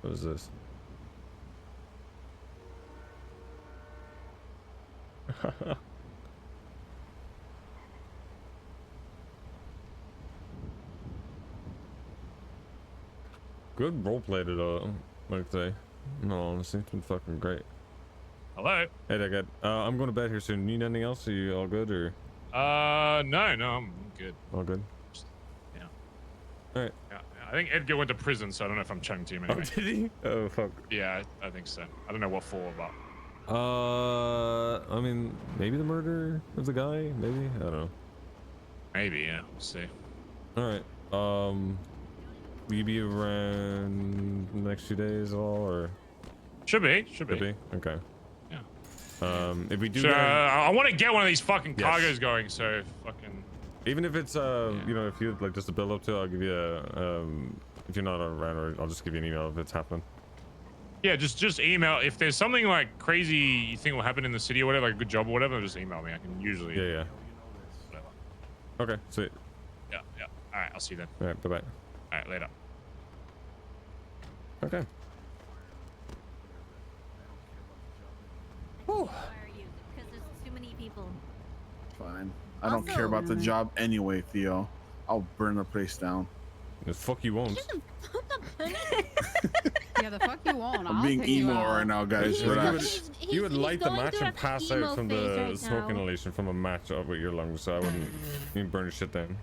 What is this? Good roleplay today, like today. No, honestly, it's been fucking great. Hello. Hey, Dad. I'm going to bed here soon. Need anything else? Are you all good or? No, I'm good. All good. Yeah. All right. Yeah, I think Edgar went to prison, so I don't know if I'm chatting to him anyway. Oh, did he? Oh, fuck. Yeah, I think so. I don't know what for, but. I mean, maybe the murder of the guy. Maybe I don't know. Maybe, yeah. We'll see. All right. Will you be around the next few days at all, or? Should be. Okay. Yeah. If we do. So, I want to get one of these fucking cargoes going. So fucking. Even if it's if you like just to build up to, I'll give you a if you're not around, or I'll just give you an email if it's happening. Yeah, just email if there's something like crazy you think will happen in the city or whatever, like a good job or whatever. Just email me. I can usually. Yeah. Okay, sweet. Yeah. All right, I'll see you then. All right, bye-bye. All right, later. Okay. Why are you? Because there's too many people. Fine. I don't care about the Also- job anyway, Theo. I'll burn the place down. The fuck you won't. Yeah, the fuck you won't. I'm I'll being take you emo out. right now, guys. You Relax. would light the going match through and a pass emo out from phase the right smoke now. inhalation from a match with your lungs, so I wouldn't you burn your shit down.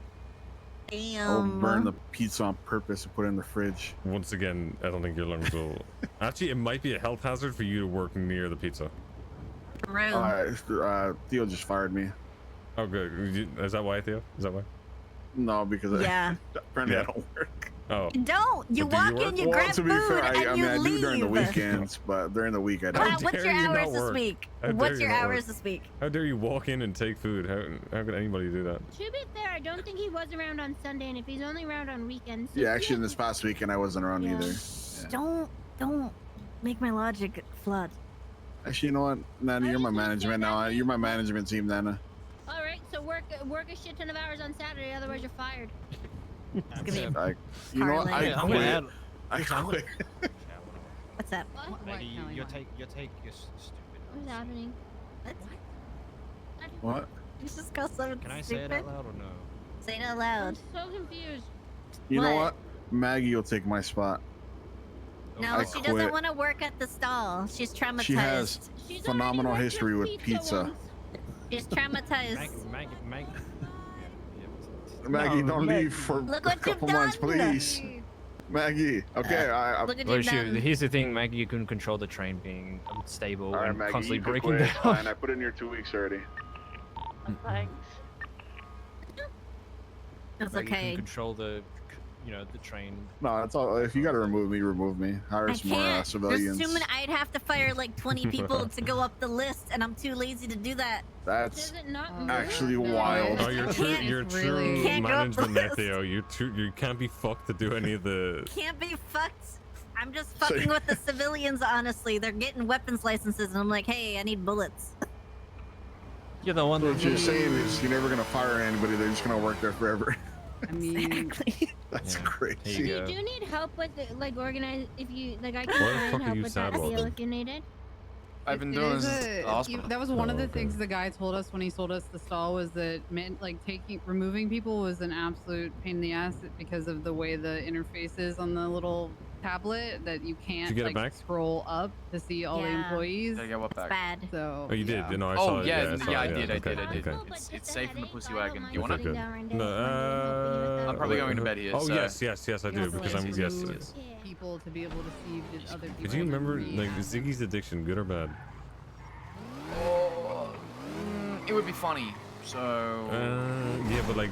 I'll burn the pizza on purpose and put it in the fridge. Once again, I don't think your lungs will. Actually, it might be a health hazard for you to work near the pizza. Theo just fired me. Oh, good. Is that why, Theo? Is that why? No, because Yeah. apparently I don't work. Oh. Don't. You But do walk you work? in, you grab to be food, fair, and I you mean, I leave. do during the weekends, but during the week I don't. Wow, what's your dare you not hours this work? week? How dare What's you your not work? hours this week? How dare you walk in and take food? How could anybody do that? To be fair, I don't think he was around on Sunday, and if he's only around on weekends. Yeah, actually, in this past weekend I wasn't around either. Don't make my logic flood. Actually, you know what, Nana, you're my management now. You're my management team, Nana. All right, so work a shit ton of hours on Saturday, otherwise you're fired. You know what? I I'm gonna quit. add- I quit. What's up? Maggie, your take is stupid. What's happening? What? You just call someone Can I say it stupid? out loud or no? Say it out I'm loud. so confused. You know what? Maggie will take my spot. No, I she quit. doesn't want to work at the stall. She's traumatized. She has phenomenal history with pizza. She's traumatized. Maggie, No, don't Mag- leave for Look a what you've couple months, done. please. Maggie, okay, Look at Well, you done. here's the thing, Maggie. You can control the train being unstable All right, and Maggie, constantly you can breaking quit. It's down. fine. I put in your 2 weeks already. Thanks. It's Maggie okay. can control the, the train. No, it's all. If you gotta remove me. Hire I some more can't. civilians. Assuming I'd have to fire like 20 people to go up the list, and I'm too lazy to do that. That's Does it not move? actually wild. Oh, you're true. You're true Can't go up the management, list. Theo. You can't be fucked to do any of the. Can't be fucked. I'm just fucking with the civilians, honestly. They're getting weapons licenses, and I'm like, hey, I need bullets. You're the one. So what you're saying is you're never gonna fire anybody. They're just gonna work there forever. I mean, That's Yeah. crazy. Here You you do need help with like organize if you like I can Why the try and fuck are help you with sad that about deal that? if you need it. I've been It doing is this a- at the hospital. that was one of the Oh, okay. things the guy told us when he sold us the stall was that removing people was an absolute pain in the ass because of the way the interface is on the little tablet that you can't get it like back? scroll up to see all the Yeah. employees. Gotta get what back? Bad. So Oh, you did. yeah. You know, I saw Oh it. yeah, I saw I it, did. okay, I did. okay. It's safe in the pussy wagon. Do Okay, you wanna? good. Down No, I'm probably going to bed here. Oh so. yes, I do because I'm yes. people to be able to see the other people. Did you remember read. like Ziggy's addiction, good or bad? Oh, it would be funny. So. Yeah, but like.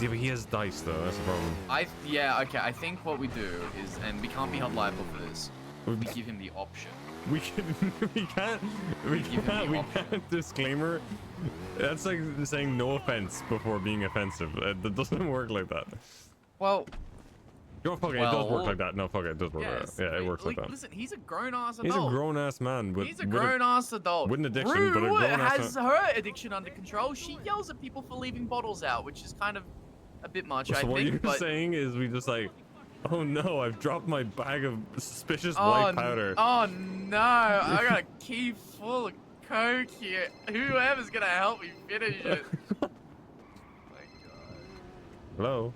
Yeah, but he has dice though. That's the problem. Okay. I think what we do is, and we can't be held liable for this. We give him the option. We can't disclaimer. That's like saying no offense before being offensive. That doesn't work like that. Well. Yo, fuck it, it does work like that. No, fuck it, it does work like that. Yeah, it works like that. Listen, he's a grown-ass adult. He's a grown-ass man. He's a grown-ass adult. With an addiction, Rue but a grown-ass has man. her addiction under control. She yells at people for leaving bottles out, which is kind of a bit much, So I what think. you're But saying is we just like, oh no, I've dropped my bag of suspicious oh, white powder. oh no, I got a key full of coke here. Whoever's gonna help me finish it. Hello.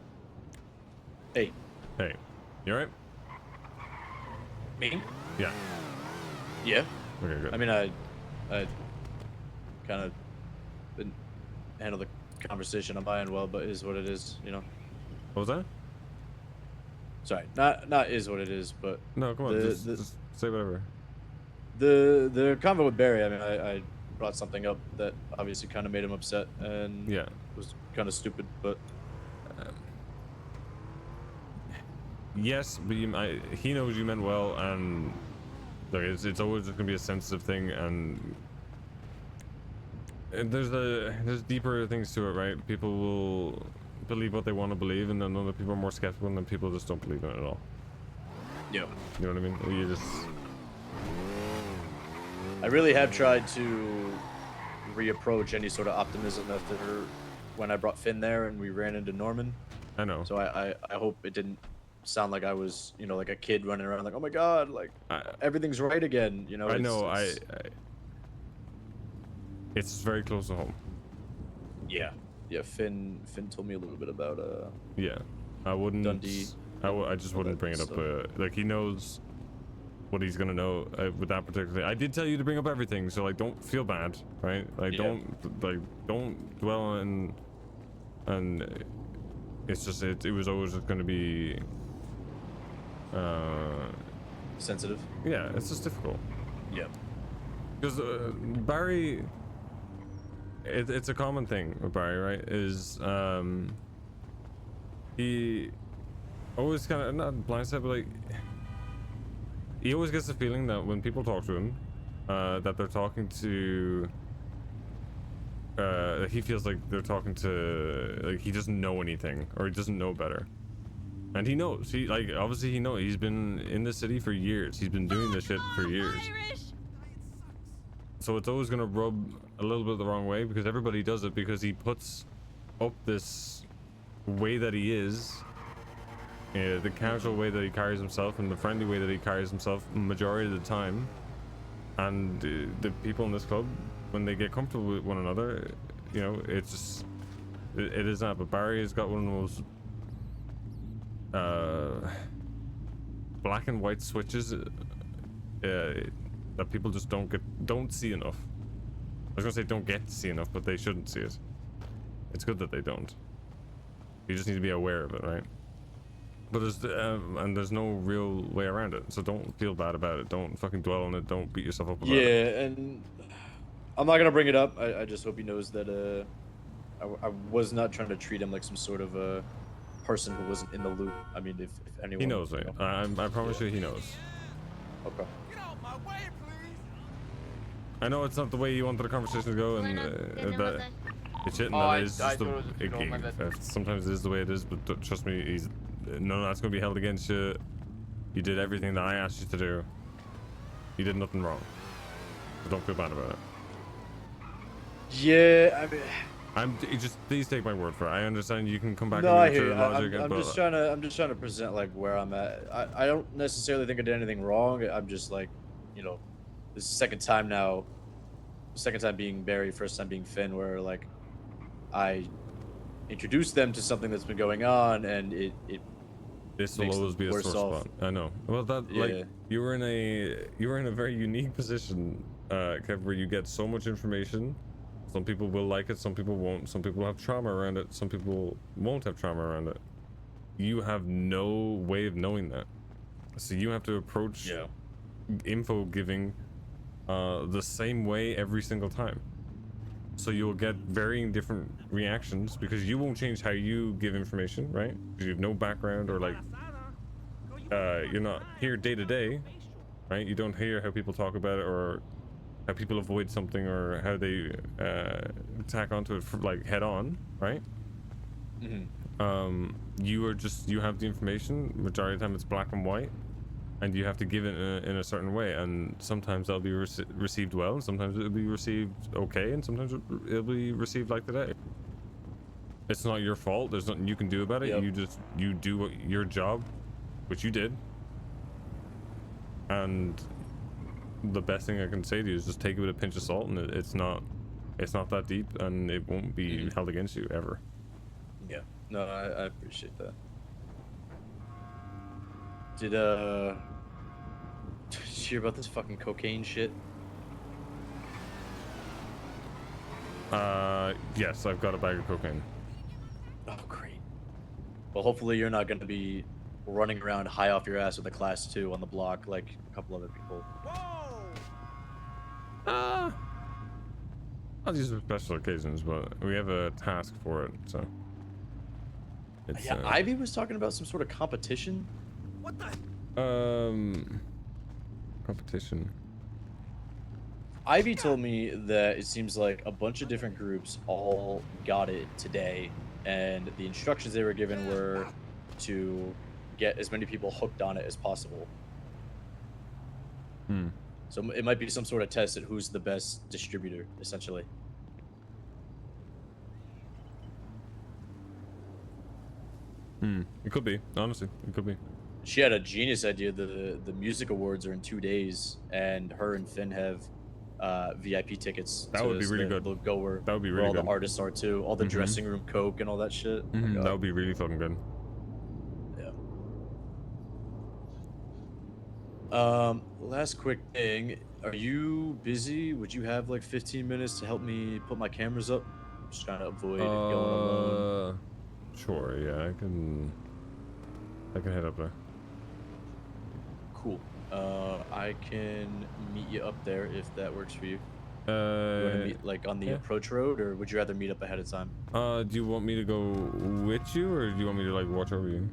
Hey. Hey. You alright? Me? Yeah. Yeah. Okay, good. I mean, I kind of didn't handle the conversation on my end well, but is what it is, you know. What was that? Sorry, not is what it is, but No, come on, just say whatever. The convo with Barry. I mean, I brought something up that obviously kind of made him upset, and yeah, was kind of stupid, but. Yes, but he knows you meant well, and look, it's always just gonna be a sensitive thing, and there's deeper things to it, right? People will believe what they want to believe, and then other people are more skeptical, and then people just don't believe in it at all. Yeah. You know what I mean? You just. I really have tried to reapproach any sort of optimism after when I brought Finn there and we ran into Norman. I know. So I hope it didn't sound like I was, you know, like a kid running around like, oh my god, like everything's right again. You know. I know. It's very close to home. Yeah. Yeah. Finn told me a little bit about Yeah. I wouldn't. Dundee. I just wouldn't bring it up. Like he knows what he's gonna know with that particular thing. I did tell you to bring up everything, so like don't feel bad, right? Like don't dwell on, and it's just it was always just gonna be sensitive. Yeah, it's just difficult. Yeah. Because Barry, it's a common thing with Barry, right? Is he always kind of not blindsided, but like he always gets the feeling that when people talk to him, that they're talking to. He feels like they're talking to, like he doesn't know anything or he doesn't know better, and he knows. He like obviously he knows. He's been in the city for years. He's been doing this shit for years. So it's always gonna rub a little bit the wrong way because everybody does it because he puts up this way that he is. The casual way that he carries himself and the friendly way that he carries himself majority of the time, and the people in this club, when they get comfortable with one another, you know, it's just it is that. But Barry has got one of those black and white switches that people just don't see enough. I was gonna say don't get to see enough, but they shouldn't see it. It's good that they don't. You just need to be aware of it, right? But there's no real way around it, so don't feel bad about it. Don't fucking dwell on it. Don't beat yourself up about it. Yeah, and I'm not gonna bring it up. I just hope he knows that I was not trying to treat him like some sort of a person who wasn't in the loop. I mean, if anyone. He knows, right? I promise you, he knows. Okay. I know it's not the way you wanted the conversation to go, and that it's shit, and that is just a game. Sometimes it is the way it is, but trust me, none of that's gonna be held against you. You did everything that I asked you to do. You did nothing wrong. So don't feel bad about it. Yeah, I mean. Please take my word for it. I understand you can come back No, I and hear you. logic. I'm just trying to present like where I'm at. I don't necessarily think I did anything wrong. I'm just like, you know, this is the second time now. Second time being Barry, first time being Finn, where like I introduced them to something that's been going on, and it this will always be a sore spot. I know. Well, that like you were in a very unique position, Kev, where you get so much information. Some people will like it, some people won't. Some people have trauma around it, some people won't have trauma around it. You have no way of knowing that, so you have to approach info giving the same way every single time. So you'll get varying different reactions because you won't change how you give information, right? Because you have no background or like you're not here day to day, right? You don't hear how people talk about it or how people avoid something or how they tack onto it like head on, right? You have the information. Majority of the time it's black and white, and you have to give it in a certain way, and sometimes that'll be received well, and sometimes it'll be received okay, and sometimes it'll be received like today. It's not your fault. There's nothing you can do about it. You do your job, which you did, and the best thing I can say to you is just take it with a pinch of salt, and it's not that deep, and it won't be held against you ever. Yeah, no, I appreciate that. Did you hear about this fucking cocaine shit? Yes, I've got a bag of cocaine. Oh, great. Well, hopefully you're not gonna be running around high off your ass with a class 2 on the block like a couple other people. I'll use for special occasions, but we have a task for it, so. It's, yeah, Ivy was talking about some sort of competition. What the? Competition. Ivy told me that it seems like a bunch of different groups all got it today, and the instructions they were given were to get as many people hooked on it as possible. Hmm. So it might be some sort of test at who's the best distributor, essentially. It could be. Honestly, it could be. She had a genius idea. The music awards are in 2 days, and her and Finn have VIP tickets. That would be really good. They'll go where, That would be where really all good. the artists are too. All the dressing room coke and all that shit. Oh my God. That would be really fucking good. Last quick thing. Are you busy? Would you have like 15 minutes to help me put my cameras up? I'm just trying to avoid going alone. Sure. Yeah, I can head up there. Cool. I can meet you up there if that works for you. You want to meet like on the approach road, or would you rather meet up ahead of time? Do you want me to go with you, or do you want me to like watch over you?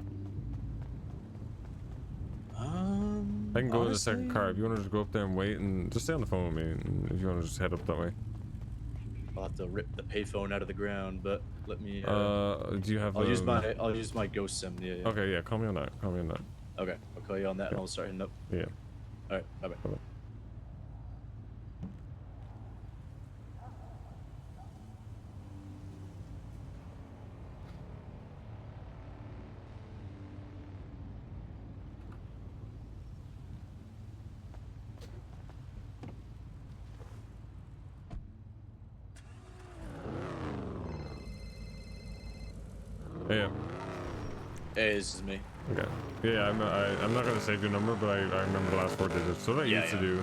I can go in the second car. If you want to just go up there and wait, and just stay on the phone with me, and if you want to just head up that way. I'll have to rip the payphone out of the ground, but let me. Do you have? I'll use my ghost sim. Yeah. Okay, yeah. Call me on that. Call me on that. Okay, I'll call you on that, and I'll start hitting up. Yeah. All right. Bye bye. Yeah. Hey, this is me. Okay. Yeah, I'm not gonna save your number, but I remember the last 4 digits. So what I used to do,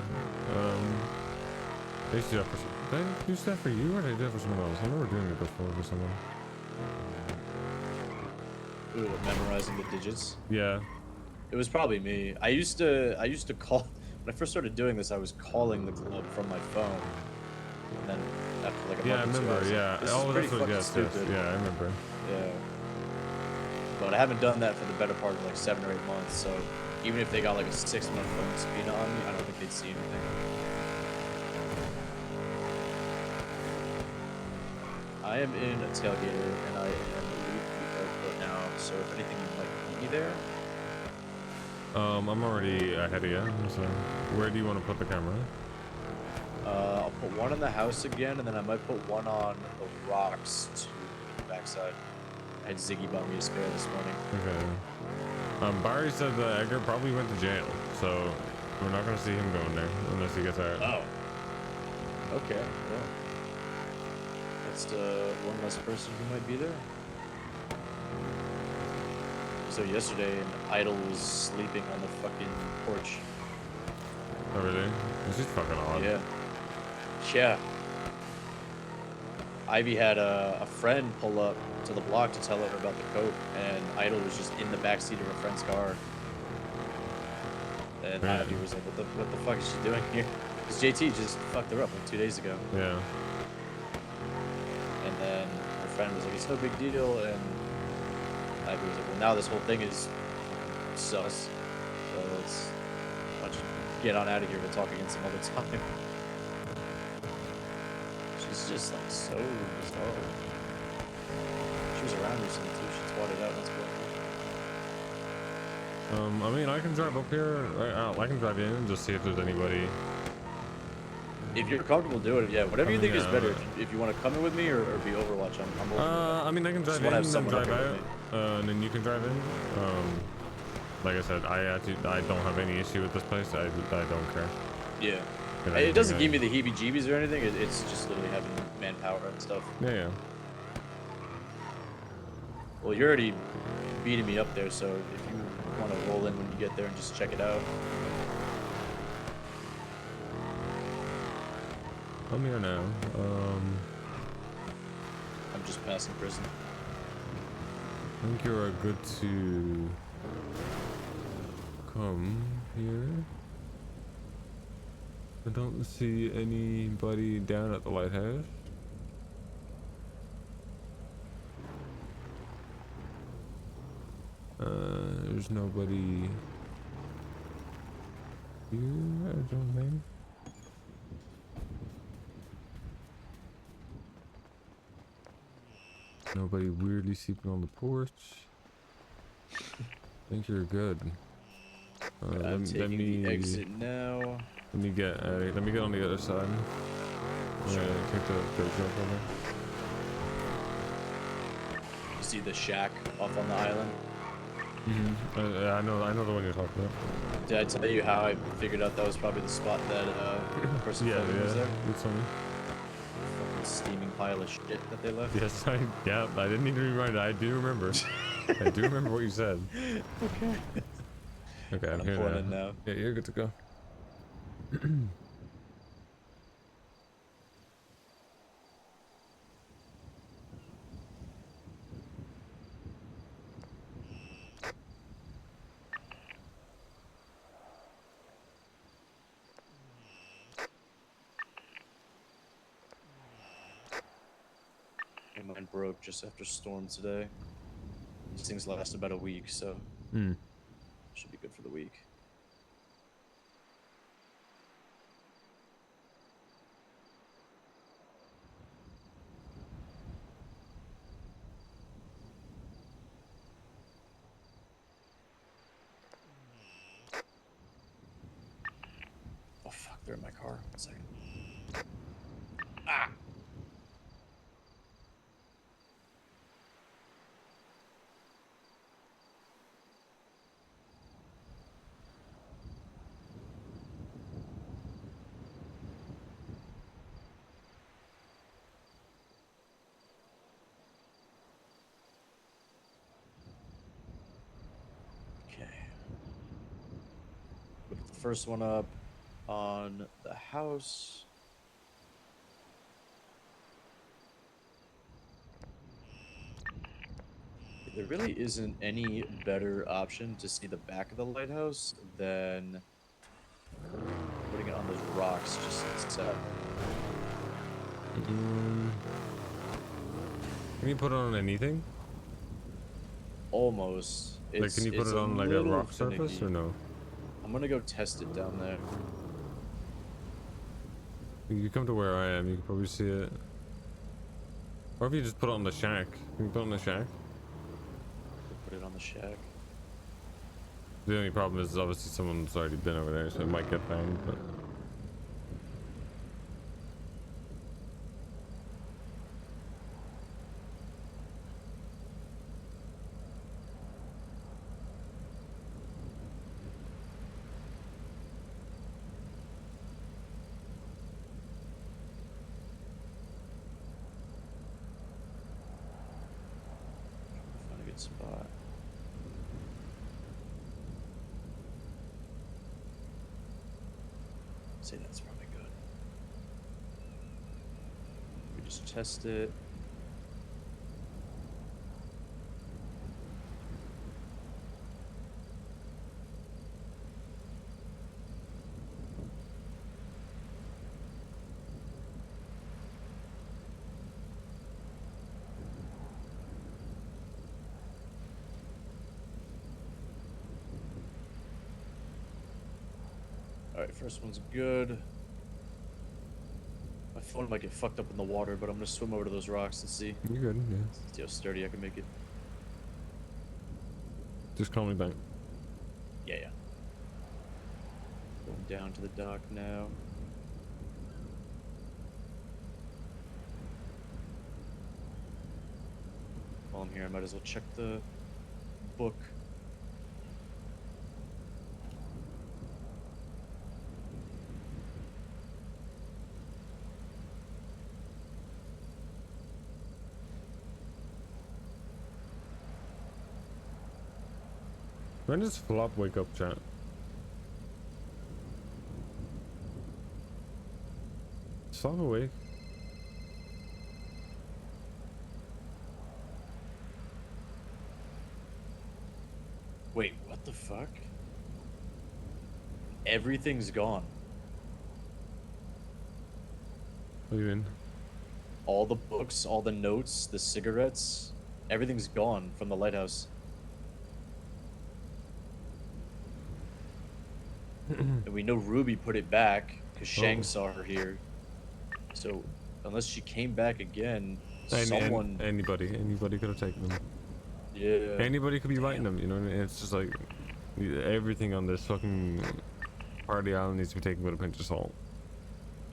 I used to do that for did I use that for you, or did I do that for someone else? I remember doing it before for someone. Ooh, memorizing the digits. Yeah. It was probably me. I used to call when I first started doing this. I was calling the club from my phone, and then after like a month or two, I was like, this is pretty fucking stupid. Yeah, I remember. Yeah. But I haven't done that for the better part of like 7 or 8 months. So even if they got like a 6-month phone subpoena on me, I don't think they'd see anything. I am in a tailgater, and I am leaving the airport now. So if anything, you might meet me there. I'm already ahead of you. So where do you want to put the camera? I'll put one in the house again, and then I might put one on the rocks to the backside. I had Ziggy bought me a spare this morning. Okay. Barry said that Edgar probably went to jail, so we're not gonna see him going there unless he gets out. Oh. Okay. Well, that's one less person who might be there. So yesterday, an idol was sleeping on the fucking porch. Oh really? This is fucking odd. Yeah. Yeah. Ivy had a friend pull up to the block to tell her about the coke, and Idol was just in the backseat of her friend's car. And Ivy was like, what the fuck is she doing here? Because JT just fucked her up like 2 days ago. Yeah. And then her friend was like, it's no big deal, and Ivy was like, well, now this whole thing is sus. So let's just get on out of here. We'll talk again some other time. She's just like so bizarre. She was around recently too. She twatted out once before. I mean, I can drive up here. I can drive in and just see if there's anybody. If you're comfortable doing it, yeah. Whatever you think is better. If you want to come in with me or be Overwatch, I'm open. I mean, I can drive in and then drive out, and then you can drive in. Like I said, I don't have any issue with this place. I don't care. Yeah. It doesn't give me the heebie-jeebies or anything. It's just literally having manpower and stuff. Yeah. Well, you're already beating me up there, so if you want to roll in when you get there and just check it out. I'm here now. I'm just passing prison. I think you're good to come here. I don't see anybody down at the lighthouse. There's nobody here, I don't think. Nobody weirdly sleeping on the porch. I think you're good. I'm taking the exit now. Let me get on the other side. Sure. Take the jump over. You see the shack off on the island? I know the one you're talking about. Did I tell you how I figured out that was probably the spot that person Yeah, was there? you told me. Fucking steaming pile of shit that they left. Yes, I didn't need to remind it. I do remember. I do remember what you said. Okay. Okay, I'm I'm here pulling now. in now. Yeah, you're good to go. Mine broke just after storm today. These things last about a week, so should be good for the week. Oh fuck, they're in my car. 1 second. Ah! Okay. Put the first one up on the house. There really isn't any better option to see the back of the lighthouse than putting it on those rocks just set. Can you put it on anything? Almost. Like, can you put it on like a rock surface or no? I'm gonna go test it down there. You come to where I am, you can probably see it. Or if you just put it on the shack. Can you put it on the shack? Put it on the shack. The only problem is obviously someone's already been over there, so it might get banged, but... Find a good spot. Say that's probably good. We just test it. Alright, first one's good. My phone might get fucked up in the water, but I'm gonna swim over to those rocks and see. You're good, yeah. See how sturdy I can make it. Just call me back. Yeah. Going down to the dock now. While I'm here, I might as well check the book. When does Flop wake up, chat? Is Flop awake? Wait, what the fuck? Everything's gone. What do you mean? All the books, all the notes, the cigarettes, everything's gone from the lighthouse. And we know Ruby put it back because Shang saw her here. So unless she came back again, someone... Anybody could have taken them. Yeah. Anybody could be writing them, you know what I mean? It's just like everything on this fucking party island needs to be taken with a pinch of salt.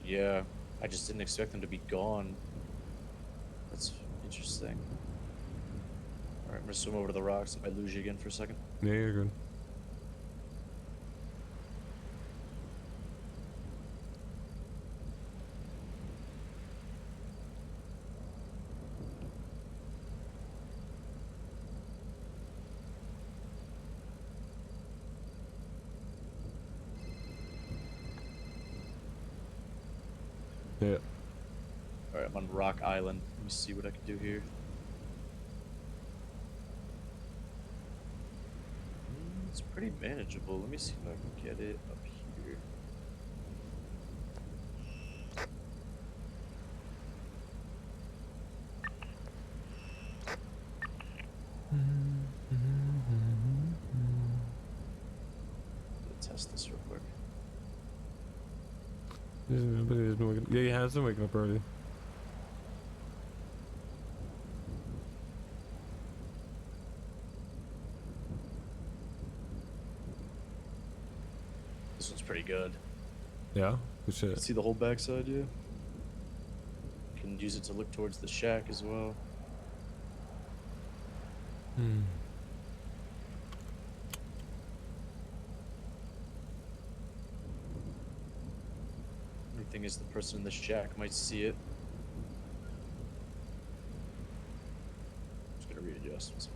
Yeah, I just didn't expect them to be gone. That's interesting. Alright, I'm gonna swim over to the rocks if I lose you again for a second. Yeah, you're good. Yeah. Alright, I'm on Rock Island. Let me see what I can do here. It's pretty manageable. Let me see if I can get it up here. Let's test this real quick. Yeah, he has been waking up early. This one's pretty good. Yeah, good shit. See the whole backside, yeah? Can use it to look towards the shack as well. Hmm. Only thing is the person in the shack might see it. Just gonna readjust this.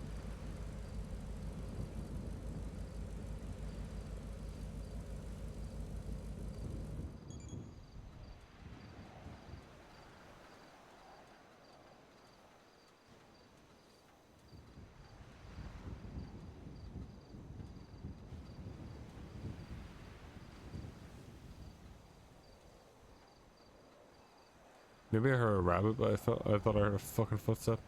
Maybe I heard a rabbit, but I thought I heard a fucking footstep.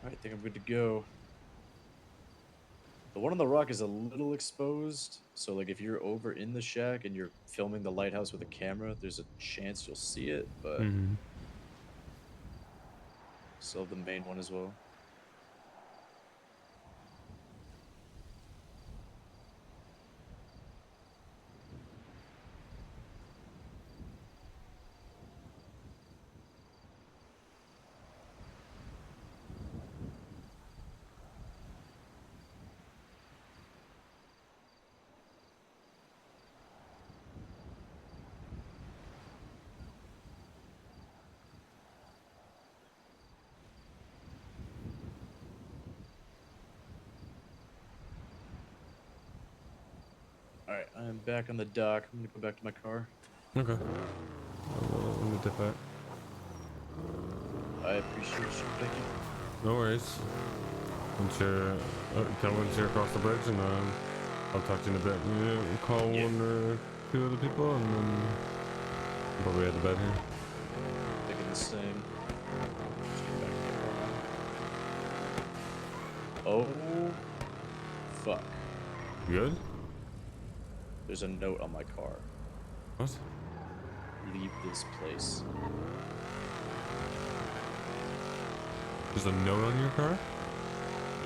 Alright, I think I'm good to go. The one on the rock is a little exposed, so like if you're over in the shack and you're filming the lighthouse with a camera, there's a chance you'll see it, but still have the main one as well. Alright, I'm back on the dock. I'm gonna go back to my car. Okay. Let me dip out. I appreciate you. Thank you. No worries. Once you're, once you're across the bridge, and I'll talk to you in a bit. Yeah, call one or two other people, and then I'll probably head to bed here. Thinking the same. Just get back to the car. Oh, fuck. You good? There's a note on my car. What? Leave this place. There's a note on your car?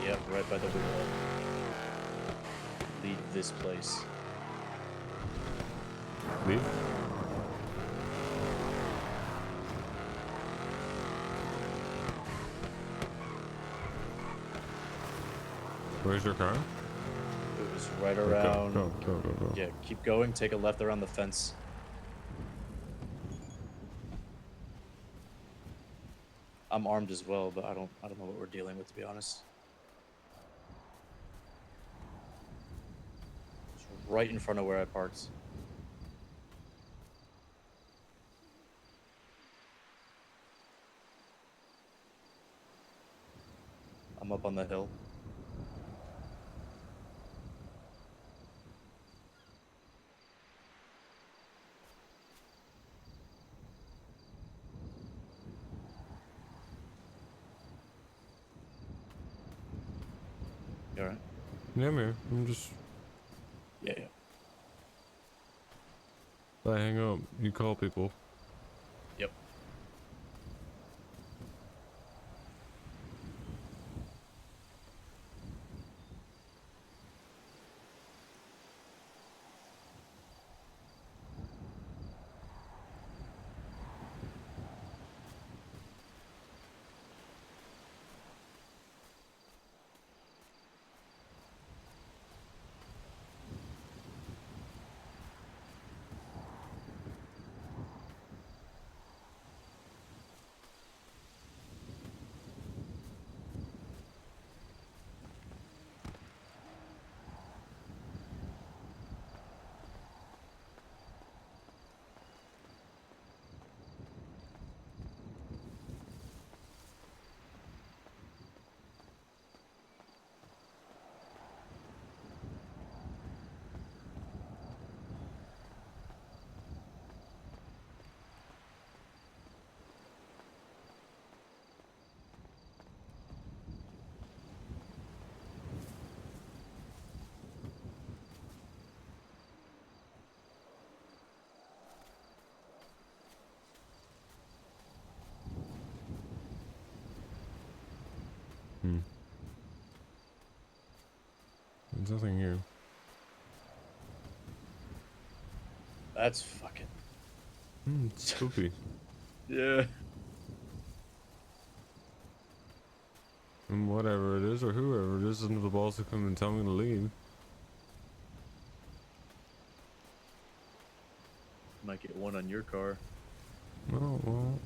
Yep, right by the wheel. Leave this place. Leave? Where's your car? It was right around. Go. Yeah, keep going. Take a left around the fence. I'm armed as well, but I don't know what we're dealing with, to be honest. right in front of where I parked. I'm up on the hill. You alright? Yeah, I'm here. I'm just. Yeah. If I hang up, you call people. Yep. There's nothing here. That's fucking. Spooky. Yeah. And whatever it is, or whoever it is, doesn't have the balls to come and tell me to leave. Might get one on your car. Oh, well.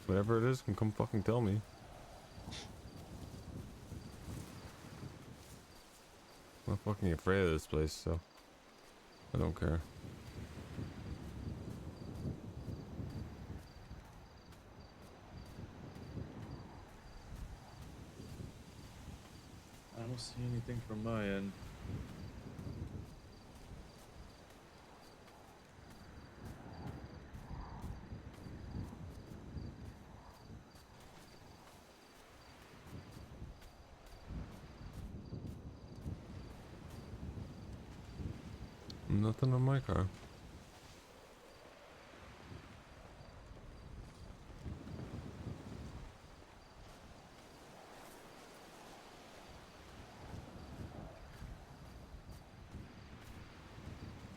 Whatever it is can come fucking tell me. I'm not fucking afraid of this place, so I don't care. I don't see anything from my end. Nothing on my car.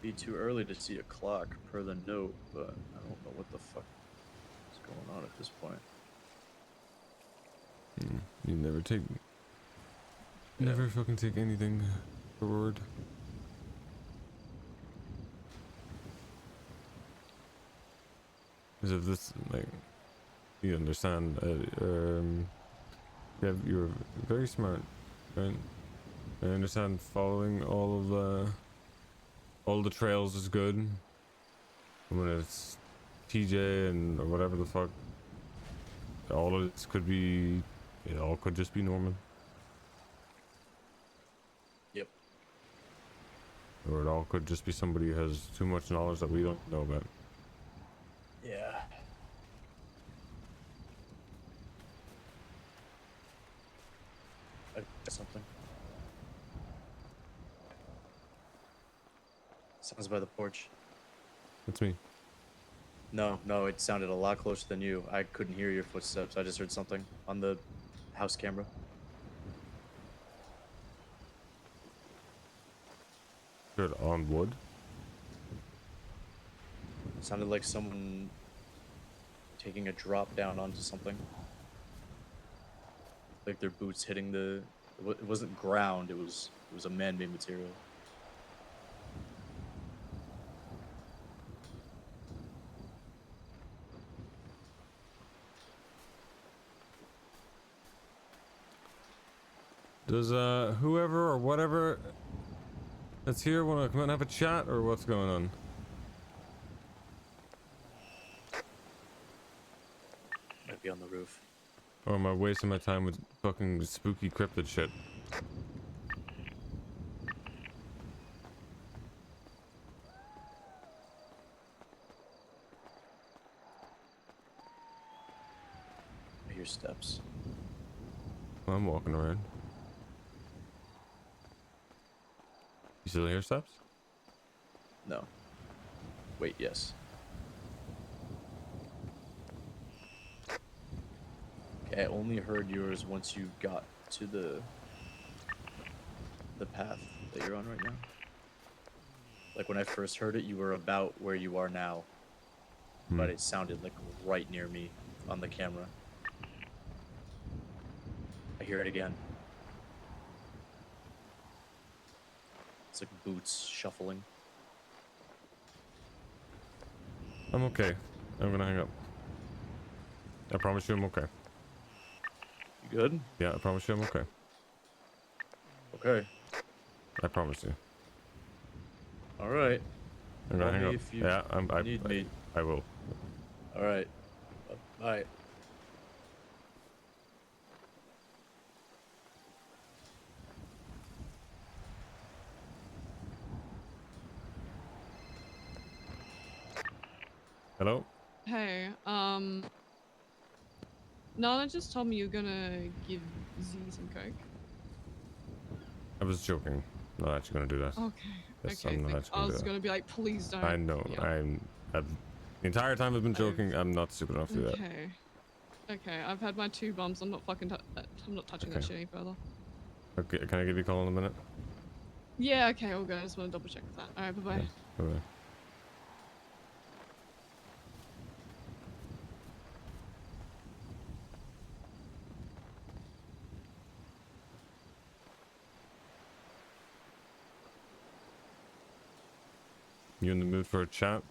Be too early to see a clock per the note, but I don't know what the fuck is going on at this point. You never take. Never fucking take anything forward. Because of this, like, you understand, you're very smart, right? I understand following all the trails is good. And when it's TJ and or whatever the fuck, all of this could be, it all could just be Norman. Yep. Or it all could just be somebody who has too much knowledge that we don't know about. Yeah. I got something. Sounds by the porch. That's me. No, it sounded a lot closer than you. I couldn't hear your footsteps. I just heard something on the house camera. Good, on wood? Sounded like someone taking a drop down onto something. Like their boots hitting the... It wasn't ground, it was a man-made material. Does whoever or whatever Let's hear. Wanna come out and have a chat, or what's going on? Might be on the roof. Or am I wasting my time with fucking spooky cryptid shit? I hear steps. Well, I'm walking around. You still hear steps? No. Wait, yes. Okay, I only heard yours once you got to the path that you're on right now. Like when I first heard it, you were about where you are now, but it sounded like right near me on the camera. I hear it again. It's like boots shuffling. I'm okay. I'm gonna hang up. I promise you I'm okay. You good? Yeah, I promise you I'm okay. Okay. I promise you. All right. I'm gonna Call hang me up. if you Yeah, need me. I will. All right. Bye. Hello? Hey, Nana just told me you're gonna give Z some coke. I was joking. Not actually gonna do that. Okay. Yes, Okay. I'm not I actually gonna do was that. gonna be like, please don't. I know. Yeah. The entire time I've been joking. I'm not stupid enough to do that. Okay. Okay. I've had my 2 bumps. I'm not fucking. I'm not touching that Okay. shit any further. Okay, can I give you a call in a minute? Yeah. Okay. All good. I just want to double check that. All right. Bye bye. Yeah, bye-bye. You in the mood for a chat?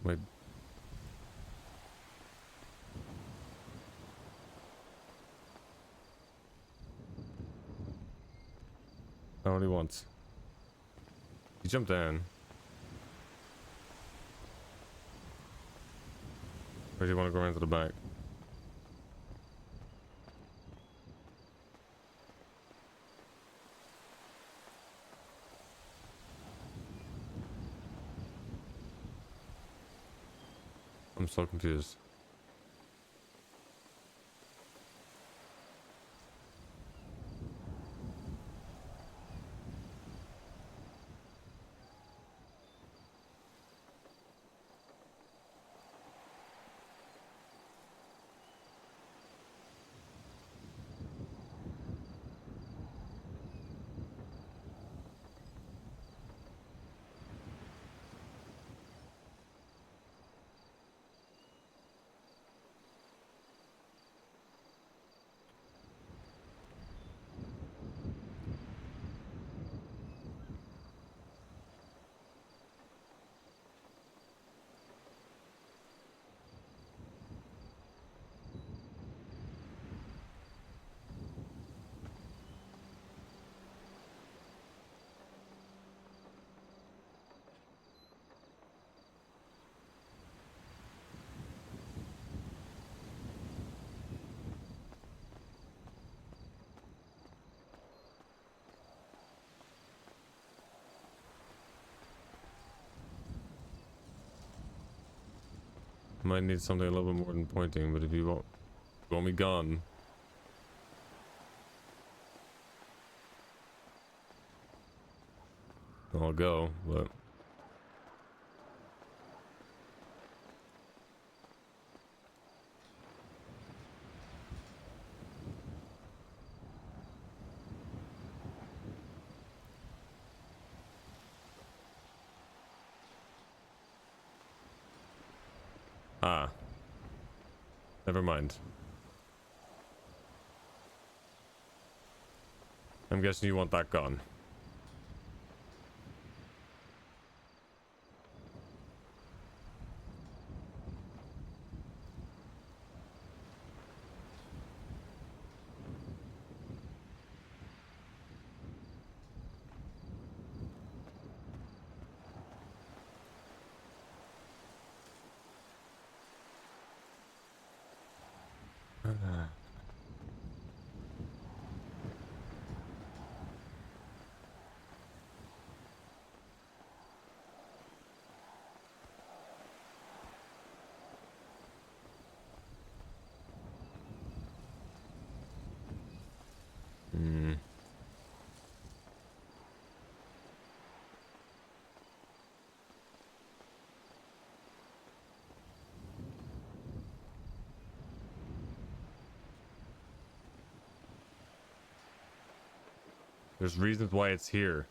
Wait. Only once. He jumped down. Or do you want to go around to the back? I'm so confused. Might need something a little bit more than pointing, but if you want me gone. I'll go, but... Ah. Never mind. I'm guessing you want that gone. Hmm. There's reasons why it's here.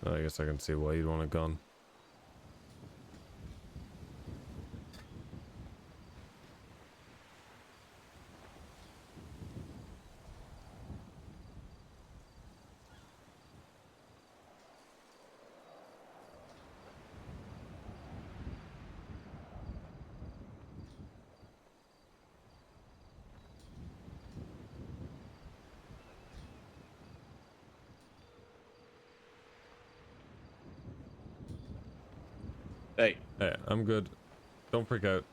I guess I can see why you'd want it gone. Hey. Hey, I'm good. Don't freak out.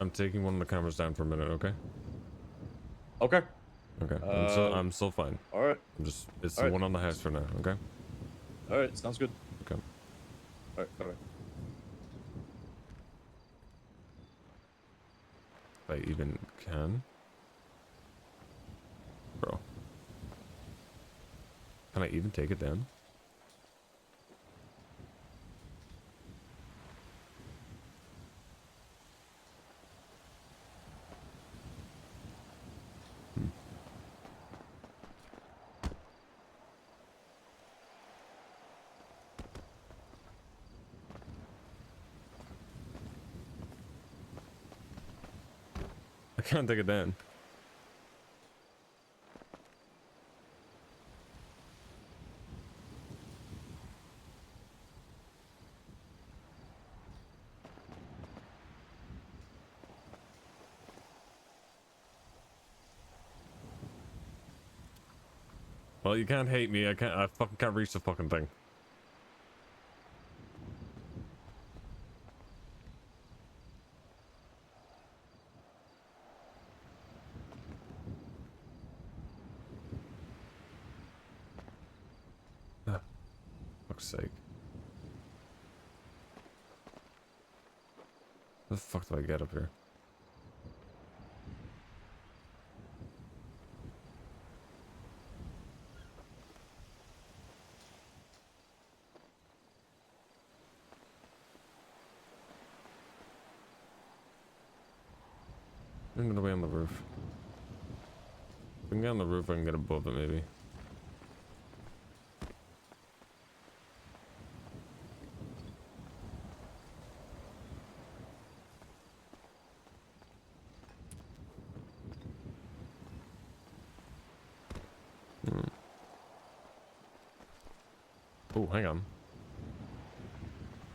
I'm taking one of the cameras down for a minute, okay? Okay. Okay. I'm still fine. Alright. It's the Alright. one on the house for now, okay? Alright, sounds good. Okay. Alright, bye-bye. If I even can. Bro. Can I even take it down? I can't take it down. Well, you can't hate me. I fucking can't reach the fucking thing. Ah, fuck's sake. How the fuck do I get up here? I'm gonna be on the roof. If I can get on the roof, I can get above it maybe. Oh, hang on.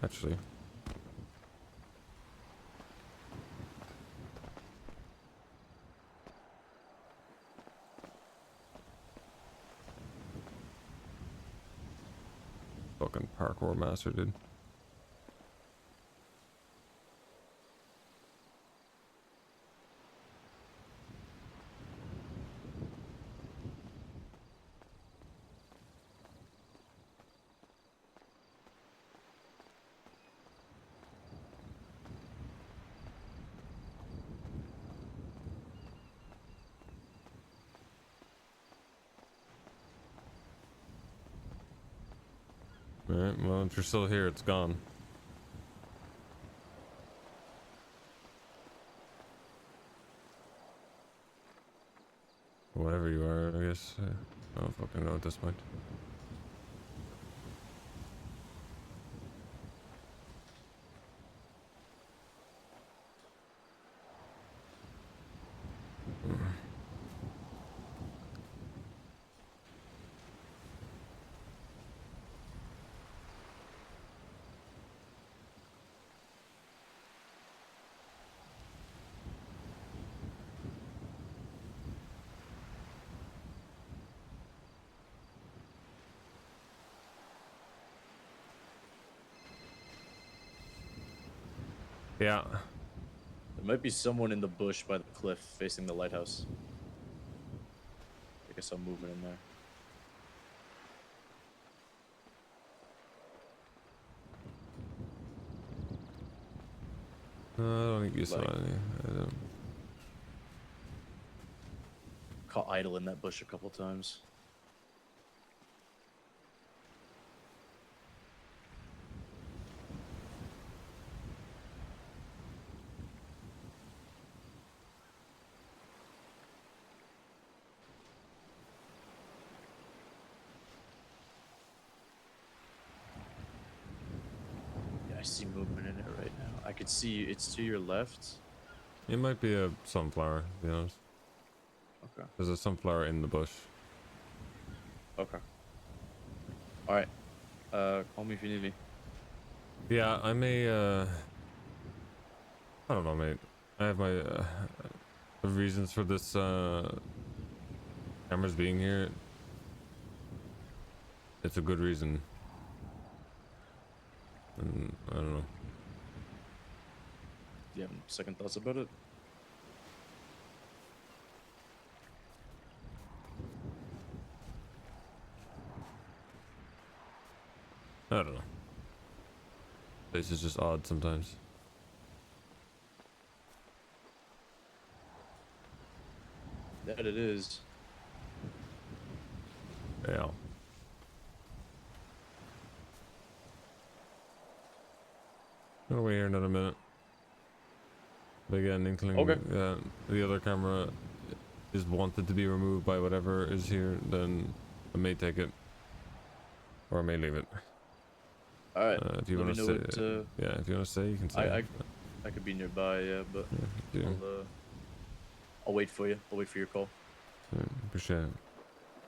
Actually. Fucking parkour master, dude. Alright, well, if you're still here, it's gone. Whatever you are, I guess. I don't fucking know at this point. Yeah. There might be someone in the bush by the cliff facing the lighthouse. I guess I'm moving in there. I don't think you saw any. I don't. Caught idle in that bush a couple times. Yeah, I see movement in it right now. I could see it's to your left. It might be a sunflower, to be honest. Okay. There's a sunflower in the bush. Okay. Alright. Call me if you need me. Yeah, I may, I don't know, mate. I have my, reasons for this, cameras being here. It's a good reason. And I don't know. Do you have second thoughts about it? I don't know. This is just odd sometimes. That it is. Yeah. Gonna wait here another minute. If I get an inkling that the other camera is wanted to be removed by whatever is here, then I may take it. Or I may leave it. Alright. If you want to say, yeah, if you want to say, you can say. I could be nearby, yeah, but Yeah, I'll wait for you. I'll wait for your call. Appreciate it.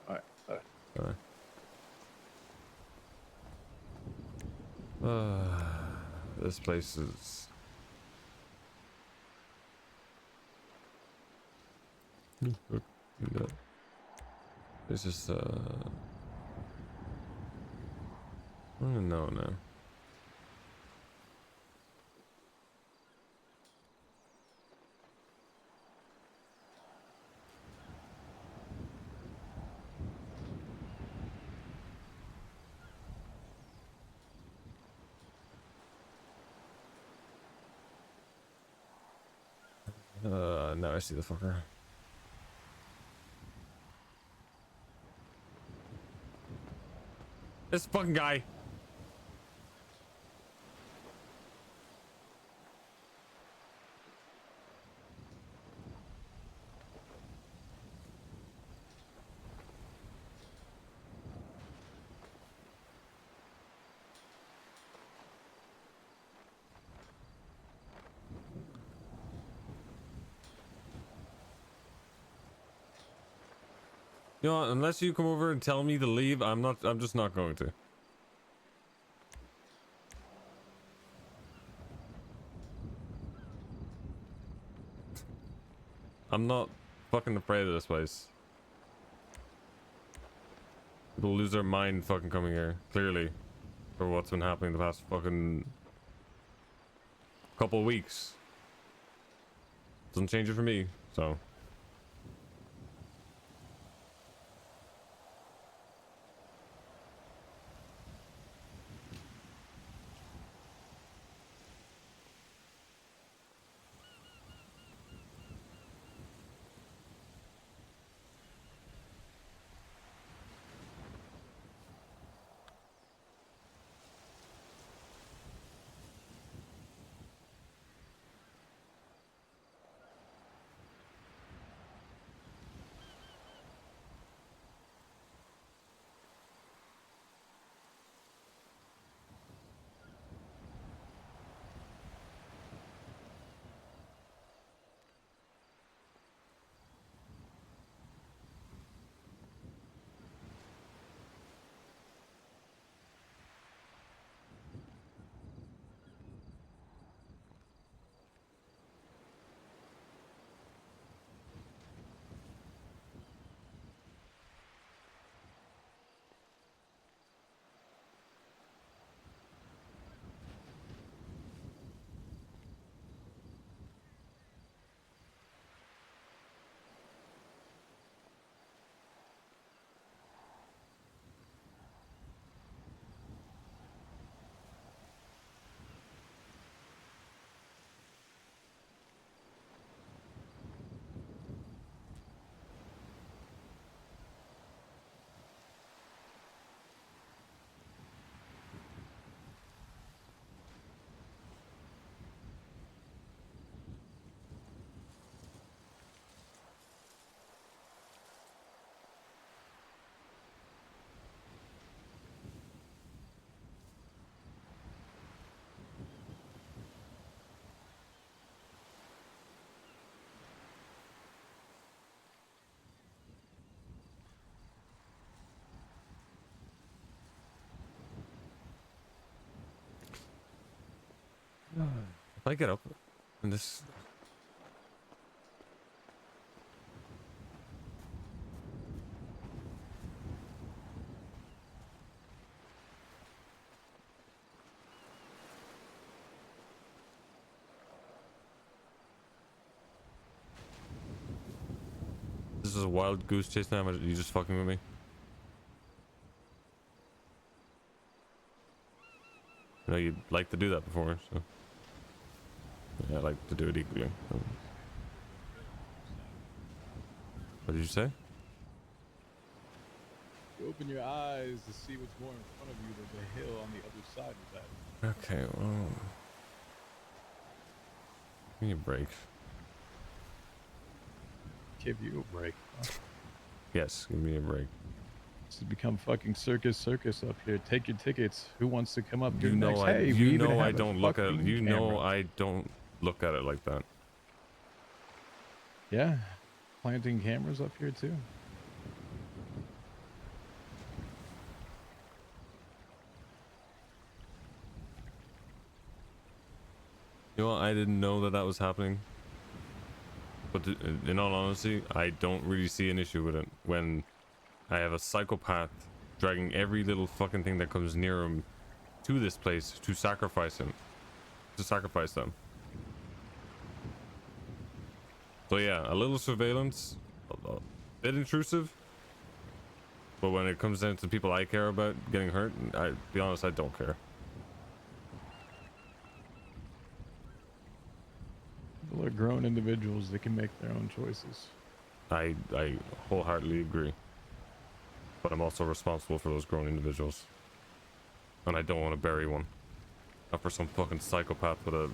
Alright, alright. This place is... It's just, I don't know now. Now I see the fucker. This fucking guy. You know what, unless you come over and tell me to leave, I'm just not going to. I'm not fucking afraid of this place. People lose their mind fucking coming here, clearly, for what's been happening the past fucking couple weeks. Doesn't change it for me, so. If I get up and this. This is a wild goose chase now. You just fucking with me? I know you'd like to do that before, so yeah, I like to do it equally. What did you say? You open your eyes to see what's more in front of you than the hill on the other side of that. Okay, well, give me a break. Give you a break. Huh? Yes, give me a break. This has become fucking circus up here. Take your tickets. Who wants to come up here You know next? I, Hey, you we even know I have a don't look at it. fucking You know camera. I don't look at it like that. Yeah, planting cameras up here too. You know what? I didn't know that was happening. But in all honesty, I don't really see an issue with it when I have a psychopath dragging every little fucking thing that comes near him to this place to sacrifice him. To sacrifice them. So yeah, a little surveillance, a bit intrusive. But when it comes down to people I care about getting hurt, I be honest, I don't care. People are grown individuals that can make their own choices. I wholeheartedly agree. But I'm also responsible for those grown individuals. And I don't want to bury one. Not for some fucking psychopath with a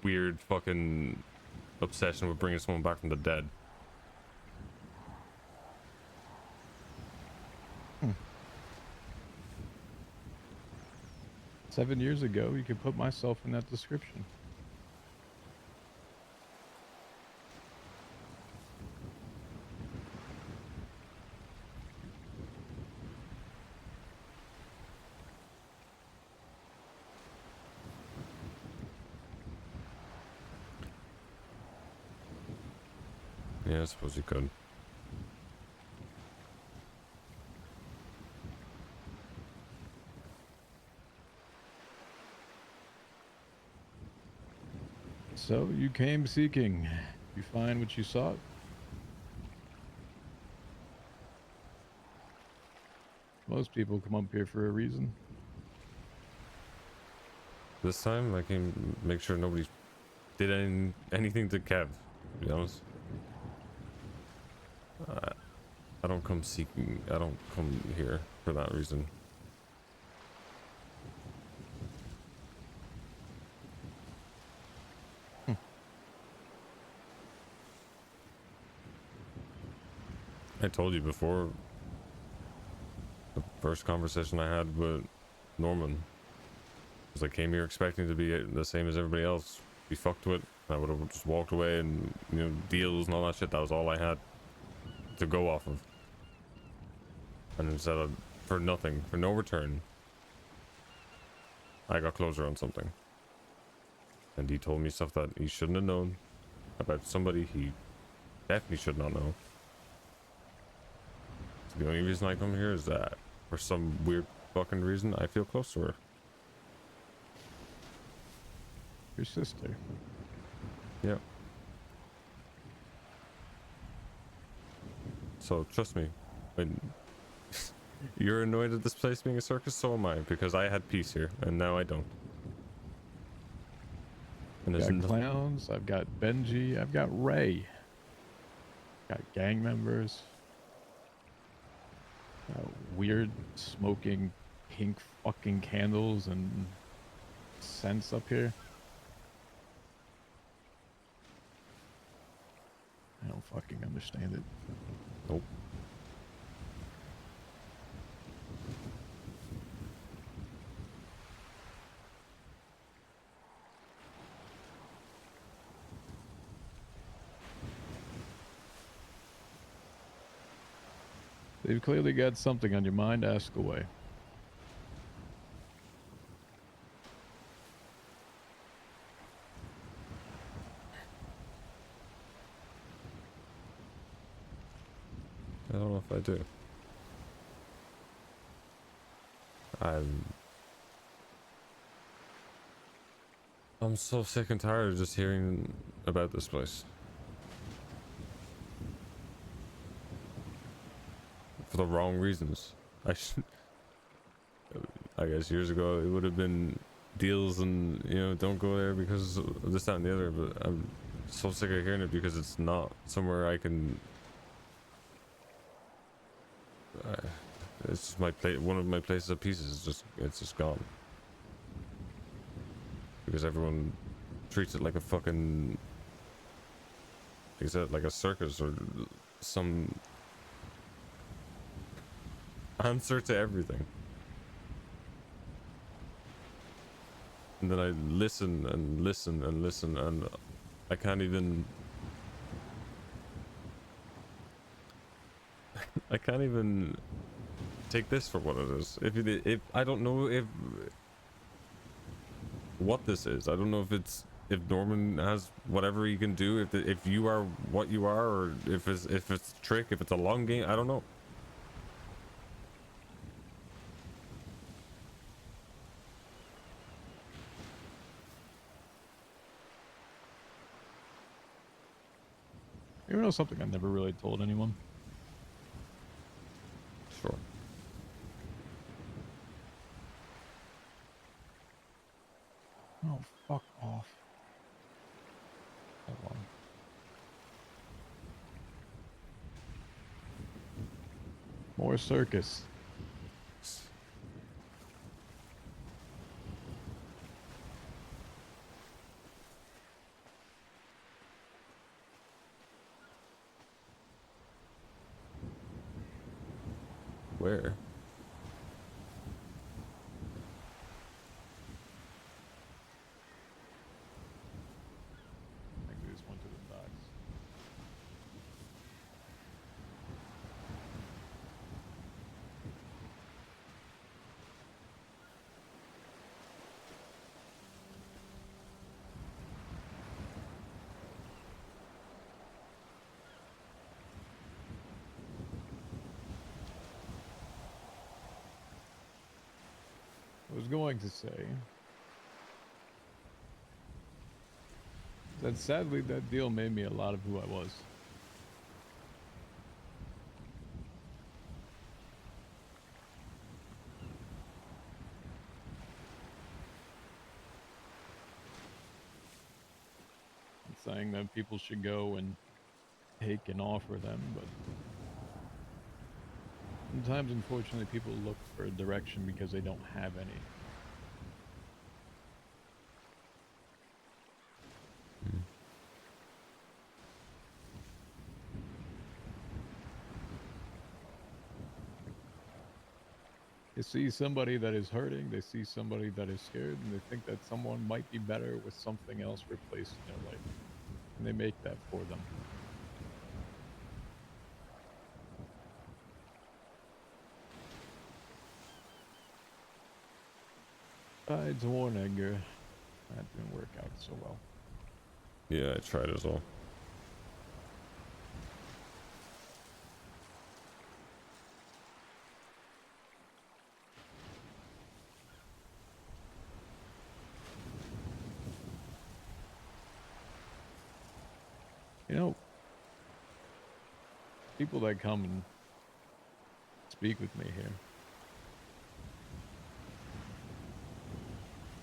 weird fucking obsession with bringing someone back from the dead. 7 years ago, you could put myself in that description. Yeah, I suppose you could. So you came seeking. You find what you sought? Most people come up here for a reason. This time, I can make sure nobody did anything to Kev, to be honest. I don't come seeking, I don't come here for that reason. I told you before, the first conversation I had with Norman, was I came here expecting to be the same as everybody else, be fucked with. I would have just walked away and, you know, deals and all that shit, that was all I had to go off of. And instead of, for nothing, for no return, I got closure on something. And he told me stuff that he shouldn't have known about somebody he definitely should not know. So the only reason I come here is that for some weird fucking reason I feel close to her. Your sister. Yep. So trust me, when you're annoyed at this place being a circus, so am I, because I had peace here and now I don't. And I've got clowns, I've got Benji, I've got Ray. Got gang members. Weird smoking pink fucking candles and scents up here. I don't fucking understand it. Nope. They've clearly got something on your mind. Ask away. don't know if I do. I'm so sick and tired of just hearing about this place. For the wrong reasons. I guess years ago it would have been deals and, you know, don't go there because of this, that, and the other, but I'm so sick of hearing it because it's not somewhere I can... it's just my one of my places of pieces is just, it's just gone. Because everyone treats it like a fucking... like I said, like a circus or some answer to everything. And then I listen and listen and listen, and I can't even... I can't even take this for what it is. If I don't know if what this is. I don't know if Norman has whatever he can do, if you are what you are, or if it's a trick, if it's a long game. I don't know. You know something I never really told anyone? Sure. Oh, fuck off. Hold on. More circus. Where? I think we just went to the docks. I was going to say that sadly that deal made me a lot of who I was. I'm saying that people should go and take and offer them, but sometimes unfortunately people look for a direction because they don't have any. They see somebody that is hurting, they see somebody that is scared, and they think that someone might be better with something else replaced in their life. And they make that for them. Besides Warren Edgar, that didn't work out so well. Yeah, I tried as well. You know, people that come and speak with me here,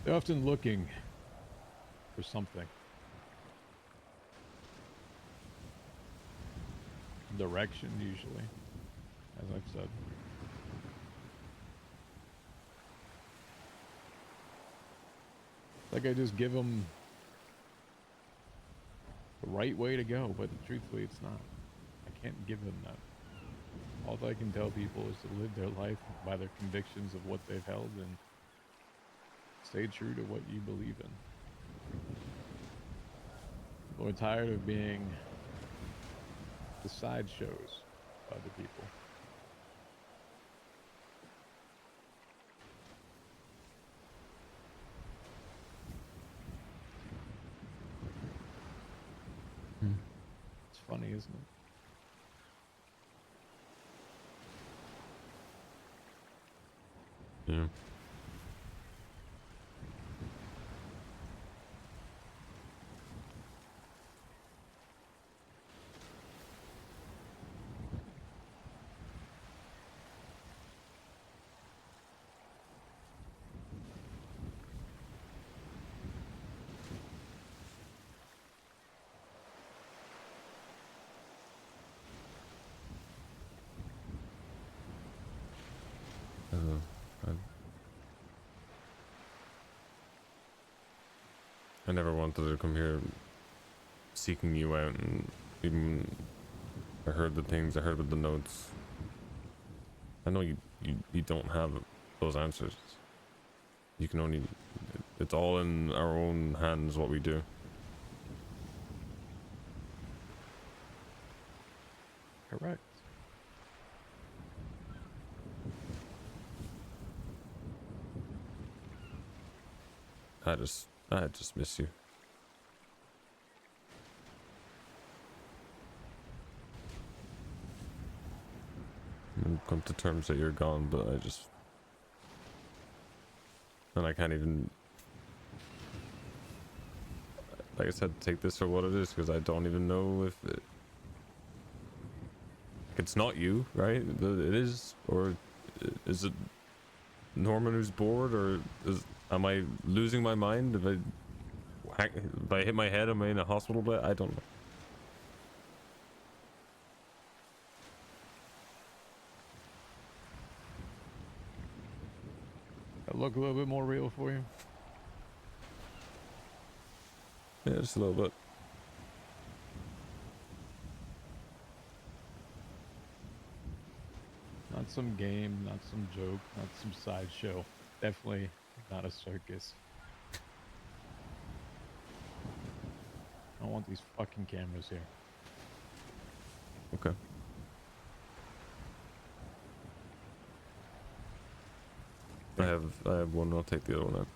they're often looking for something. Direction, usually, as I've said. Like I just give them the right way to go, but truthfully it's not. I can't give them that. All I can tell people is to live their life by their convictions of what they've held and stay true to what you believe in. We're tired of being the sideshows by the people. It's funny, isn't it? Yeah. I never wanted to come here seeking you out, and even I heard the things I heard with the notes. I know you don't have those answers. You can only, it's all in our own hands what we do. Correct. I just miss you. I've come to terms that you're gone, but and I can't even, like I said, take this for what it is, because I don't even know if it's not you, right? It is, or is it Norman who's bored, or am I losing my mind? If I hit my head, am I in a hospital bed? I don't know. That look a little bit more real for you? Yeah, just a little bit. Not some game, not some joke, not some sideshow. Definitely not a circus. I don't want these fucking cameras here. Okay. I have one. I'll take the other one out.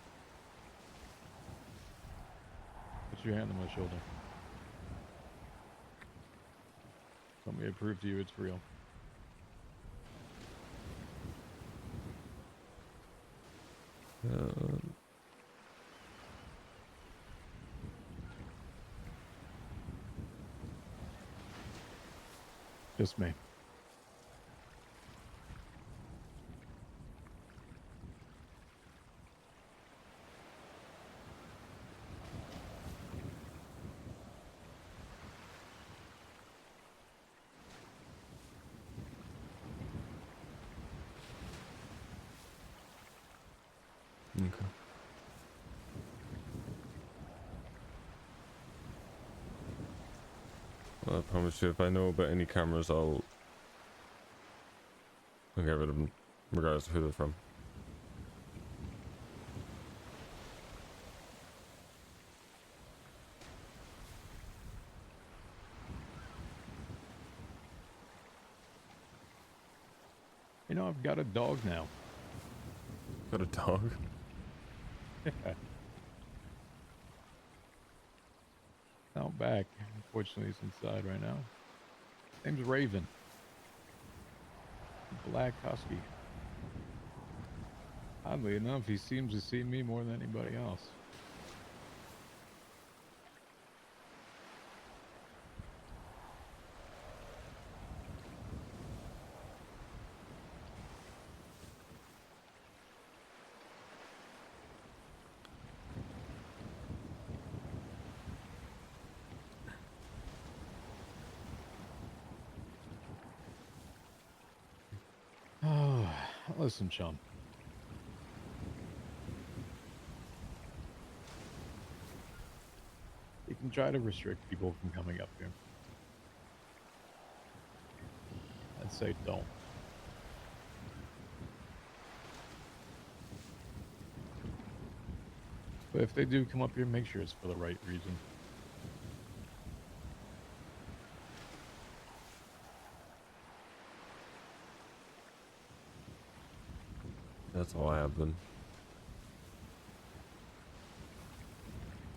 Put your hand on my shoulder. Let me prove to you it's real. Just me. Okay. Well, I promise you, if I know about any cameras, I'll get rid of them, regardless of who they're from. You know, I've got a dog now. Got a dog? Yeah. Out back. Unfortunately, he's inside right now. Name's Raven. Black husky. Oddly enough, he seems to see me more than anybody else. Oh, listen, chum. You can try to restrict people from coming up here. I'd say don't. But if they do come up here, make sure it's for the right reason. That's all I have then.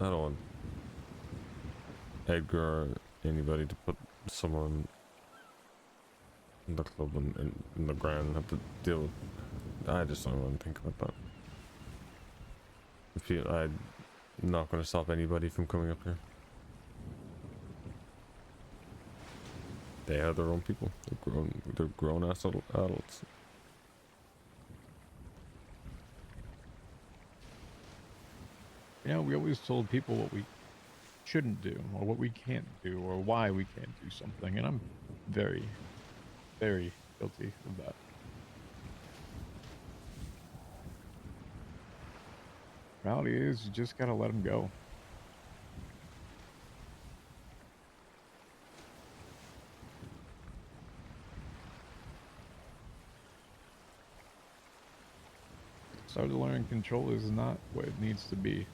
I don't want Edgar or anybody to put someone in the club and in the ground and have to deal with I just don't want to think about that. I'm not going to stop anybody from coming up here. They are their own people. They're grown ass adults. You know, we always told people what we shouldn't do, or what we can't do, or why we can't do something, and I'm very, very guilty of that. Reality is, you just gotta let them go. Started learning control is not what it needs to be.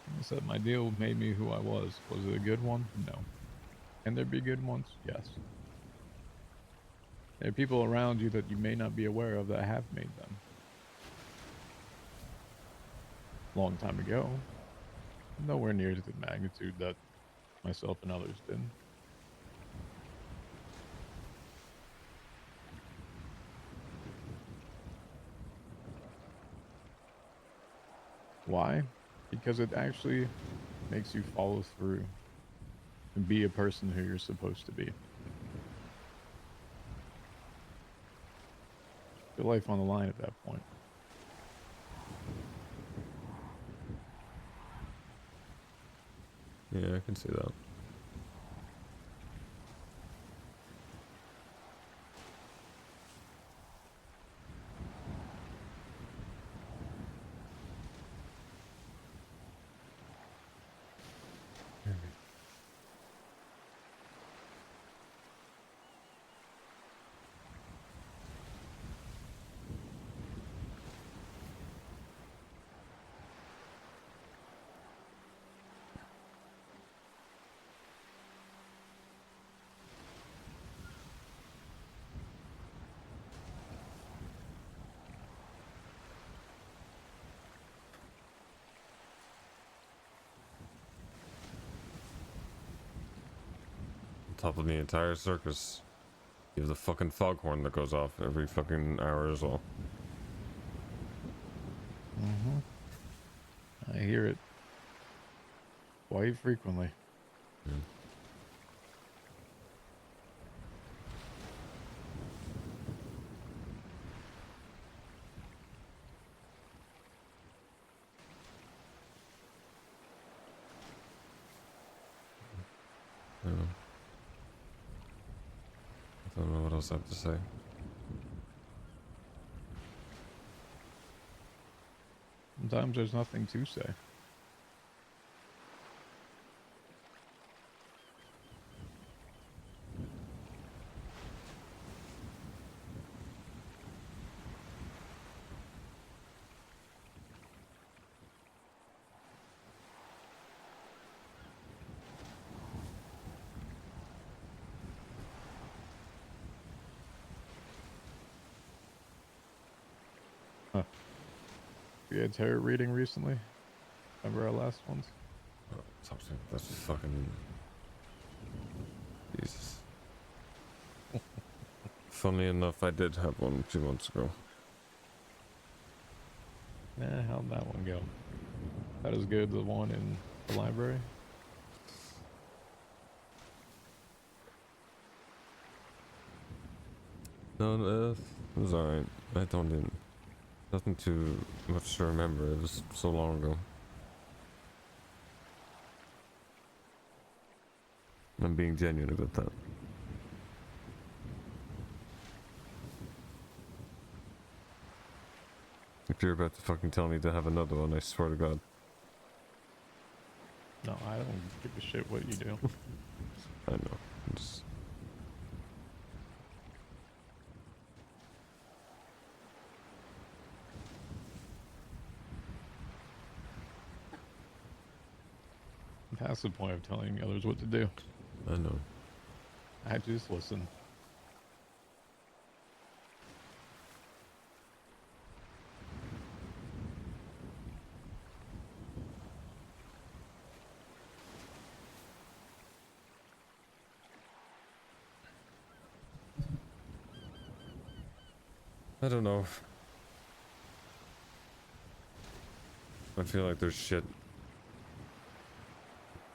I said my deal made me who I was. Was it a good one? No. Can there be good ones? Yes. There are people around you that you may not be aware of that have made them. Long time ago. Nowhere near to the magnitude that myself and others did. Why? Because it actually makes you follow through and be a person who you're supposed to be. Your life on the line at that point. Yeah, I can see that. Top of the entire circus, you have the fucking foghorn that goes off every fucking hour as well. I hear it quite frequently. Yeah. I don't know what else I have to say. Sometimes there's nothing to say. Huh. We had tarot reading recently. Remember our last ones? Oh, something that's fucking Jesus. Funnily enough, I did have one 2 months ago. How'd that one go? That is good. The one in the library. No, it was alright. I don't need nothing too much to remember. It was so long ago. I'm being genuine about that. If you're about to fucking tell me to have another one, I swear to God. No, I don't give a shit what you do. I know. I'm just... That's the point of telling others what to do. I know. I just listen. I don't know. I feel like there's shit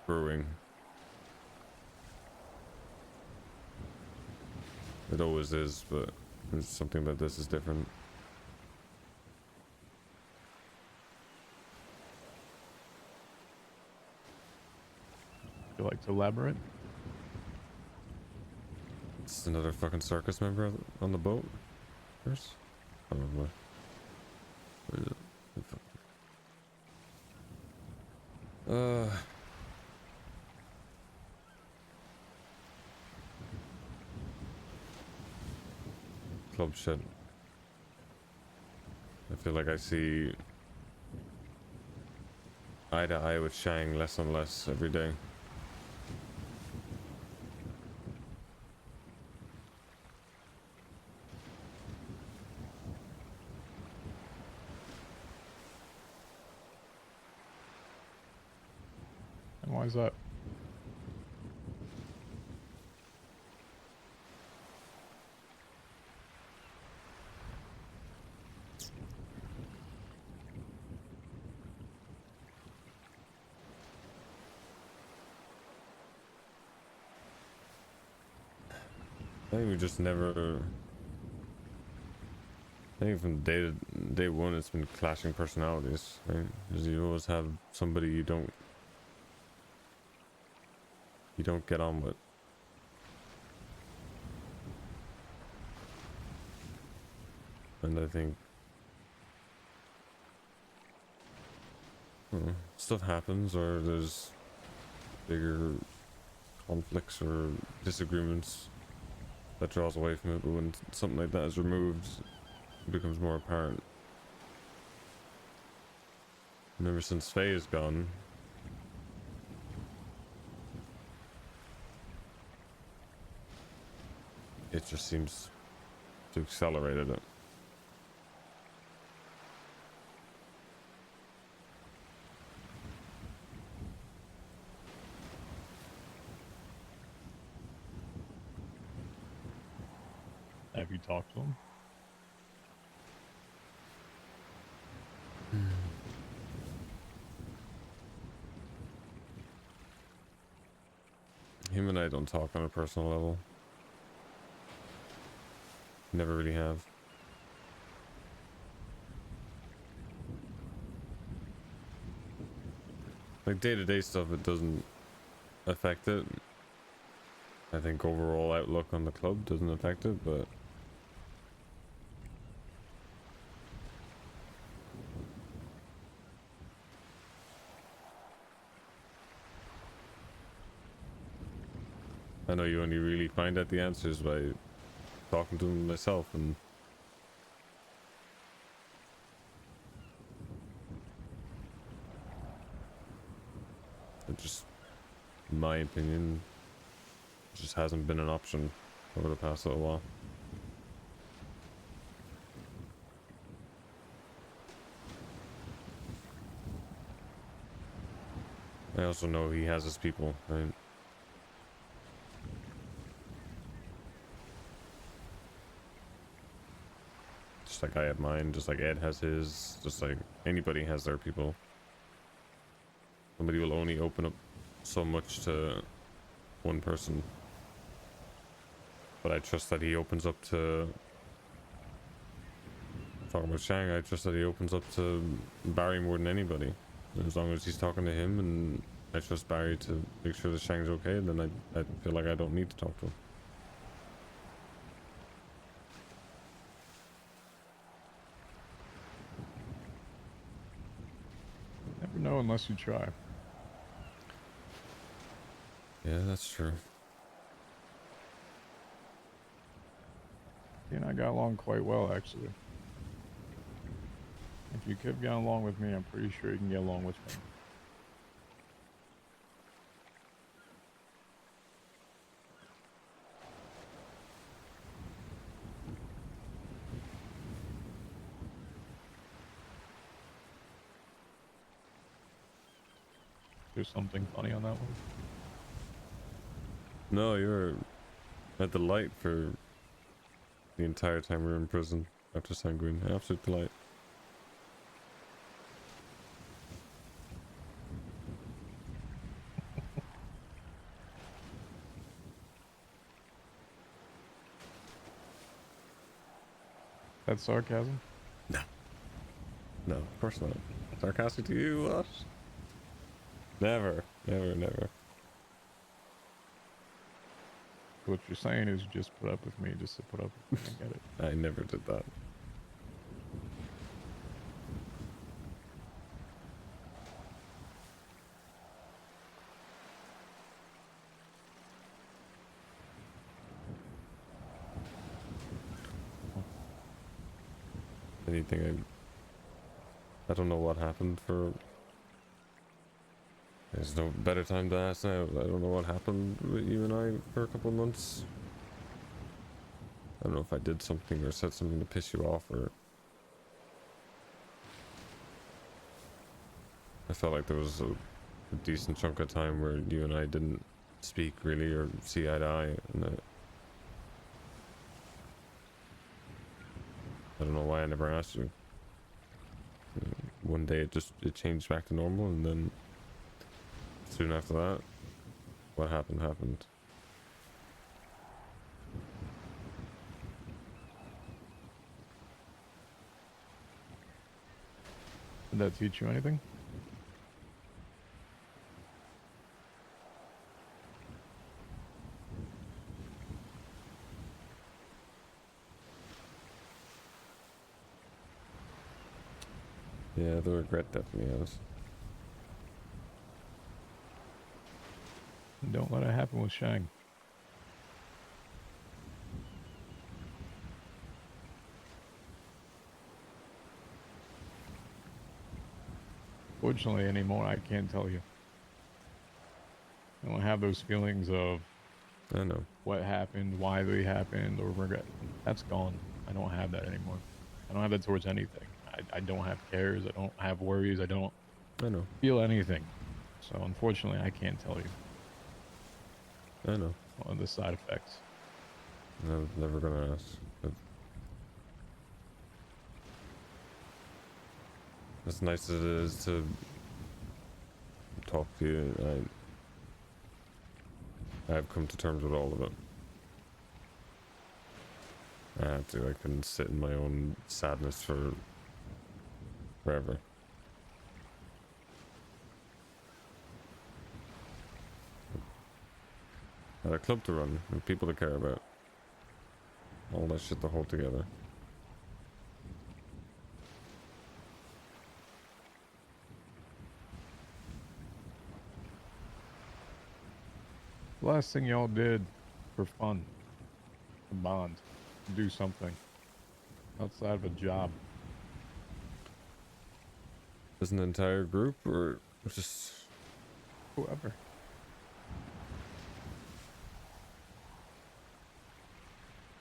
brewing. It always is, but there's something about this is different. Would you like to elaborate? It's another fucking circus member on the boat. First? Probably. Where is it? Club shit. I feel like I see eye to eye with Shang less and less every day. And why is that? I think we just never. I think from day one, it's been clashing personalities. Right? Because you always have somebody you don't get on with. And I think stuff happens, or there's bigger conflicts or disagreements that draws away from it, but when something like that is removed, it becomes more apparent. And ever since Faye is gone, it just seems to accelerate it. Have you talked to him? Him and I don't talk on a personal level. Never really have. Like day-to-day stuff, it doesn't affect it. I think overall outlook on the club doesn't affect it, but I know you only really find out the answers by talking to them myself, and it just, in my opinion, just hasn't been an option over the past little while. I also know he has his people, right? Just like I have mine, just like Ed has his, just like anybody has their people. Somebody will only open up so much to one person. But I trust that he opens up to... Talking about Shang, I trust that he opens up to Barry more than anybody. As long as he's talking to him and I trust Barry to make sure that Shang's okay, then I feel like I don't need to talk to him. Never know unless you try. Yeah, that's true. He and I got along quite well, actually. If you kept getting along with me, I'm pretty sure you can get along with him. There's something funny on that one? No, you were at the light for the entire time we were in prison. After Sanguine, absolute delight. That's sarcasm? No. No, of course not. Sarcastic to you, what? Never, never, never. What you're saying is you just put up with me just to put up with me. I get it. I never did that. Anything I don't know what happened for. There's no better time to ask now. I don't know what happened with you and I for a couple of months. I don't know if I did something or said something to piss you off, or I felt like there was a decent chunk of time where you and I didn't speak really or see eye to eye, and I don't know why I never asked you. One day it changed back to normal, and then soon after that, what happened. Did that teach you anything? Yeah, the regret definitely has. Don't let it happen with Shang. Fortunately, anymore, I can't tell you. I don't have those feelings of I know what happened, why they happened, or regret. That's gone. I don't have that anymore. I don't have that towards anything. I don't have cares. I don't have worries. I don't feel anything. So unfortunately, I can't tell you. I know. On the side effects. I'm never gonna ask. But as nice as it is to talk to you, I've come to terms with all of it. I have to. I couldn't sit in my own sadness for forever. I had a club to run and people to care about. All that shit to hold together. The last thing y'all did for fun, to bond, to do something outside of a job. As an entire group, or just whoever?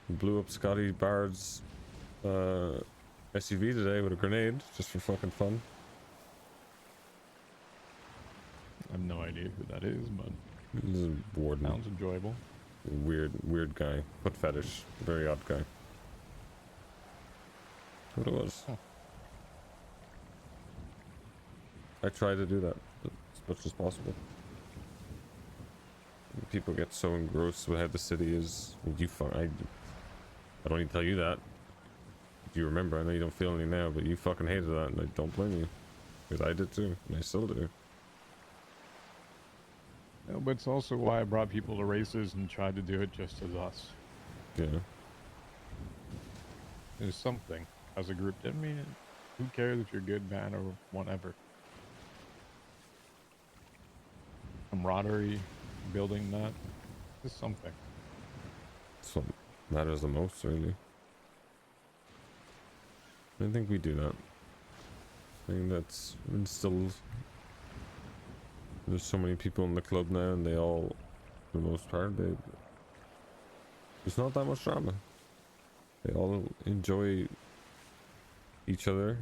Blew up Scotty Bard's SUV today with a grenade, just for fucking fun. I have no idea who that is, but He's a warden. Sounds enjoyable. Weird guy. Foot fetish. Very odd guy. What it was. Huh. I try to do that as much as possible. People get so engrossed with how the city is. I don't need to tell you that. If you remember, I know you don't feel any now, but you fucking hated that, and I don't blame you. Because I did too, and I still do. No, but it's also why I brought people to races and tried to do it just as us. Yeah. There's something as a group. I mean, who cares if you're good, bad, or whatever? Camaraderie, building that, is something. That's what matters the most, really. I think we do that. I think that's instilled. There's so many people in the club now, and they all, for the most part, there's not that much drama. They all enjoy each other.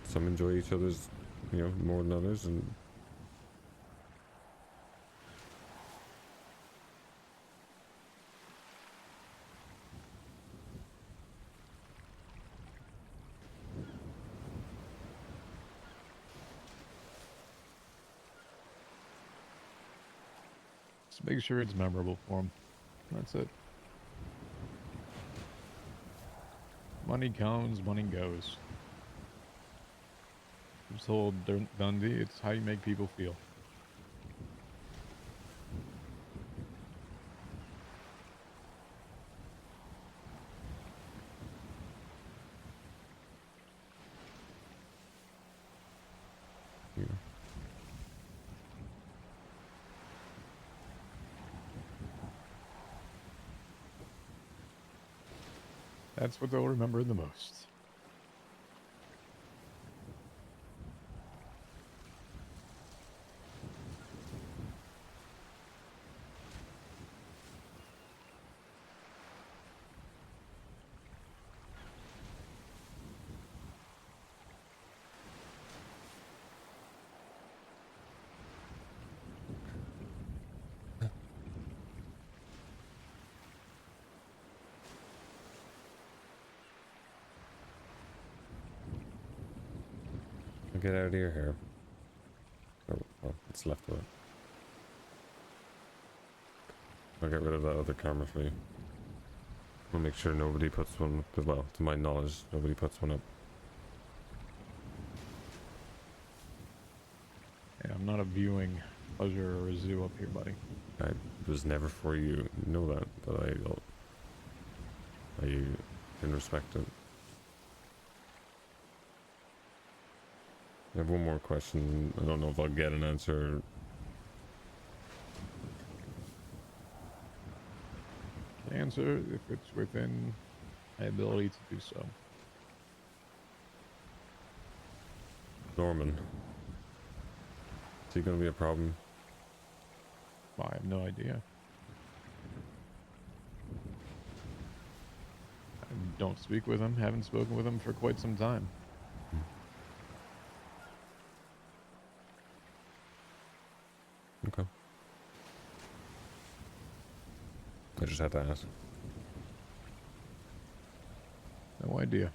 Some enjoy each other's, more than others, and Just make sure it's memorable for him. That's it. Money comes, money goes. This whole Dundee, it's how you make people feel. That's what they'll remember the most. Get out of your hair. Oh, well, it's left of it. I'll get rid of that other camera for you. I'll make sure nobody puts one up. Well, to my knowledge, nobody puts one up. Yeah, I'm not a viewing pleasure or a zoo up here, buddy. I was never for you. You know that, but I can respect it. I have one more question. I don't know if I'll get an answer. The answer, if it's within my ability to do so. Norman. Is he going to be a problem? I have no idea. I don't speak with him. Haven't spoken with him for quite some time. Okay. I just had to ask. No idea.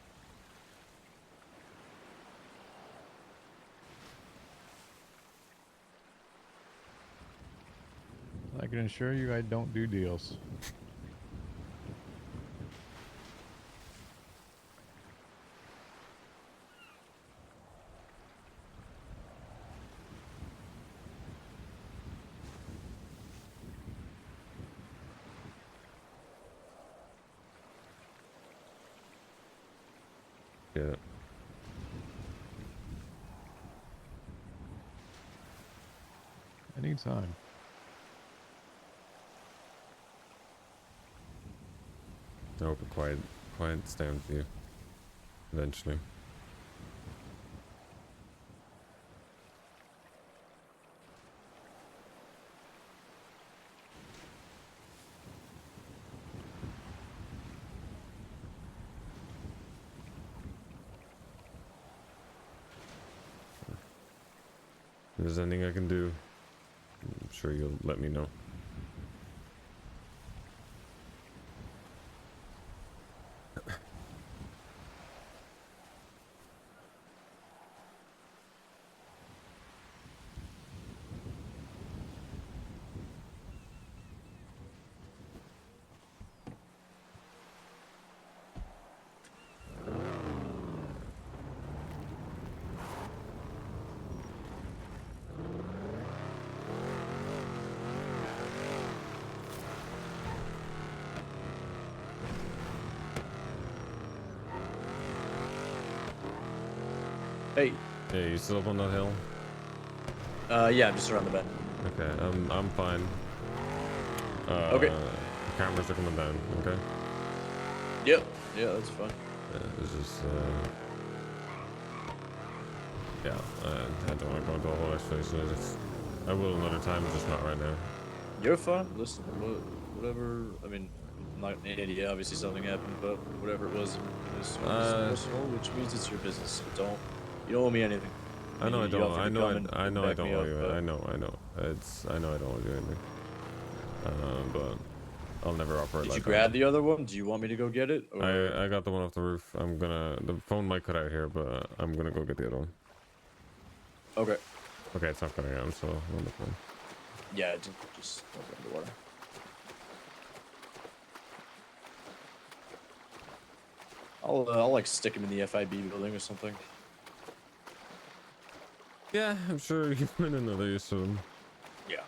I can assure you I don't do deals. Get it. Anytime. I hope a quiet stand with you. Eventually. If there's anything I can do, I'm sure you'll let me know. Hey. Hey, you still up on that hill? Yeah, I'm just around the bend. Okay, I'm fine. Okay. The cameras are coming down, okay? Yep. Yeah, that's fine. It's just, yeah, I don't want to go into a whole explanation. I will another time, just not right now. You're fine. Listen, whatever. I mean, I'm not an idiot. Obviously, something happened, but whatever it was personal, which means it's your business. So you don't owe me anything. I know I don't. I know I back don't me owe up, you. but- I know. I know I don't owe you anything. But I'll never operate Did like you grab the other one? Do you want me to go get it? Or... I got the one off the roof. The phone might cut out here, but I'm gonna go get the other one. Okay. Okay, it's not cutting out, so wonderful. Yeah, just don't go underwater. I'll like stick him in the FIB building or something. Yeah, I'm sure you can find another use for them. Yeah.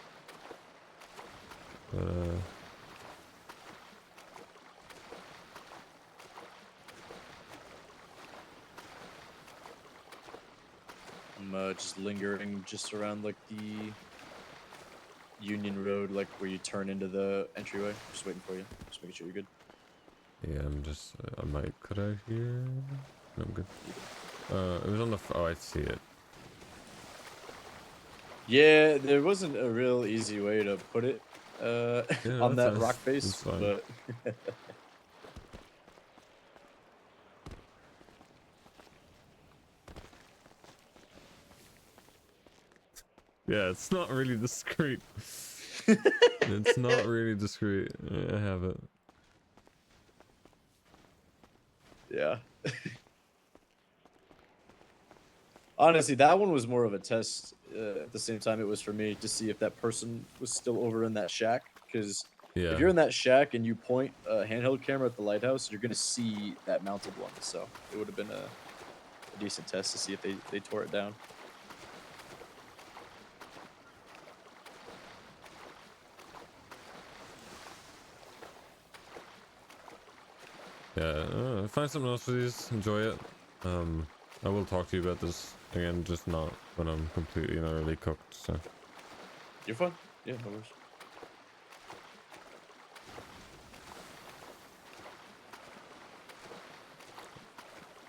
I'm just lingering just around like the Union Road, like where you turn into the entryway. Just waiting for you. Just making sure you're good. Yeah, I'm just. I might cut out here. No, I'm good. It was on the. Oh, I see it. Yeah, there wasn't a real easy way to put it Yeah, on that that's rock fine. face, That's fine. but Yeah, it's not really discreet. It's not really discreet. I have it. yeah. Honestly, that one was more of a test. At the same time, it was for me to see if that person was still over in that shack. Because Yeah. if you're in that shack and you point a handheld camera at the lighthouse, you're gonna see that mounted one. So it would have been a decent test to see if they tore it down. Yeah, find something else for these. Enjoy it. I will talk to you about this again, just not when I'm completely and utterly cooked. So. You're fine. Yeah, no worries.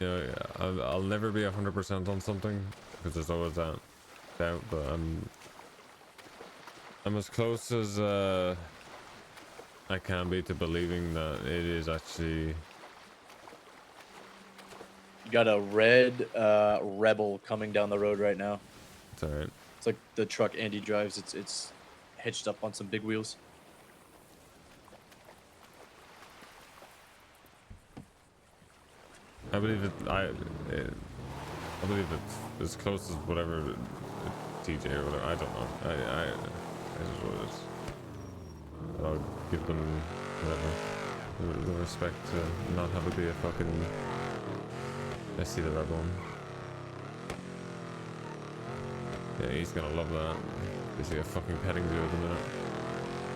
Yeah, I'll never be 100% on something because there's always that doubt. But I'm as close as I can be to believing that it is actually. You got a red Rebel coming down the road right now. It's alright. It's like the truck Andy drives. It's hitched up on some big wheels. I believe I believe it's as close as whatever TJ or whatever. I don't know. This is what it is. I'll give them whatever the respect to not have it be a fucking. I see the red one. Yeah, he's gonna love that. Is he a fucking petting zoo at the minute?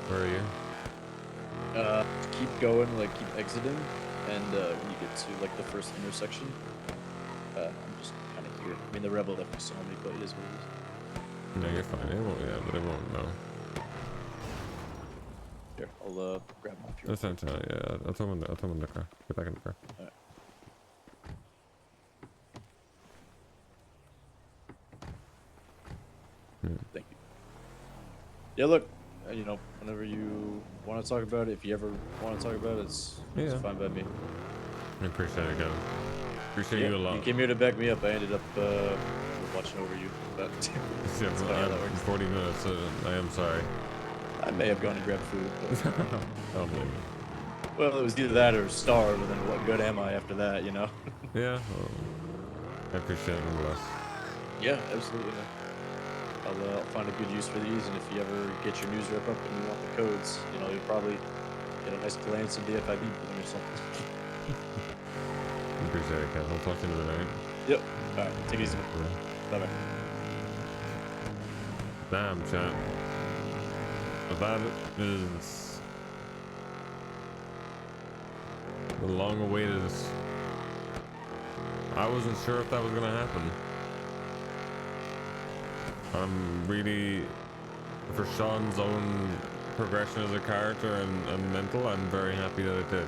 Where are you? Keep going, like keep exiting, and when you get to like the first intersection, I'm just kind of here. I mean, the Rebel definitely saw me, but it is what it is. No, you're fine. It won't. Yeah, but it won't know. Here, I'll grab my fuel. That's fine. Yeah, I'll tell him in the car. Get back in the car. All right. Thank you. Yeah, look, you know, whenever you want to talk about it, if you ever want to talk about it, it's fine by me. I appreciate it, Kevin. Appreciate you a lot. You came here to back me up. I ended up watching over you, but yeah, well, I'm 40 minutes. I am sorry. I may have gone and grabbed food. But... I don't blame you. Well, it was either that or starve, and then what good am I after that, you know? Yeah, well, I appreciate it nonetheless. Yeah, absolutely. I'll find a good use for these, and if you ever get your news rep up and you want the codes, you know, you'll probably get a nice glance at the FIB building or something. Appreciate it, Kevin. I'll talk to you another night. Yep. Alright, take it easy. Yeah. Bye-bye. Damn, chat. But that is the long-awaited. I wasn't sure if that was gonna happen. I'm really, for Sean's own progression as a character and mental, I'm very happy that it did.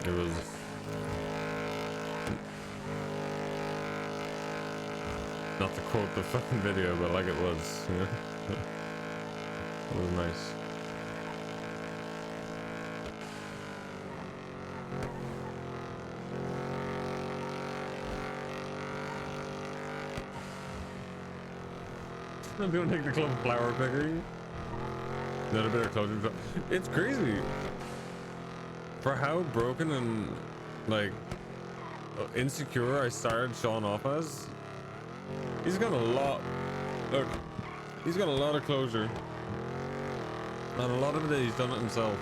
It was not to quote the fucking video, but like it was, you know? It was nice. I'm doing like the club flower picker. Not a bit of closing. It's crazy. For how broken and like insecure I started showing off as. He's got a lot. Look, he's got a lot of closure, and a lot of it he's done it himself.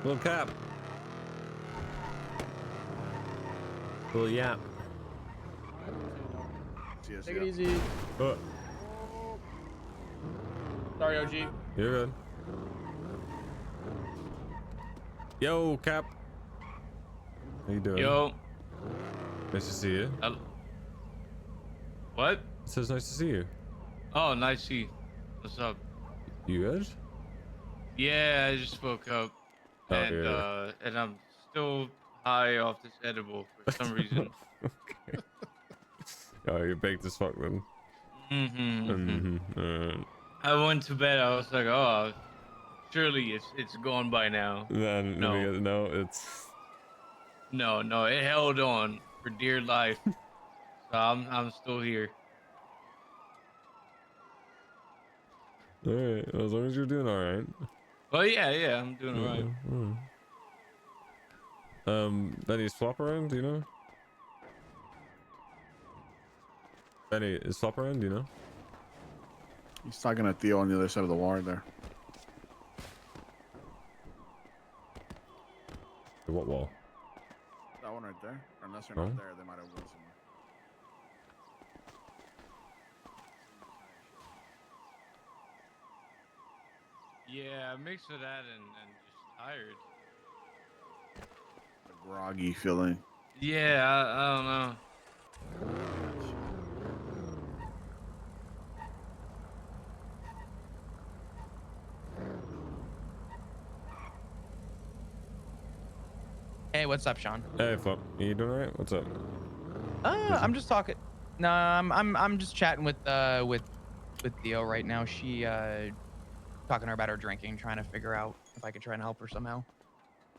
Little cap. Little yap. Take it easy. Sorry, OG. You're good. Yo, Cap. How you doing? Yo. Nice to see you. What? It says nice to see you. Oh, nice to see you. What's up? You good? Yeah, I just woke up. Oh, And yeah. and I'm still high off this edible for some reason. Okay. Oh, you're baked as fuck then. Alright. I went to bed. I was like, oh, surely it's gone by now. Then no, it's No, it held on for dear life. So I'm still here. alright. Well, as long as you're doing alright. Well, yeah, I'm doing alright. Benny, is Flop around? Do you know? Benny, is Flop around? Do you know? He's talking to Theo on the other side of the wire there. What wall? That one right there. Unless they're Oh. not there, they might have went somewhere. Yeah, a mix of that and just tired. A groggy feeling. Yeah, I don't know. Hey, what's up, Sean? Hey, Flop. You doing alright? What's up? I'm just talking. No, I'm just chatting with Theo right now. She talking to her about her drinking, trying to figure out if I could try and help her somehow.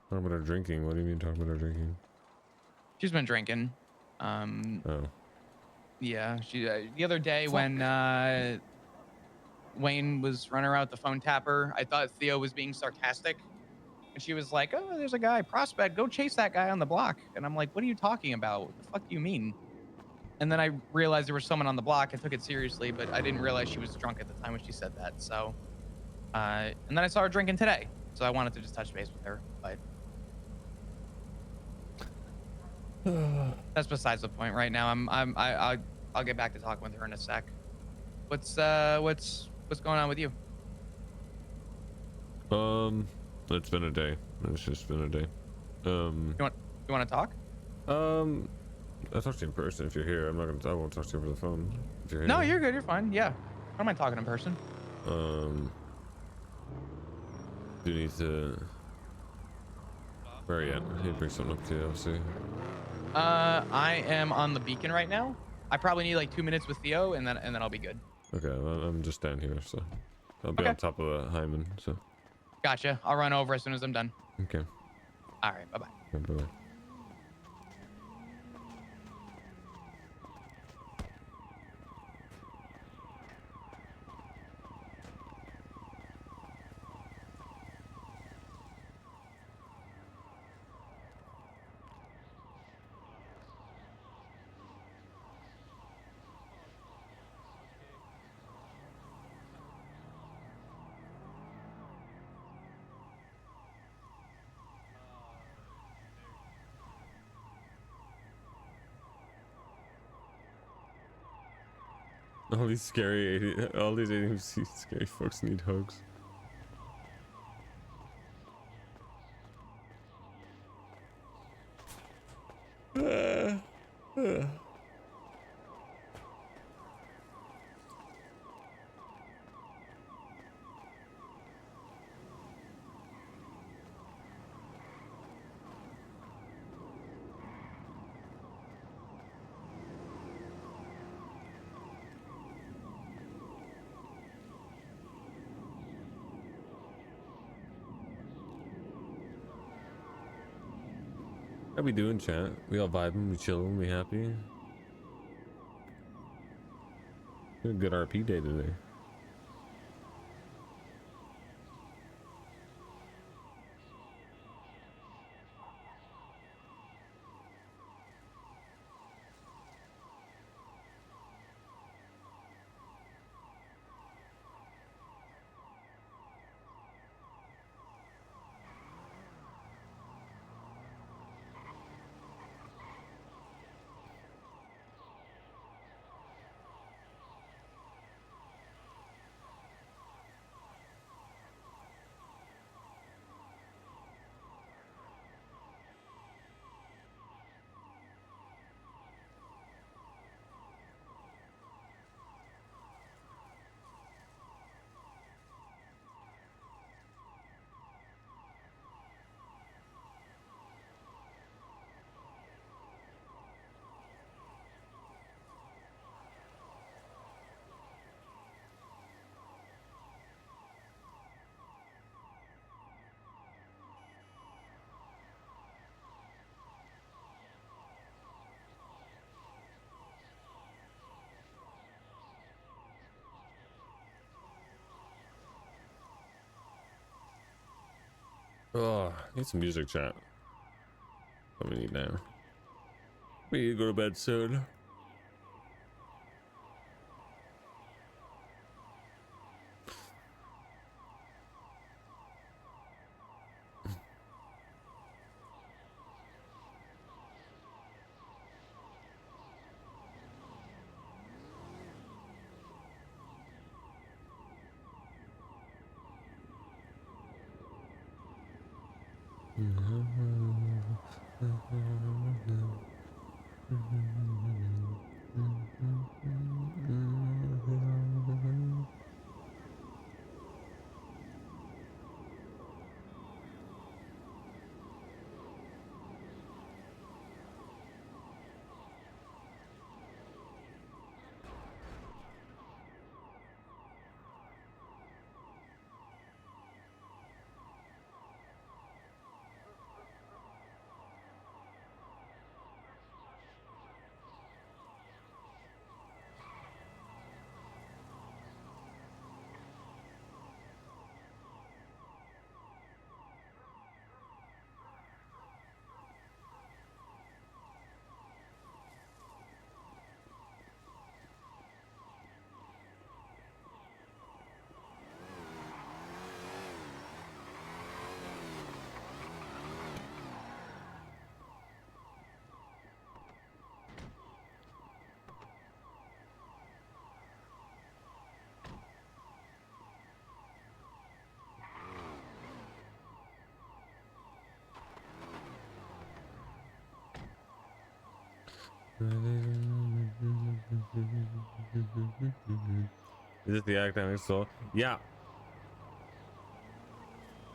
Talking about her drinking. What do you mean talking about her drinking? She's been drinking. Oh. Yeah, she the other day when Wayne was running around with the phone tapper, I thought Theo was being sarcastic. And she was like, oh, there's a guy, prospect, go chase that guy on the block. And I'm like, what are you talking about? What the fuck do you mean? And then I realized there was someone on the block. I took it seriously, but I didn't realize she was drunk at the time when she said that. So, and then I saw her drinking today. So I wanted to just touch base with her, but that's besides the point right now. I'll get back to talking with her in a sec. What's going on with you? It's been a day. It's just been a day. You want to talk? I'll talk to you in person if you're here. I won't talk to you over the phone if you're here. No, you're good. You're fine. Yeah. I don't mind talking in person. Do you need to... Where are you at? I need to bring something up to you, I'll see. I am on the beacon right now. I probably need like 2 minutes with Theo, and then I'll be good. Okay, well, I'm just down here, so I'll be on top of Hyman, so... Gotcha. I'll run over as soon as I'm done. Okay. All right. Bye-bye. Bye-bye. All these ADMC scary folks need hugs. How we doing, chat? We all vibing, we chilling, we happy. A good RP day today. Oh, need some music, chat. What do we need now? We need to go to bed soon. Is it the academic soul? Yeah.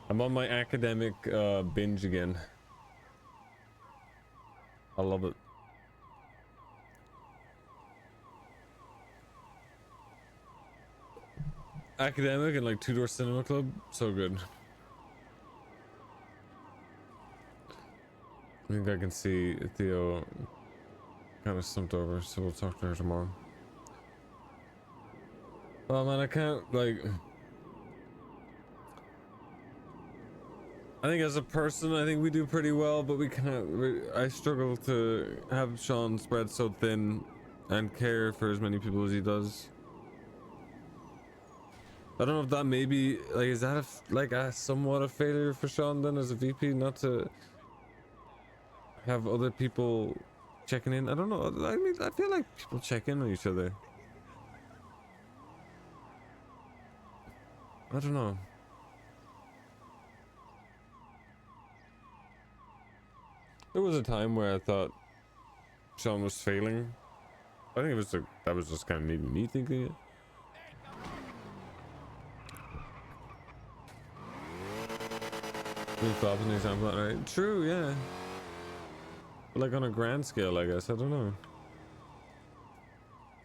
I'm on my academic binge again. I love it. Academic and like Two Door Cinema Club, so good. I think I can see Theo kind of slumped over, so we'll talk to her tomorrow. Oh man, I can't, like, I think as a person, I think we do pretty well, but we can't, I struggle to have Sean spread so thin and care for as many people as he does. I don't know if that maybe, like, is that like a somewhat a failure for Sean then as a VP, not to have other people checking in? I don't know. I mean, I feel like people check in on each other. I don't know. There was a time where I thought Sean was failing. I think it was like, that was just kind of maybe me thinking it. Flop an example, right? True, yeah. But like on a grand scale, I guess. I don't know.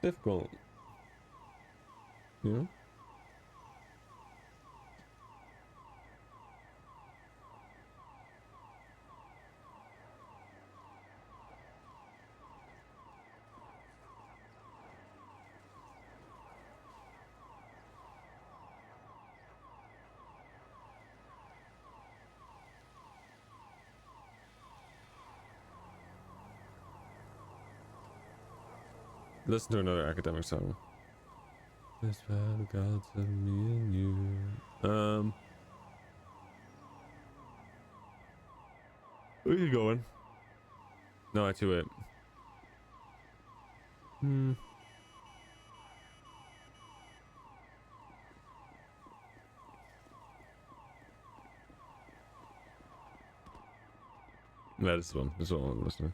Difficult. Yeah. Listen to another academic song. This bad gods of me and you. Where are you going? No, I too it. No, this one. This one I'm listening.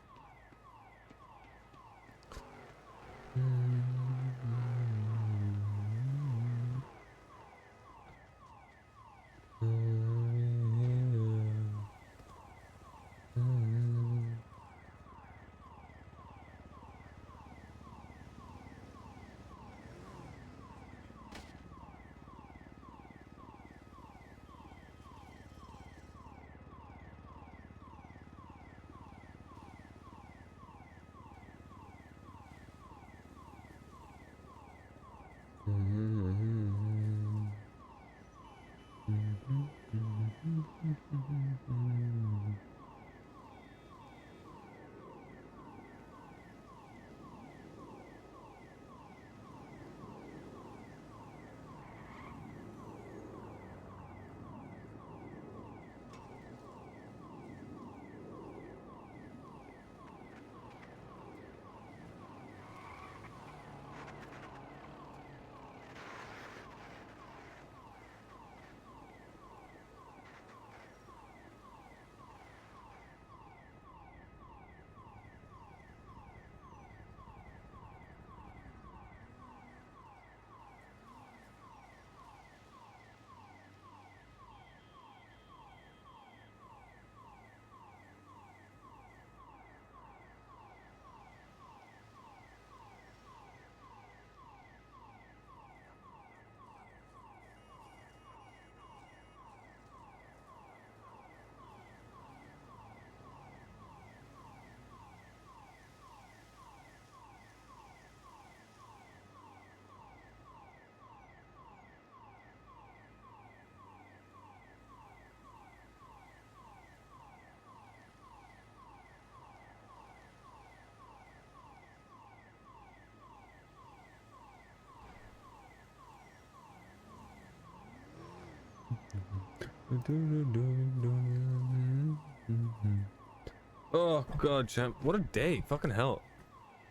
Oh god, champ, what a day! Fucking hell,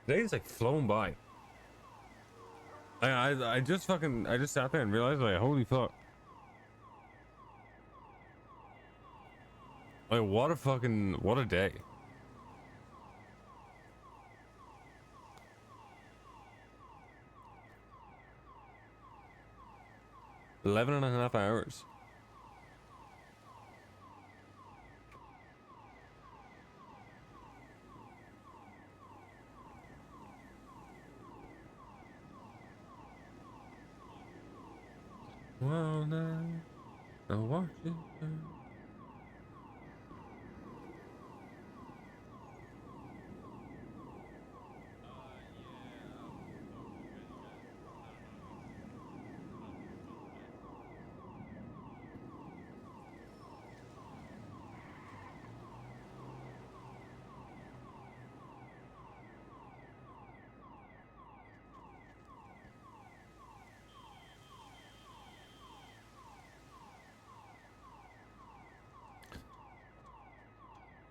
today's like flown by. I just sat there and realized, like, holy fuck, like, what a day. Eleven and a half hours. Well, now I watch it.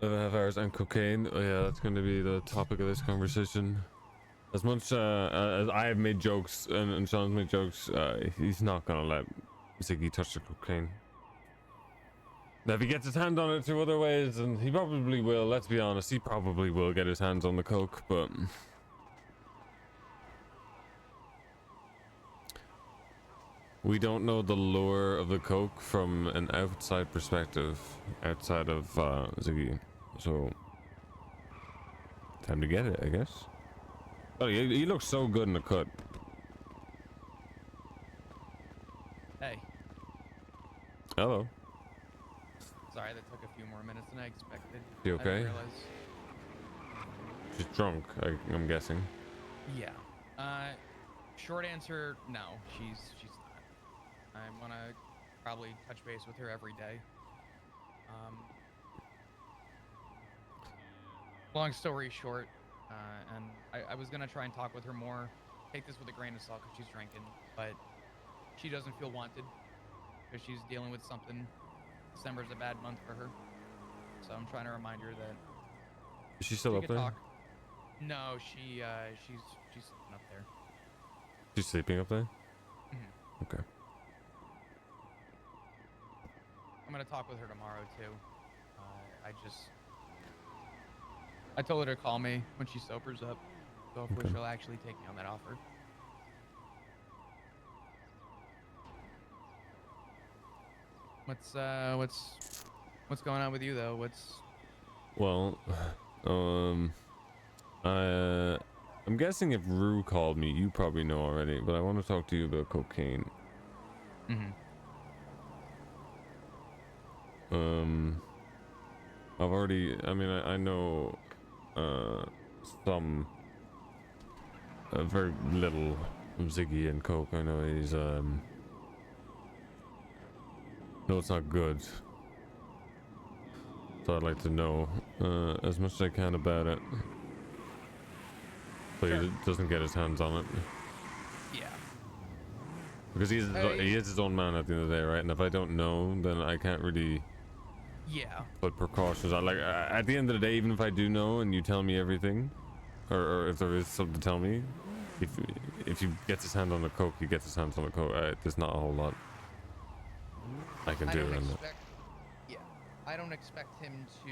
.5 hours and cocaine. Oh yeah, that's going to be the topic of this conversation. As much as I have made jokes and Sean's made jokes, he's not going to let Ziggy touch the cocaine. Now, if he gets his hand on it 2 other ways, and he probably will, let's be honest, he probably will get his hands on the coke, but we don't know the lure of the coke from an outside perspective, outside of Ziggy. So, time to get it, I guess. Oh, he looks so good in the cut. Hey. Hello. Sorry, that took a few more minutes than I expected. You I didn't okay? realize. She's drunk, I'm guessing. Yeah. Short answer, no. She's not. I want to probably touch base with her every day. Long story short, and I was gonna try and talk with her more. Take this with a grain of salt because she's drinking, but she doesn't feel wanted because she's dealing with something. December's a bad month for her, so I'm trying to remind her that. Is she still we up could there? talk. No, she's sitting up there. She's sleeping up there? Mhm. Okay. I'm gonna talk with her tomorrow too. I told her to call me when she sobers up, so hopefully Okay. she'll actually take me on that offer. What's going on with you though? Well, I'm guessing if Rue called me, you probably know already, but I want to talk to you about cocaine. I've already, I mean, I know, some, very little of Ziggy and coke. I know he's, no, it's not good. So I'd like to know, as much as I can about it. So he doesn't get his hands on it. Yeah. Because he is his own man at the end of the day, right? And if I don't know, then I can't really put precautions on. Like, at the end of the day, even if I do know and you tell me everything, or if there is something to tell me, if he gets his hand on the coke, he gets his hands on the coke. There's not a whole lot I can do. I don't expect him to.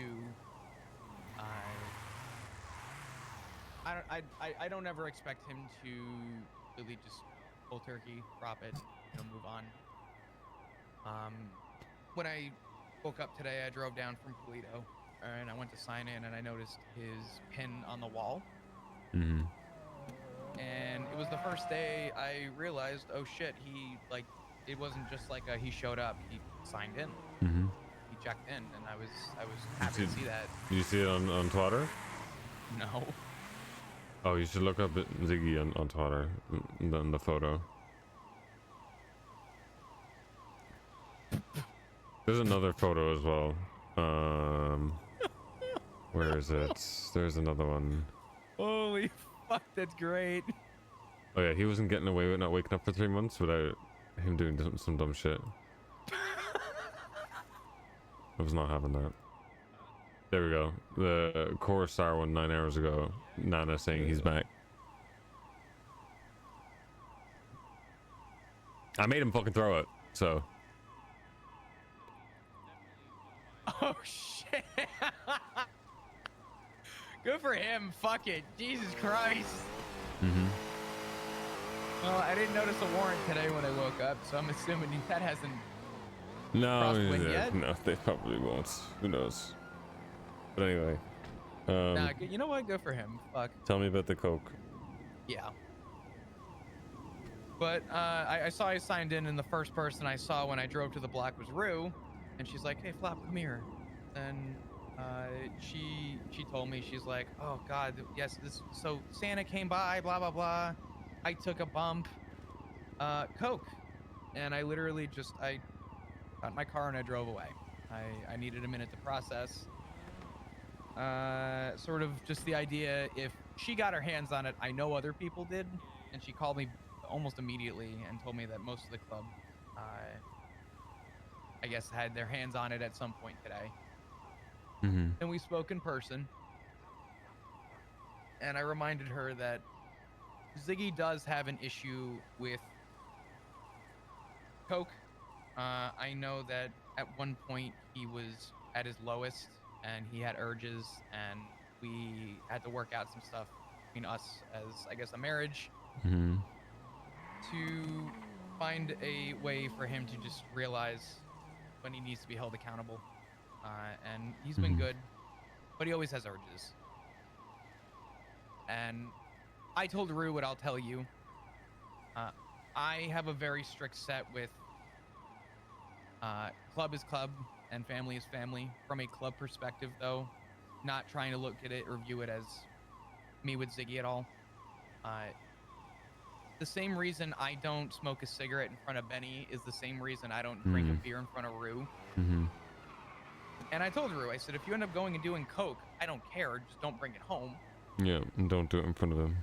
I don't ever expect him to really just cold turkey, drop it, move on. When I woke up today, I drove down from Toledo, and I went to sign in, and I noticed his pin on the wall. Mm-hmm. And it was the first day I realized, oh shit, it wasn't just like he showed up, he signed in. Mm-hmm. He checked in, and I was happy to see that. Did you see it on Twitter? No. Oh, you should look up Ziggy on Twitter, on the photo. There's another photo as well. Where is it? There's another one. Holy fuck, that's great. Oh yeah, he wasn't getting away with not waking up for 3 months without him doing some dumb shit. I was not having that. There we go. The core star one 9 hours ago. Nana saying he's back. I made him fucking throw it, so. Oh shit. Good for him. Fuck it. Jesus Christ. Mm-hmm. Well, I didn't notice a warrant today when I woke up, so I'm assuming that hasn't No, crossed wind yet. no, they probably won't. Who knows? But anyway. Nah, you know what? Good for him. Fuck. Tell me about the coke. Yeah. But I saw I signed in, and the first person I saw when I drove to the block was Rue, and she's like, "Hey, Flop, come here." And she told me, she's like, "Oh God, yes, so Santa came by, blah blah blah. I took a bump, coke," and I literally I got in my car and I drove away. I needed a minute to process. Sort of just the idea, if she got her hands on it, I know other people did, and she called me almost immediately and told me that most of the club, I guess, had their hands on it at some point today. Mm-hmm. And we spoke in person, and I reminded her that Ziggy does have an issue with coke. I know that at one point he was at his lowest and he had urges, and we had to work out some stuff between us as, I guess, a marriage, Mm-hmm. to find a way for him to just realize when he needs to be held accountable. And he's been good, but he always has urges. And I told Rue what I'll tell you. I have a very strict set with club is club and family is family. From a club perspective, though, not trying to look at it or view it as me with Ziggy at all. The same reason I don't smoke a cigarette in front of Benny is the same reason I don't drink a beer in front of Rue. Mm-hmm. And I told Rue, I said, if you end up going and doing coke, I don't care, just don't bring it home. Yeah, and don't do it in front of him.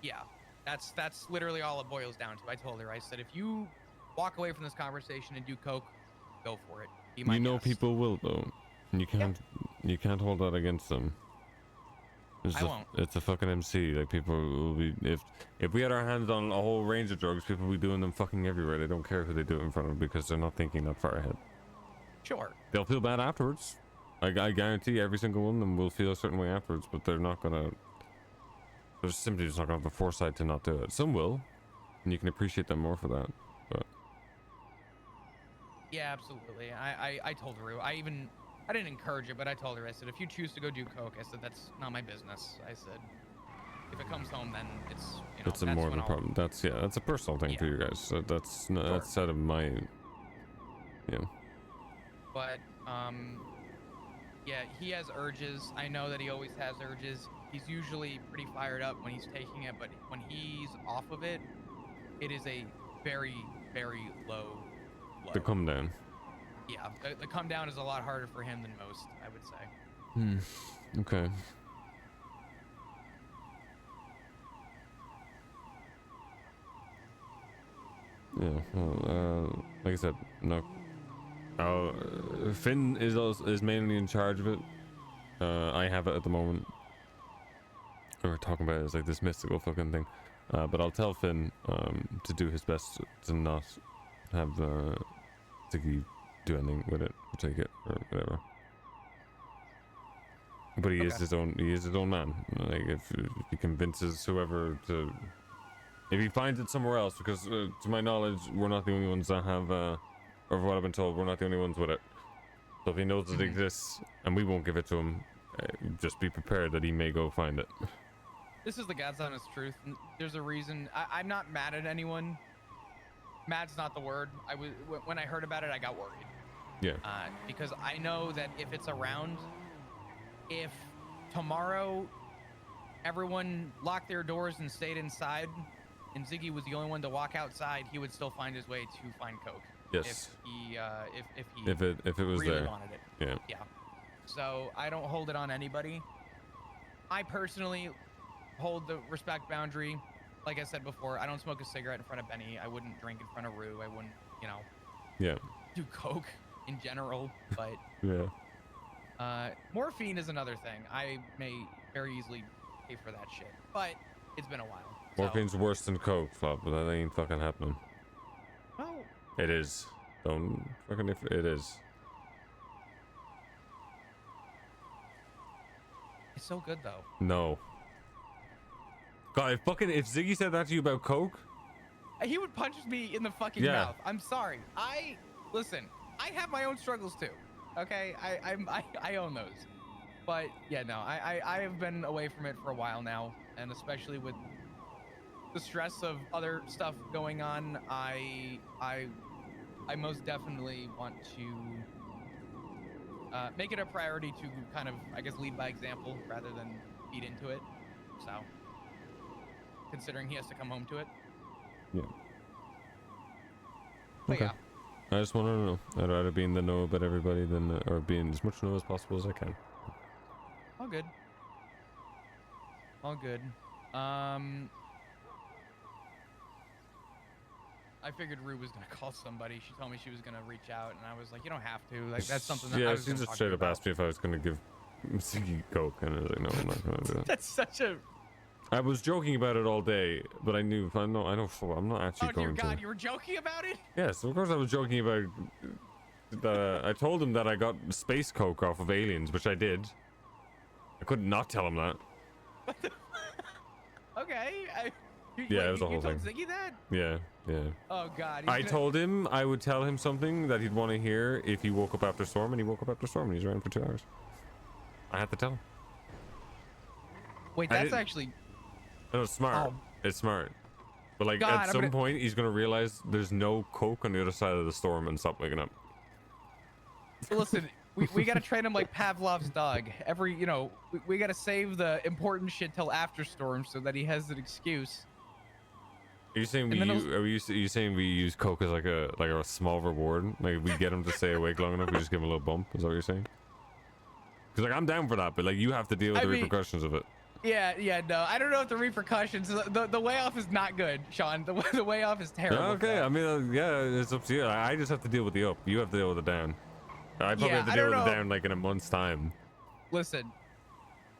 Yeah, that's literally all it boils down to. I told her, I said, if you walk away from this conversation and do coke, go for it. Be my You know guest. people will though. And you can't hold that against them. I won't. It's a fucking MC. Like people will be if we had our hands on a whole range of drugs, people will be doing them fucking everywhere. They don't care who they do it in front of because they're not thinking that far ahead. Sure. They'll feel bad afterwards. I guarantee every single one of them will feel a certain way afterwards, but they're not gonna. They're simply just not gonna have the foresight to not do it. Some will, and you can appreciate them more for that. But Yeah, absolutely. I told her. I didn't encourage it, but I told her. I said, if you choose to go do coke, I said that's not my business. I said, if it comes home, then it's it's a more of a problem. That's a personal thing for you guys. So that's not, that's out of my. Yeah. But yeah, he has urges. I know that he always has urges. He's usually pretty fired up when he's taking it, but when he's off of it, it is a very, very low. The come down. Yeah, the come down is a lot harder for him than most, I would say. Okay. Yeah. Well, like I said, no. Finn is mainly in charge of it. I have it at the moment. We're talking about it as like this mystical fucking thing. But I'll tell Finn to do his best to not have Ziggy do anything with it or take it or whatever. But he is his own man. Like if he convinces whoever to, if he finds it somewhere else, because to my knowledge we're not the only ones that have or from what I've been told, we're not the only ones with it. So if he knows it exists and we won't give it to him, just be prepared that he may go find it. This is the God's honest truth. There's a reason. I'm not mad at anyone. Mad's not the word. When I heard about it, I got worried. Yeah. Because I know that if it's around, if tomorrow everyone locked their doors and stayed inside, and Ziggy was the only one to walk outside, he would still find his way to find coke. Yes. If it was really there. wanted it. Yeah. Yeah. So I don't hold it on anybody. I personally hold the respect boundary. Like I said before, I don't smoke a cigarette in front of Benny. I wouldn't drink in front of Rue. I wouldn't, Yeah. do coke in general. But Yeah. morphine is another thing. I may very easily pay for that shit. But it's been a while. Morphine's worse than coke, Flop, but that ain't fucking happening. Well, it is. Don't fucking it is. It's so good though. No. God, if Ziggy said that to you about coke, he would punch me in the fucking mouth. I'm sorry. Listen. I have my own struggles too. Okay, I own those. But yeah, no, I have been away from it for a while now, and especially with the stress of other stuff going on, I most definitely want to make it a priority to kind of, I guess, lead by example rather than feed into it. So, considering he has to come home to it. Yeah. But Okay. yeah. I just want to know. I'd rather be in the know about everybody than, or be in as much know as possible as I can. All good. All good. I figured Rue was gonna call somebody. She told me she was gonna reach out, and I was like, you don't have to. Like, that's something that I was she gonna just talk to straight you up about. asked me if I was going to give Ziggy coke, and I was like, no, I'm not going to do it. That's such a. I was joking about it all day, but I knew I'm not actually Oh dear going God, to. you were joking about it? Yes, of course I was joking about that. I told him that I got space coke off of aliens, which I did. I couldn't not tell him that. Okay. Yeah, it was a whole you told thing. Ziggy that? Yeah. Oh God. I told him I would tell him something that he'd want to hear if he woke up after storm, and he woke up after storm, and he's around for 2 hours. I had to tell him. Wait, I that's didn't- actually. No, it's smart. Oh. It's smart. But like God, at some point, he's gonna realize there's no coke on the other side of the storm and stop waking up. Listen, we gotta train him like Pavlov's dog. We gotta save the important shit till after storm so that he has an excuse. Are you saying are you saying we use coke as like a small reward? Like we get him to stay awake long enough, we just give him a little bump? Is that what you're saying? Because like I'm down for that, but like you have to deal with the repercussions of it. Yeah, no. I don't know if the repercussions. The way off is not good, Sean. The way off is terrible. Okay, I mean, yeah, it's up to you. I just have to deal with the up. You have to deal with the down. I probably have to deal with the down like in a month's time. Listen,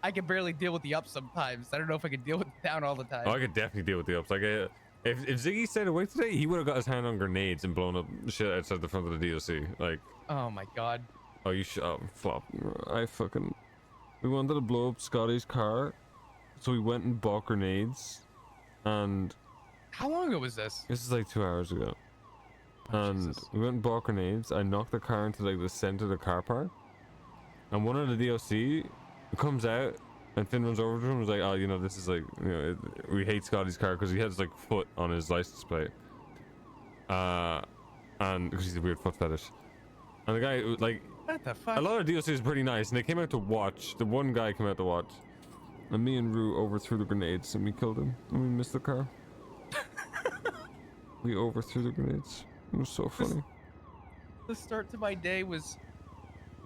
I can barely deal with the up sometimes. I don't know if I can deal with the down all the time. Oh, I could definitely deal with the ups. Like, if Ziggy stayed awake today, he would have got his hand on grenades and blown up shit outside the front of the DOC. Like, oh my god. Oh, you flop. We wanted to blow up Scotty's car, so we went and bought grenades, and. How long ago was this? This is like 2 hours ago. Oh, and Jesus. we went and bought grenades. I knocked the car into like the center of the car park, and one of the DOC comes out, and Finn runs over to him and was like, "Oh, you know, this is like, you know, we hate Scotty's car because he has like foot on his license plate, and because he's a weird foot fetish." And the guy like, what the fuck? a lot of DOC is pretty nice, and they came out to watch. The one guy came out to watch, and me and Rue overthrew the grenades, and we killed him, and we missed the car. We overthrew the grenades. It was so funny. The start to my day was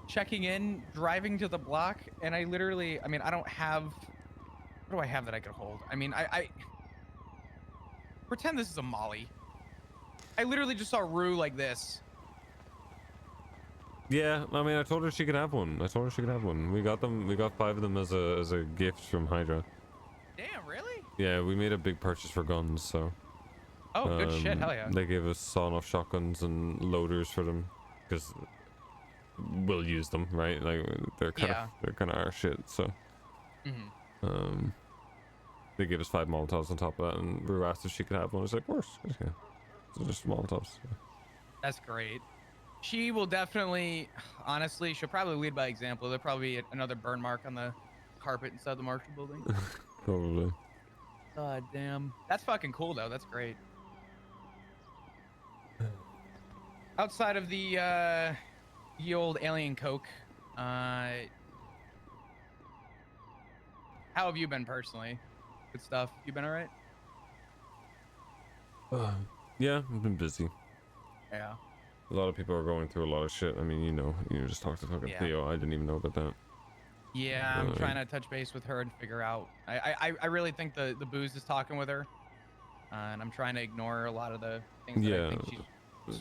checking in, driving to the block, and I literally, I mean, I don't have, what do I have that I could hold? I mean, I pretend this is a Molly. I literally just saw Rue like this. Yeah, I mean, I told her she could have one. We got them. We got 5 of them as a gift from Hydra. Damn, really? Yeah, we made a big purchase for guns, so. Oh, good shit, hell yeah. They gave us sawn-off shotguns and loaders for them, because we'll use them, right? Like they're kind of our shit. So, they gave us 5 Molotovs on top of that, and Rue asked if she could have one. I was like, of course, yeah. So just Molotovs. Yeah. That's great. She will definitely, honestly, she'll probably lead by example. There'll probably be another burn mark on the carpet inside the Marshall building. Probably. God damn. That's fucking cool, though. That's great. Outside of the old alien coke, how have you been personally? Good stuff. You been alright? Yeah, I've been busy. Yeah. A lot of people are going through a lot of shit. I mean, you just talked to fucking Theo. I didn't even know about that. Yeah, I'm trying to touch base with her and figure out. I really think the booze is talking with her, and I'm trying to ignore a lot of the things that I think she's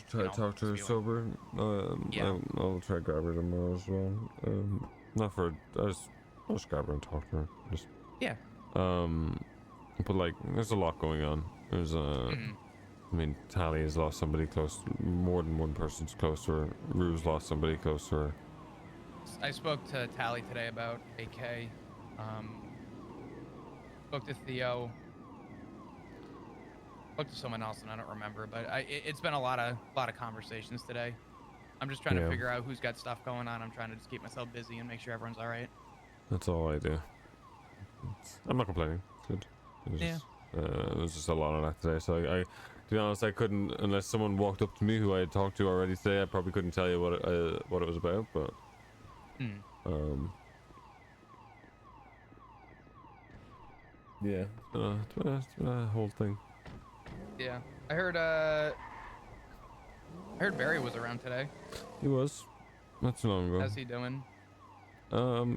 try to talk to her sober. I'll try to grab her tomorrow as well. Not for I'll just grab her and talk to her. Just but like, there's a lot going on. There's I mean, Tally has lost somebody close. More than one person's close to her. Rue's lost somebody close to her. I spoke to Tally today about AK. Spoke to Theo. Spoke to someone else, and I don't remember. But it's been a lot of conversations today. I'm just trying to figure out who's got stuff going on. I'm trying to just keep myself busy and make sure everyone's all right. That's all I do. I'm not complaining. It's good. It was just a lot on that today. So to be honest, I couldn't, unless someone walked up to me who I had talked to already today, I probably couldn't tell you what it was about. But yeah, it's been a whole thing. Yeah, I heard Barry was around today. He was. Not too long ago. How's he doing?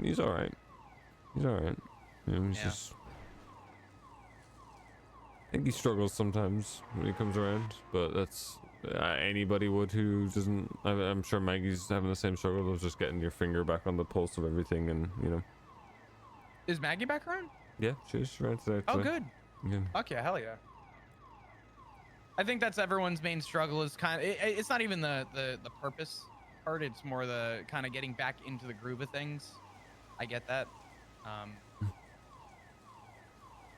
He's all right. He's all right. He's just. I think he struggles sometimes when he comes around, but that's anybody would who doesn't. I'm sure Maggie's having the same struggle of just getting your finger back on the pulse of everything, and Is Maggie back around? Yeah, she's around today. Oh, good. Yeah. Fuck yeah, hell yeah. I think that's everyone's main struggle is it's not even the purpose part. It's more the kind of getting back into the groove of things. I get that.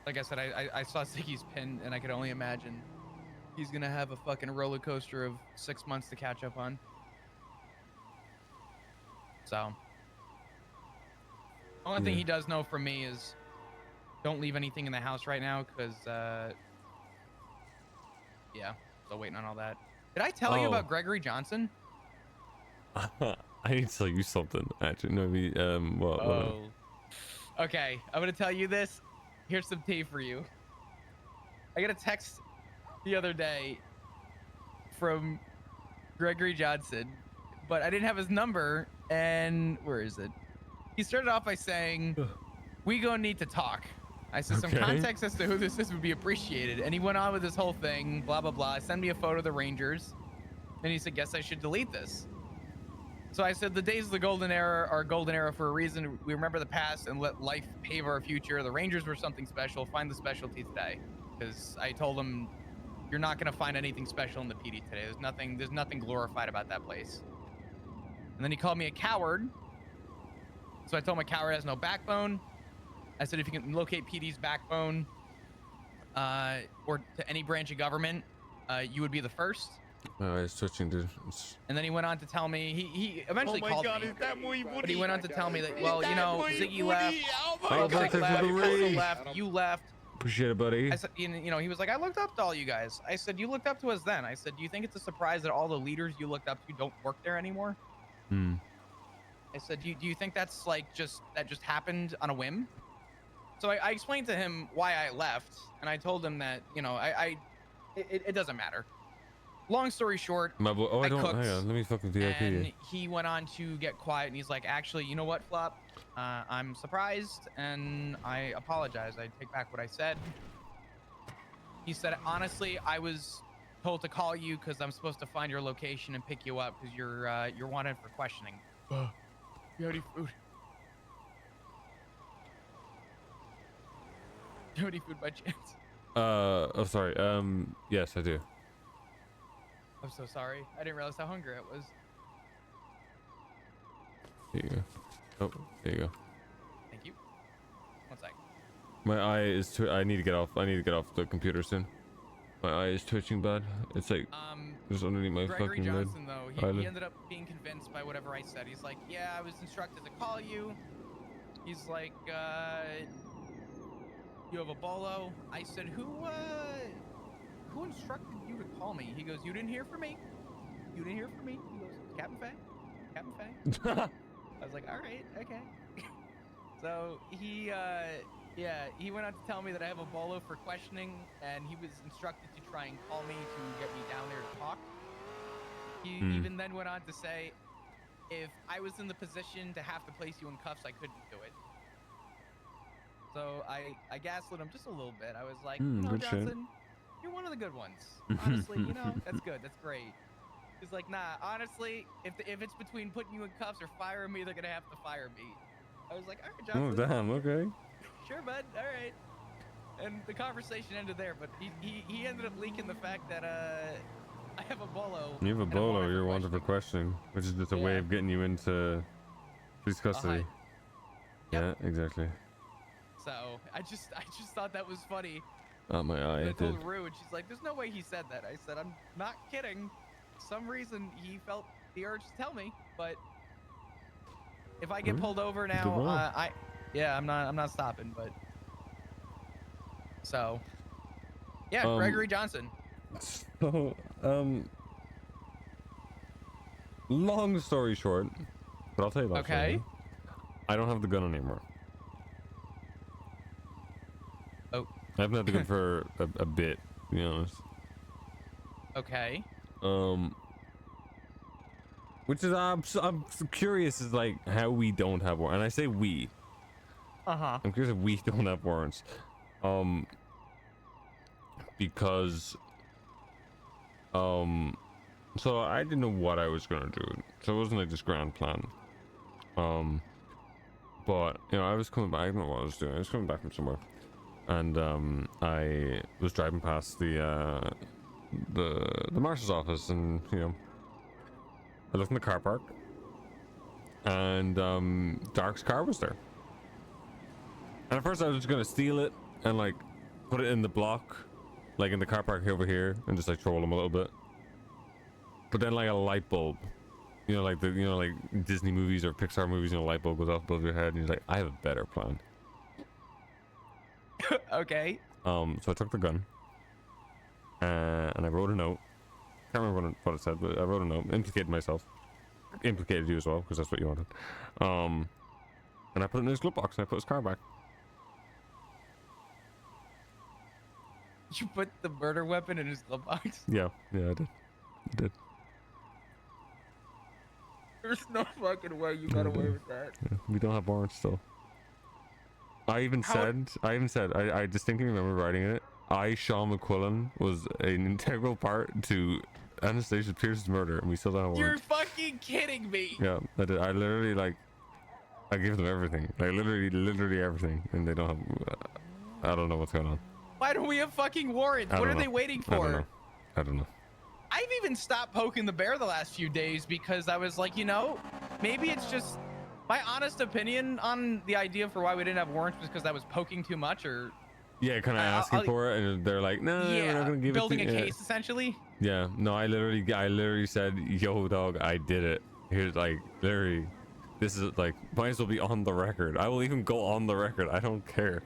Like I said, I saw Ziggy's pin, and I could only imagine he's gonna have a fucking roller coaster of 6 months to catch up on. So, the only thing he does know from me is don't leave anything in the house right now, because still waiting on all that. Did I tell you about Gregory Johnson? I need to tell you something. Actually, no, what? Okay, I'm gonna tell you this. Here's some tea for you. I got a text the other day from Gregory Johnson, but I didn't have his number. And where is it? He started off by saying, we gonna need to talk. I said some Okay. context as to who this is would be appreciated. And he went on with this whole thing, blah, blah, blah. Send me a photo of the Rangers. And he said, guess I should delete this. So I said, the days of the golden era are golden era for a reason. We remember the past and let life pave our future. The Rangers were something special. Find the specialty today. Because I told him, you're not going to find anything special in the PD today. There's nothing glorified about that place. And then he called me a coward. So I told him a coward has no backbone. I said, if you can locate PD's backbone or to any branch of government, you would be the first. My eyes twitching, dude. And then he went on to tell me, he eventually called me. Is that muy But he went on to tell me that, Is well, that you know, muy Ziggy booty? left. Oh my Oh, Ziggy thanks for left, the Crystal ring. left, you left. Appreciate it, buddy. I said, you know, he was like, I looked up to all you guys. I said, you looked up to us then. I said, do you think it's a surprise that all the leaders you looked up to don't work there anymore? Hmm. I said, do you think that's like that just happened on a whim? So I explained to him why I left, and I told him that, you know, it doesn't matter. Long story short, My boy. Oh, I don't. cooked, Hang on. Let me fucking VIP and you. he went on to get quiet, and he's like, actually, you know what, Flop? I'm surprised, and I apologize. I take back what I said. He said, honestly, I was told to call you because I'm supposed to find your location and pick you up because you're wanted for questioning. You have any food? Do you have any food by chance? Oh, sorry. Yes, I do. I'm so sorry. I didn't realize how hungry I was. Here you go. Oh, there you go. Thank you. One sec. My eye is. I need to get off. I need to get off the computer soon. My eye is twitching bad. It's like just underneath my Gregory fucking Johnson, lid. though, he ended up being convinced by whatever I said. He's like, yeah, I was instructed to call you. He's like, you have a bolo. I said, who instructed you to call me? He goes, you didn't hear from me. You didn't hear from me. He goes, Captain Fang. Captain Fang. I was like, all right, okay. So he went on to tell me that I have a bolo for questioning, and he was instructed to try and call me to get me down there to talk. He even then went on to say, if I was in the position to have to place you in cuffs, I couldn't do it. So I gaslit him just a little bit. I was like, you know, Johnson, you're one of the good ones. Honestly, you know, that's good. That's great. He's like, nah, honestly, if it's between putting you in cuffs or firing me, they're going to have to fire me. I was like, all right, Johnson. Oh, damn. Okay. Sure, bud. All right. And the conversation ended there, but he ended up leaking the fact that I have a bolo. You have a bolo. You're wanted for questioning, which is just a way of getting you into police custody. Yeah, exactly. So I just thought that was funny. Oh, my eye. And I It told did. Rue, and she's like, "There's no way he said that." I said, "I'm not kidding. For some reason he felt the urge to tell me, but if I get pulled over now, I'm not stopping." But so, yeah, Gregory Johnson. So, long story short, but I'll tell you about it. Okay. I don't have the gun anymore. Oh. I haven't had the gun for a bit, to be honest. Okay. Which is I'm curious is like how we don't have warrants, and I say we. I'm curious if we don't have warrants, because so I didn't know what I was gonna do, so it wasn't like this grand plan. But you know, I was coming back. I don't know what I was doing. I was coming back from somewhere, and I was driving past the marshal's office, and you know, I looked in the car park, and Dark's car was there. And at first I was just gonna steal it and like put it in the block, like in the car park over here, and just like troll him a little bit. But then like a light bulb, you know, like like Disney movies or Pixar movies, you know, light bulb goes off above your head, and he's like, I have a better plan. Okay. So I took the gun, and I wrote a note. Can't remember what it said, but I wrote a note, implicated myself, implicated you as well, because that's what you wanted. And I put it in his glove box, and I put his car back. You put the murder weapon in his glove box? Yeah, I did. I did. There's no fucking way you got away with that. Yeah, we don't have warrants still. I even said, I distinctly remember writing it. Sean McQuillen, was an integral part to Anastasia Pierce's murder, and we still don't have You're warrants. fucking kidding me. Yeah, I did. I literally, like, I give them everything. Like, literally everything, and they don't have, I don't know what's going on. Why don't we have fucking warrants? What are they waiting for? I don't know. I've even stopped poking the bear the last few days because I was like, you know, maybe it's just my honest opinion on the idea for why we didn't have warrants was because I was poking too much, or Yeah, kind of asking for it, and they're like, no, we're not gonna give building it to a you. case essentially. Yeah, no, I literally said, yo, dog, I did it. Here's like, literally, this is like, might as well be on the record. I will even go on the record. I don't care.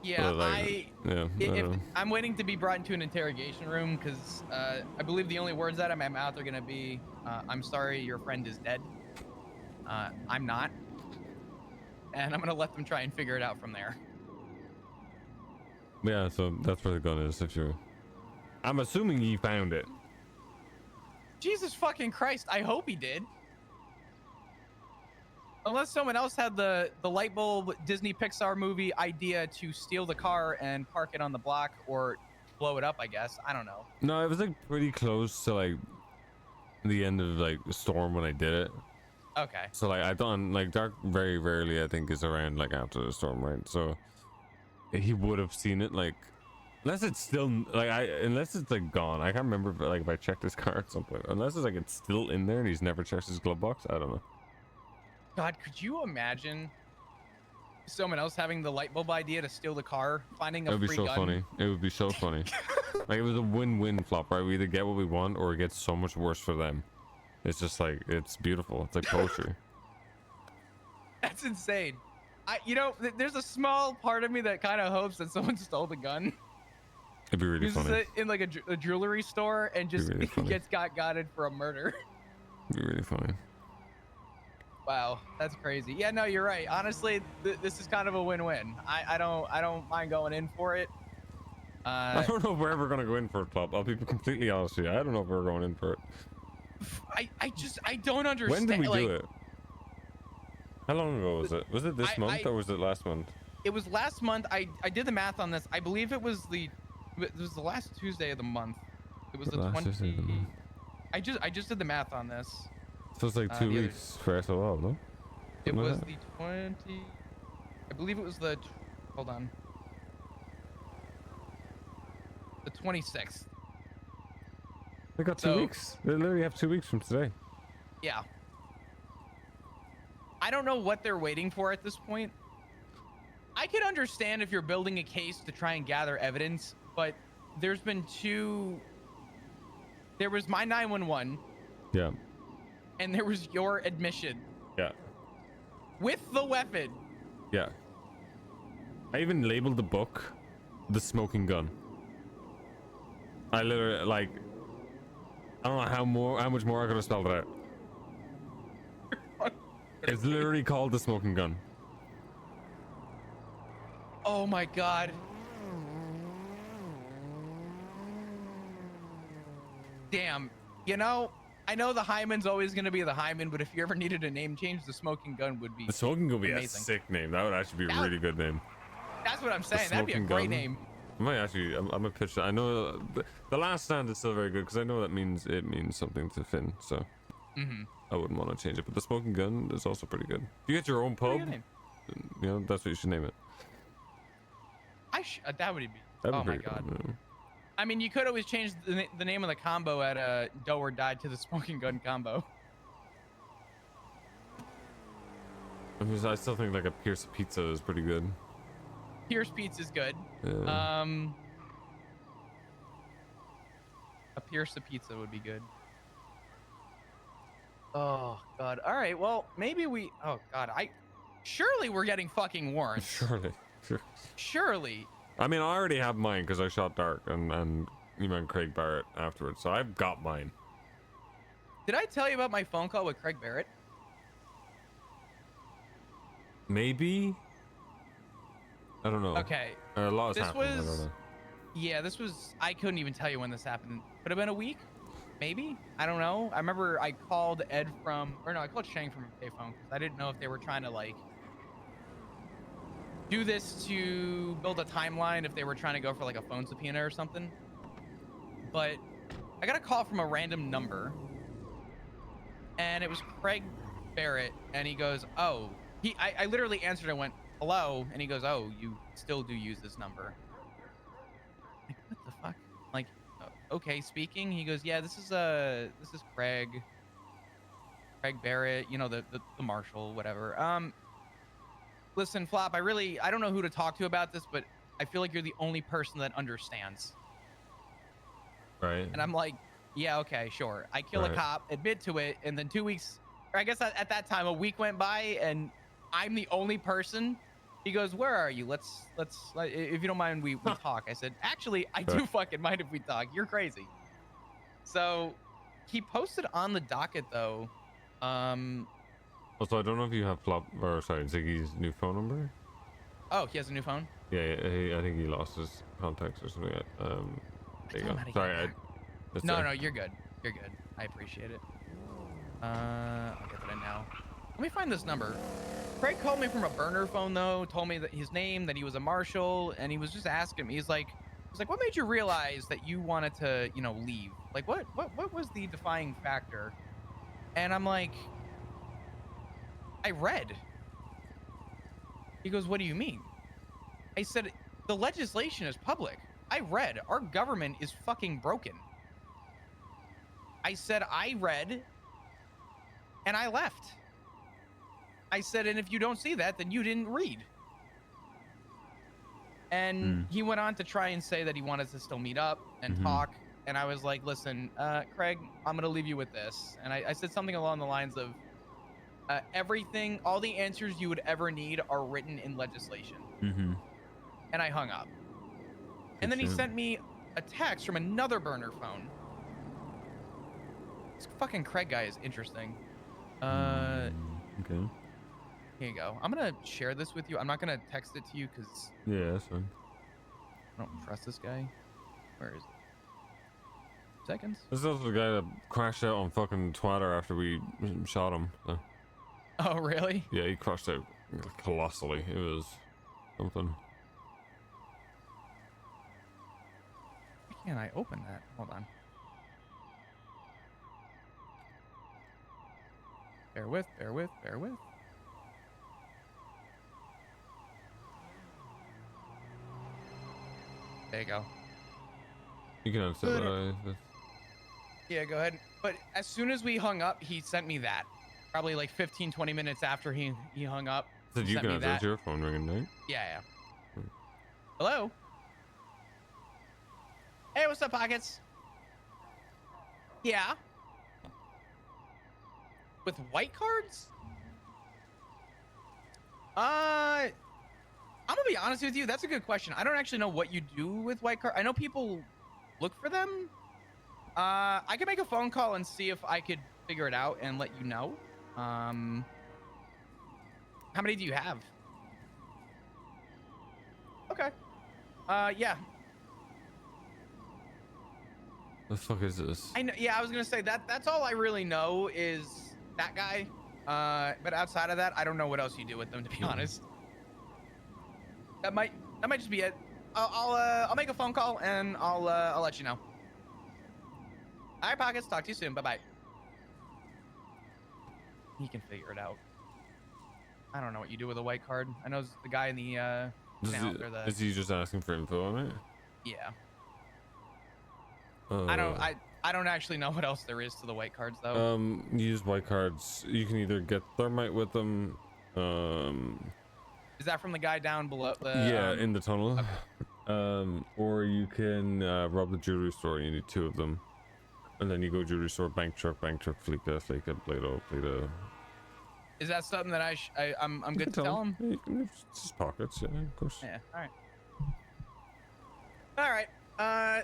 Yeah, But, like, I'm waiting to be brought into an interrogation room because I believe the only words out of my mouth are gonna be, "I'm sorry, your friend is dead." I'm not, and I'm gonna let them try and figure it out from there. Yeah, so that's where the gun is. If you're, I'm assuming he found it. Jesus fucking Christ! I hope he did. Unless someone else had the light bulb Disney Pixar movie idea to steal the car and park it on the block or blow it up, I guess. I don't know. No, it was like pretty close to like the end of like the storm when I did it. Okay. So like I don't like dark very rarely I think is around like after the storm, right? So he would have seen it like unless it's still like unless it's like gone. I can't remember if I checked his car at some point. Unless it's like it's still in there and he's never checked his glove box. I don't know. God, could you imagine someone else having the light bulb idea to steal the car, finding a It would be free so gun? funny. It would be so funny. Like it was a win-win flop, right? We either get what we want or it gets so much worse for them. It's just like, it's beautiful. It's like poetry. That's insane. You know, there's a small part of me that kind of hopes that someone stole the gun, It'd be really uses funny. it in like a jewelry store, and just really funny. gets got for a murder. It'd be really funny. Wow, that's crazy. Yeah, no, you're right. Honestly, this is kind of a win-win. I don't mind going in for it. I don't know if we're ever gonna go in for it, Plop. I'll be completely honest with you. I don't know if we're going in for it. I don't understand. When did we like, do it? How long ago was it? Was it this month or was it last month? It was last month. I did the math on this. I believe it was the last Tuesday of the month. It was the last Tuesday of the 20. month. I just did the math on this. So it's like 2 the other- weeks for SOL, no? It Something like was that? the 20. I believe it was the. Hold on. The 26th. They got 2 weeks. They literally have 2 weeks from today. Yeah. I don't know what they're waiting for at this point. I can understand if you're building a case to try and gather evidence, but there's been two. There was my 911. Yeah. And there was your admission Yeah. with the weapon. Yeah. I even labeled the book The Smoking Gun. I literally, like, I don't know how much more I could have spelled it out. It's literally called The Smoking Gun. Oh my God. Damn. You know, I know the Hyman's always going to be the Hyman, but if you ever needed a name change, the Smoking Gun would be The Smoking Gun would be amazing. a sick name. That would actually be a really good name. That's what I'm The saying. That'd be a Smoking great Gun. name. I might actually, I'm gonna pitch that. I know the last stand is still very good because I know it means something to Finn, so I wouldn't want to change it. But the Smoking Gun is also pretty good. If you get your own Pretty pub, good name. you know, that's what you should name it. That would be. That'd be Oh my pretty God. good. Yeah. I mean, you could always change the name of the combo at Doe or Die to the Smoking Gun combo. I mean, I still think like a Pierce Pizza is pretty good. Pierce Pizza's good. Yeah. A Pierce Pizza would be good. Oh God. All right. Well, maybe we. Oh God. Surely we're getting fucking warrants. Surely. Sure. Surely. I mean, I already have mine because I shot Dark and you meant Craig Barrett afterwards, so I've got mine. Did I tell you about my phone call with Craig Barrett? Maybe. I don't know. Okay. A lot has This happened. I don't was. know. Yeah, this was. I couldn't even tell you when this happened. Could have been a week, maybe. I don't know. I remember I called I called Shang from a payphone because I didn't know if they were trying to like do this to build a timeline if they were trying to go for like a phone subpoena or something. But I got a call from a random number, and it was Craig Barrett, and he goes, "Oh," I literally answered and went, "Hello," and he goes, "Oh, you still do use this number?" Like, what the fuck? Like, okay, speaking. He goes, "Yeah, this is Craig Barrett, you know, the marshal, whatever. Listen, Flop, I don't know who to talk to about this, but I feel like you're the only person that understands." Right. And I'm like, "Yeah, okay, sure. I kill a cop, admit to it, and then 2 weeks, or I guess at that time, a week went by, and I'm the only person." He goes, "Where are you? Let's if you don't mind, we talk." I said, "Actually, I do fucking mind if we talk. You're crazy." So he posted on the docket though. Also, I don't know if you have Ziggy's new phone number. Oh, he has a new phone? Yeah, I think he lost his contacts or something. There you go. Sorry, No, you're good. You're good. I appreciate it. I'll get that in now. Let me find this number. Craig called me from a burner phone though, told me that his name, that he was a marshal, and he was just asking me, he's like, "What made you realize that you wanted to, you know, leave? Like, what was the defying factor?" And I'm like, "I read." He goes, "What do you mean?" I said, "The legislation is public. I read. Our government is fucking broken." I said, "I read, and I left." I said, "And if you don't see that, then you didn't read." And he went on to try and say that he wanted to still meet up and talk. And I was like, "Listen, Craig, I'm going to leave you with this." And I said something along the lines of, everything, all the answers you would ever need are written in legislation. And I hung up. And then he sent me a text from another burner phone. This fucking Craig guy is interesting. Okay. Here you go. I'm going to share this with you. I'm not going to text it to you because Yeah, that's fine. I don't trust this guy. Where is it? Seconds? This is also the guy that crashed out on fucking Twitter after we shot him. So. Oh, really? Yeah, he crashed out colossally. It was something. Why can't I open that? Hold on. Bear with. There you go. You can answer that. Yeah, go ahead. But as soon as we hung up, he sent me that. Probably like 15, 20 minutes after he hung up. So he you sent can me answer. that. It's your phone ringing, right? Yeah. Hello? Hey, what's up, Pockets? Yeah. With white cards? I'm gonna be honest with you. That's a good question. I don't actually know what you do with white cards. I know people look for them. I could make a phone call and see if I could figure it out and let you know. How many do you have? Okay. Yeah. The fuck is this? I know. Yeah, I was gonna say that's all I really know is that guy. But outside of that, I don't know what else you do with them, to be honest. That might just be it. I'll make a phone call and I'll let you know. All right, Pockets. Talk to you soon. Bye bye. He can figure it out. I don't know what you do with a white card. I know the guy in the Is he just asking for info on it? Yeah. I don't actually know what else there is to the white cards though. Use white cards. You can either get thermite with them. Is that from the guy down below? In the tunnel. Okay. Or you can rob the jewelry store. You need 2 of them, and then you go jewelry store, bank truck, Fleeka, Plata. Is that something that I'm good to tell him? Yeah, you can, it's just pockets, yeah, of course. Yeah. All right.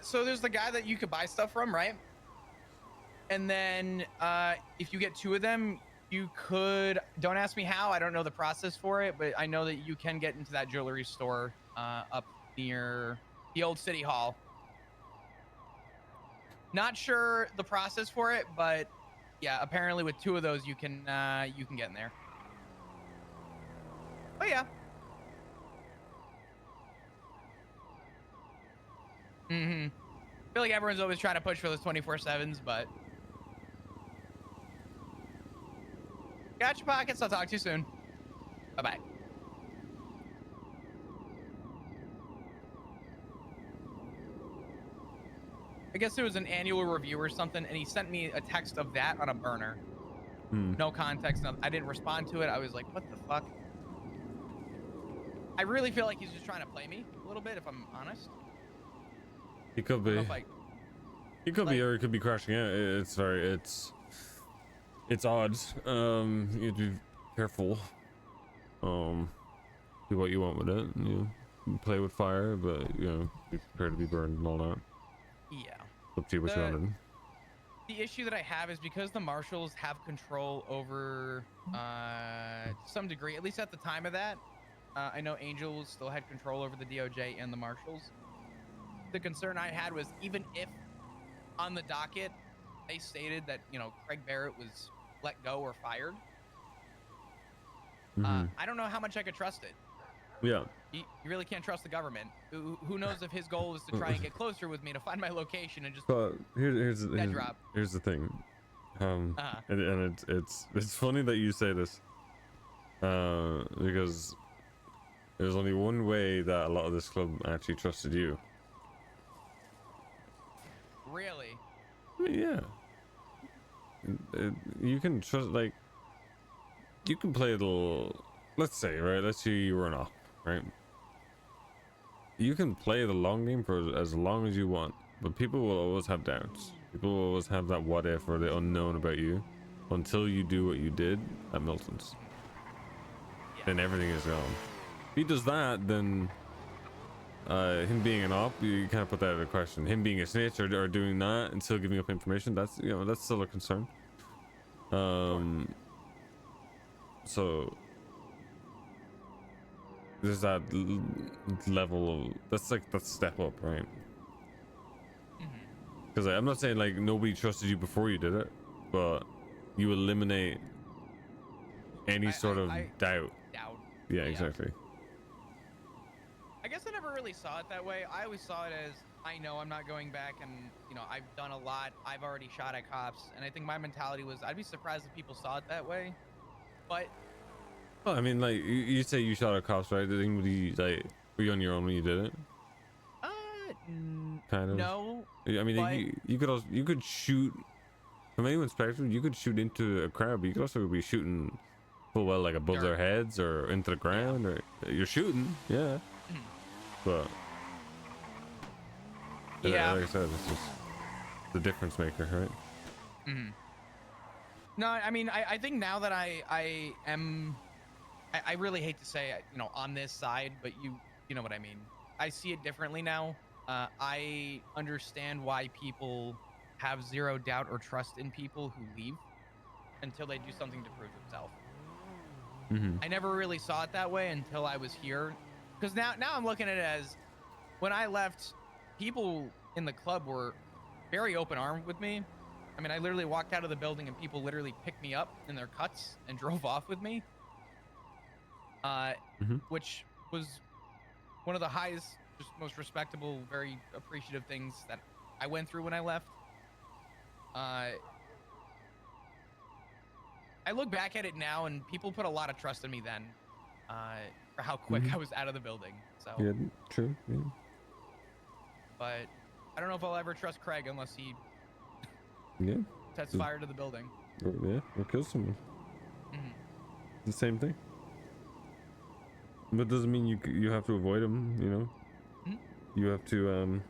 So there's the guy that you could buy stuff from, right? And then if you get 2 of them, you could, don't ask me how, I don't know the process for it, but I know that you can get into that jewelry store up near the old city hall. Not sure the process for it, but yeah, apparently with 2 of those you can get in there. Oh yeah. Mm-hmm. I feel like everyone's always trying to push for those 24/7s, but got your pockets. I'll talk to you soon. Bye bye. I guess it was an annual review or something, and he sent me a text of that on a burner. No context. I didn't respond to it. I was like, what the fuck? I really feel like he's just trying to play me a little bit, if I'm honest. He could be. He could be, or he could be crashing out. It's odd. You have to be careful. Do what you want with it. You play with fire, but you know, be prepared to be burned and all that. Yeah. Up to you what you wanted. The issue that I have is because the marshals have control over, to some degree, at least at the time of that. I know Angel still had control over the DOJ and the marshals. The concern I had was even if on the docket they stated that, you know, Craig Barrett was let go or fired, I don't know how much I could trust it. Yeah. You really can't trust the government. Who knows if his goal is to try and get closer with me to find my location and just But here's drop. Here's the thing. And it's funny that you say this. Because there's only one way that a lot of this club actually trusted you. Really? Yeah. You can trust, like, you can play a little, let's say you were an op, right? You can play the long game for as long as you want, but people will always have doubts. People will always have that what if or the unknown about you until you do what you did at Milton's. Then everything is gone. If he does that, then him being an op, you kind of put that into question. Him being a snitch or doing that and still giving up information, that's, you know, that's still a concern. So there's that level of, that's like that step up, right? Because I'm not saying like nobody trusted you before you did it, but you eliminate any sort of doubt. Yeah, exactly. I guess I never really saw it that way. I always saw it as, I know I'm not going back, and you know, I've done a lot. I've already shot at cops, and I think my mentality was, I'd be surprised if people saw it that way. But well, I mean, like you say you shot at cops, right? Did anybody, like, were you on your own when you did it? Kind of. No. I mean, you could shoot from anyone's perspective. You could shoot into a crowd, but you could also be shooting full well, like above their heads or into the ground, or you're shooting, yeah. But yeah, like I said, it's just the difference maker, right? No, I mean, I think now that I really hate to say it, you know, on this side, but you know what I mean. I see it differently now. I understand why people have zero doubt or trust in people who leave until they do something to prove themselves. I never really saw it that way until I was here, because now I'm looking at it as, when I left, people in the club were very open-armed with me. I mean, I literally walked out of the building and people literally picked me up in their cuts and drove off with me, which was one of the highest, just most respectable, very appreciative things that I went through when I left. I look back at it now, and people put a lot of trust in me then, for how quick I was out of the building. So yeah, true. Yeah. But I don't know if I'll ever trust Craig unless he sets fire to the building. Yeah, or kill someone. The same thing. But it doesn't mean you have to avoid him, you know. You have to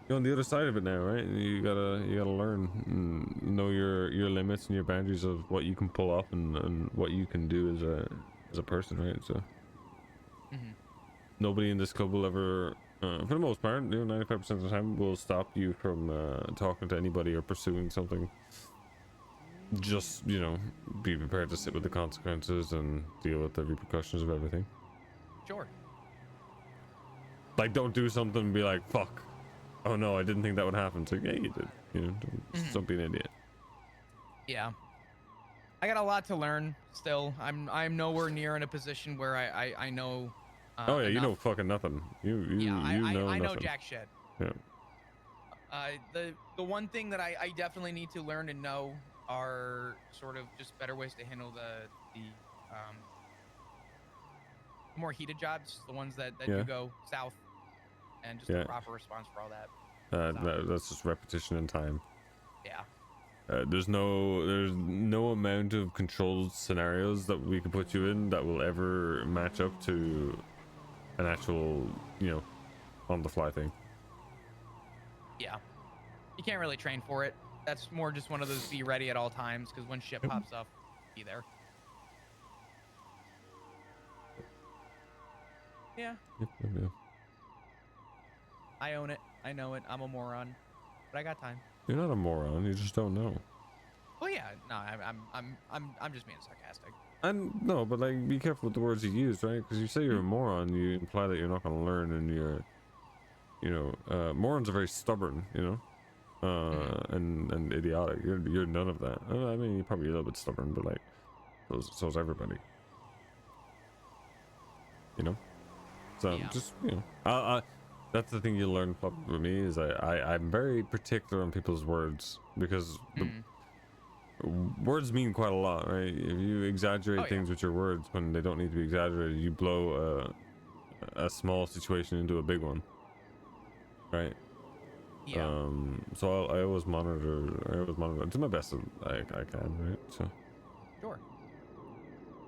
you're on the other side of it now, right? You gotta learn and know your limits and your boundaries of what you can pull off and what you can do as a person, right? So nobody in this club will ever, for the most part, you know, 95% of the time, will stop you from talking to anybody or pursuing something. Just, you know, be prepared to sit with the consequences and deal with the repercussions of everything. Sure. Like, don't do something and be like, fuck. Oh no, I didn't think that would happen. So yeah, you did. You know, don't be an idiot. Yeah. I got a lot to learn still. I'm nowhere near in a position where I know Oh yeah, you know enough. fucking nothing. You Yeah, know I know nothing. jack shit. Yeah. The one thing that I definitely need to learn and know are sort of just better ways to handle the more heated jobs, the ones that Yeah. do go south, and just Yeah. a proper response for all that. That's just repetition and time. Yeah. There's no amount of controlled scenarios that we can put you in that will ever match up to an actual, on the fly thing. Yeah. You can't really train for it. That's more just one of those be ready at all times, because when shit pops up, be there. Yeah. Yep. I own it. I know it. I'm a moron, but I got time. You're not a moron. You just don't know. Well, yeah. No, I'm just being sarcastic. And no, but like, be careful with the words you use, right? Because you say you're a moron, you imply that you're not going to learn, and morons are very stubborn, and idiotic. You're none of that. I mean, you're probably a little bit stubborn, but like, so's everybody. So Yeah. just that's the thing you learn with me is I'm very particular on people's words, because the words mean quite a lot, right? If you exaggerate things with your words when they don't need to be exaggerated, you blow a small situation into a big one, right? Yeah. So I always monitor. Do my best I can, right? So Sure.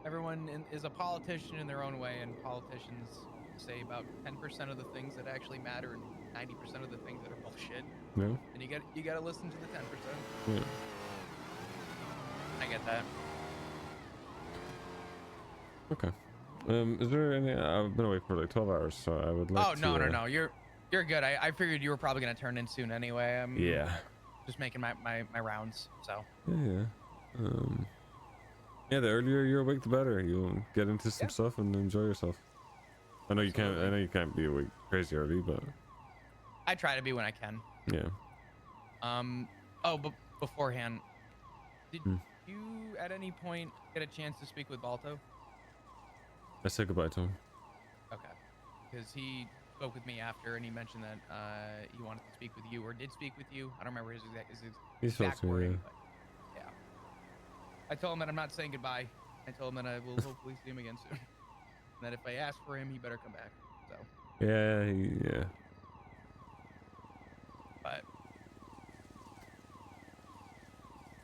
Everyone is a politician in their own way, and politicians say about 10% of the things that actually matter and 90% of the things that are bullshit. Yeah. And you gotta listen to the 10%. Yeah. I get that. Okay. Is there any? I've been awake for like 12 hours, so I would like to. No. You're good. I figured you were probably gonna turn in soon anyway. I'm Yeah. just making my rounds. So. Yeah. Yeah. The earlier you're awake, the better. You'll get into some stuff and enjoy yourself. I know you can't. I know you can't be awake crazy early, but I try to be when I can. yeah. Oh, but beforehand, did you at any point get a chance to speak with Balto? I said goodbye to him. Okay, because he spoke with me after, and he mentioned that he wanted to speak with you, or did speak with you. I don't remember his exact wording, but yeah. I told him that I'm not saying goodbye. I told him that I will hopefully see him again soon. And that if I ask for him, he better come back. So. Yeah. But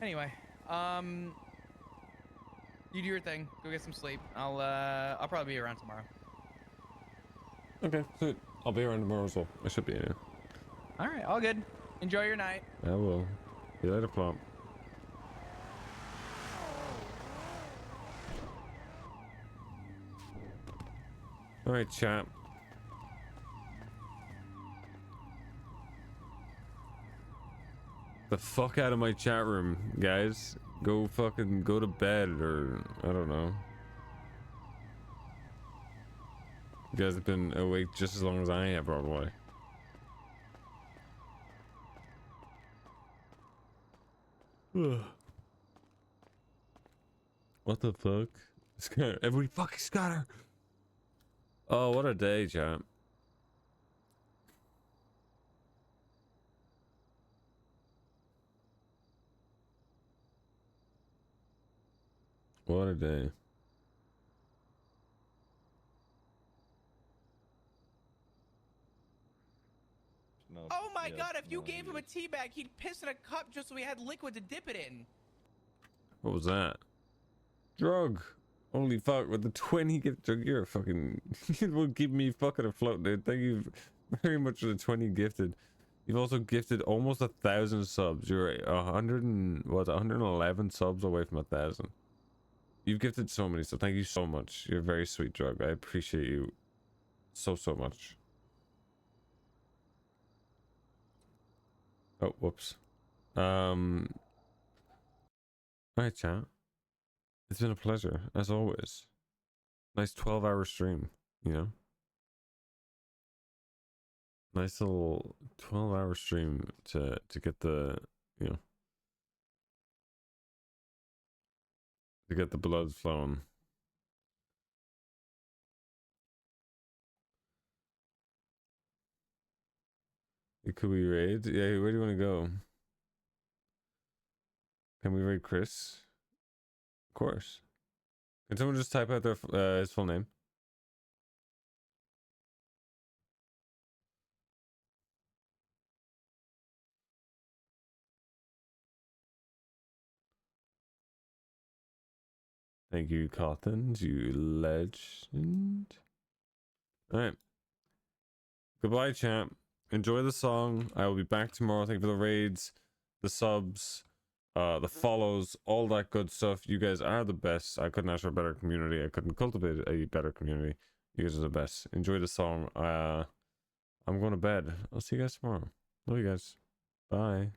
anyway, you do your thing. Go get some sleep. I'll probably be around tomorrow. Okay, so I'll be around tomorrow as well. I should be in here. All right, all good. Enjoy your night. I will. See you later, Plump. All right, chat. The fuck out of my chat room, guys. Go to bed, or I don't know. You guys have been awake just as long as I have, probably. What the fuck? Scatter. Everybody fucking scatter. Oh, what a day, chat. What a day. Oh my god, if you gave him a tea bag, he'd piss in a cup just so we had liquid to dip it in. What was that? Drug. Holy fuck, with the 20 gift drug, you're a fucking... You will keep me fucking afloat, dude. Thank you very much for the 20 gifted. You've also gifted almost 1,000 subs. You're 111 subs away from 1,000. You've gifted so many, so thank you so much. You're a very sweet drug. I appreciate you so much. Oh, whoops. Alright, chat. It's been a pleasure, as always. Nice 12-hour stream, Nice little 12-hour stream to get the, to get the blood flowing. Could we raid? Yeah, where do you want to go? Can we raid Chris? Of course. Can someone just type out their his full name? Thank you, Cothins, you legend. Alright. Goodbye, champ. Enjoy the song. I will be back tomorrow. Thank you for the raids, the subs, the follows, all that good stuff. You guys are the best. I couldn't ask for a better community. I couldn't cultivate a better community. You guys are the best. Enjoy the song. I'm going to bed. I'll see you guys tomorrow. Love you guys. Bye.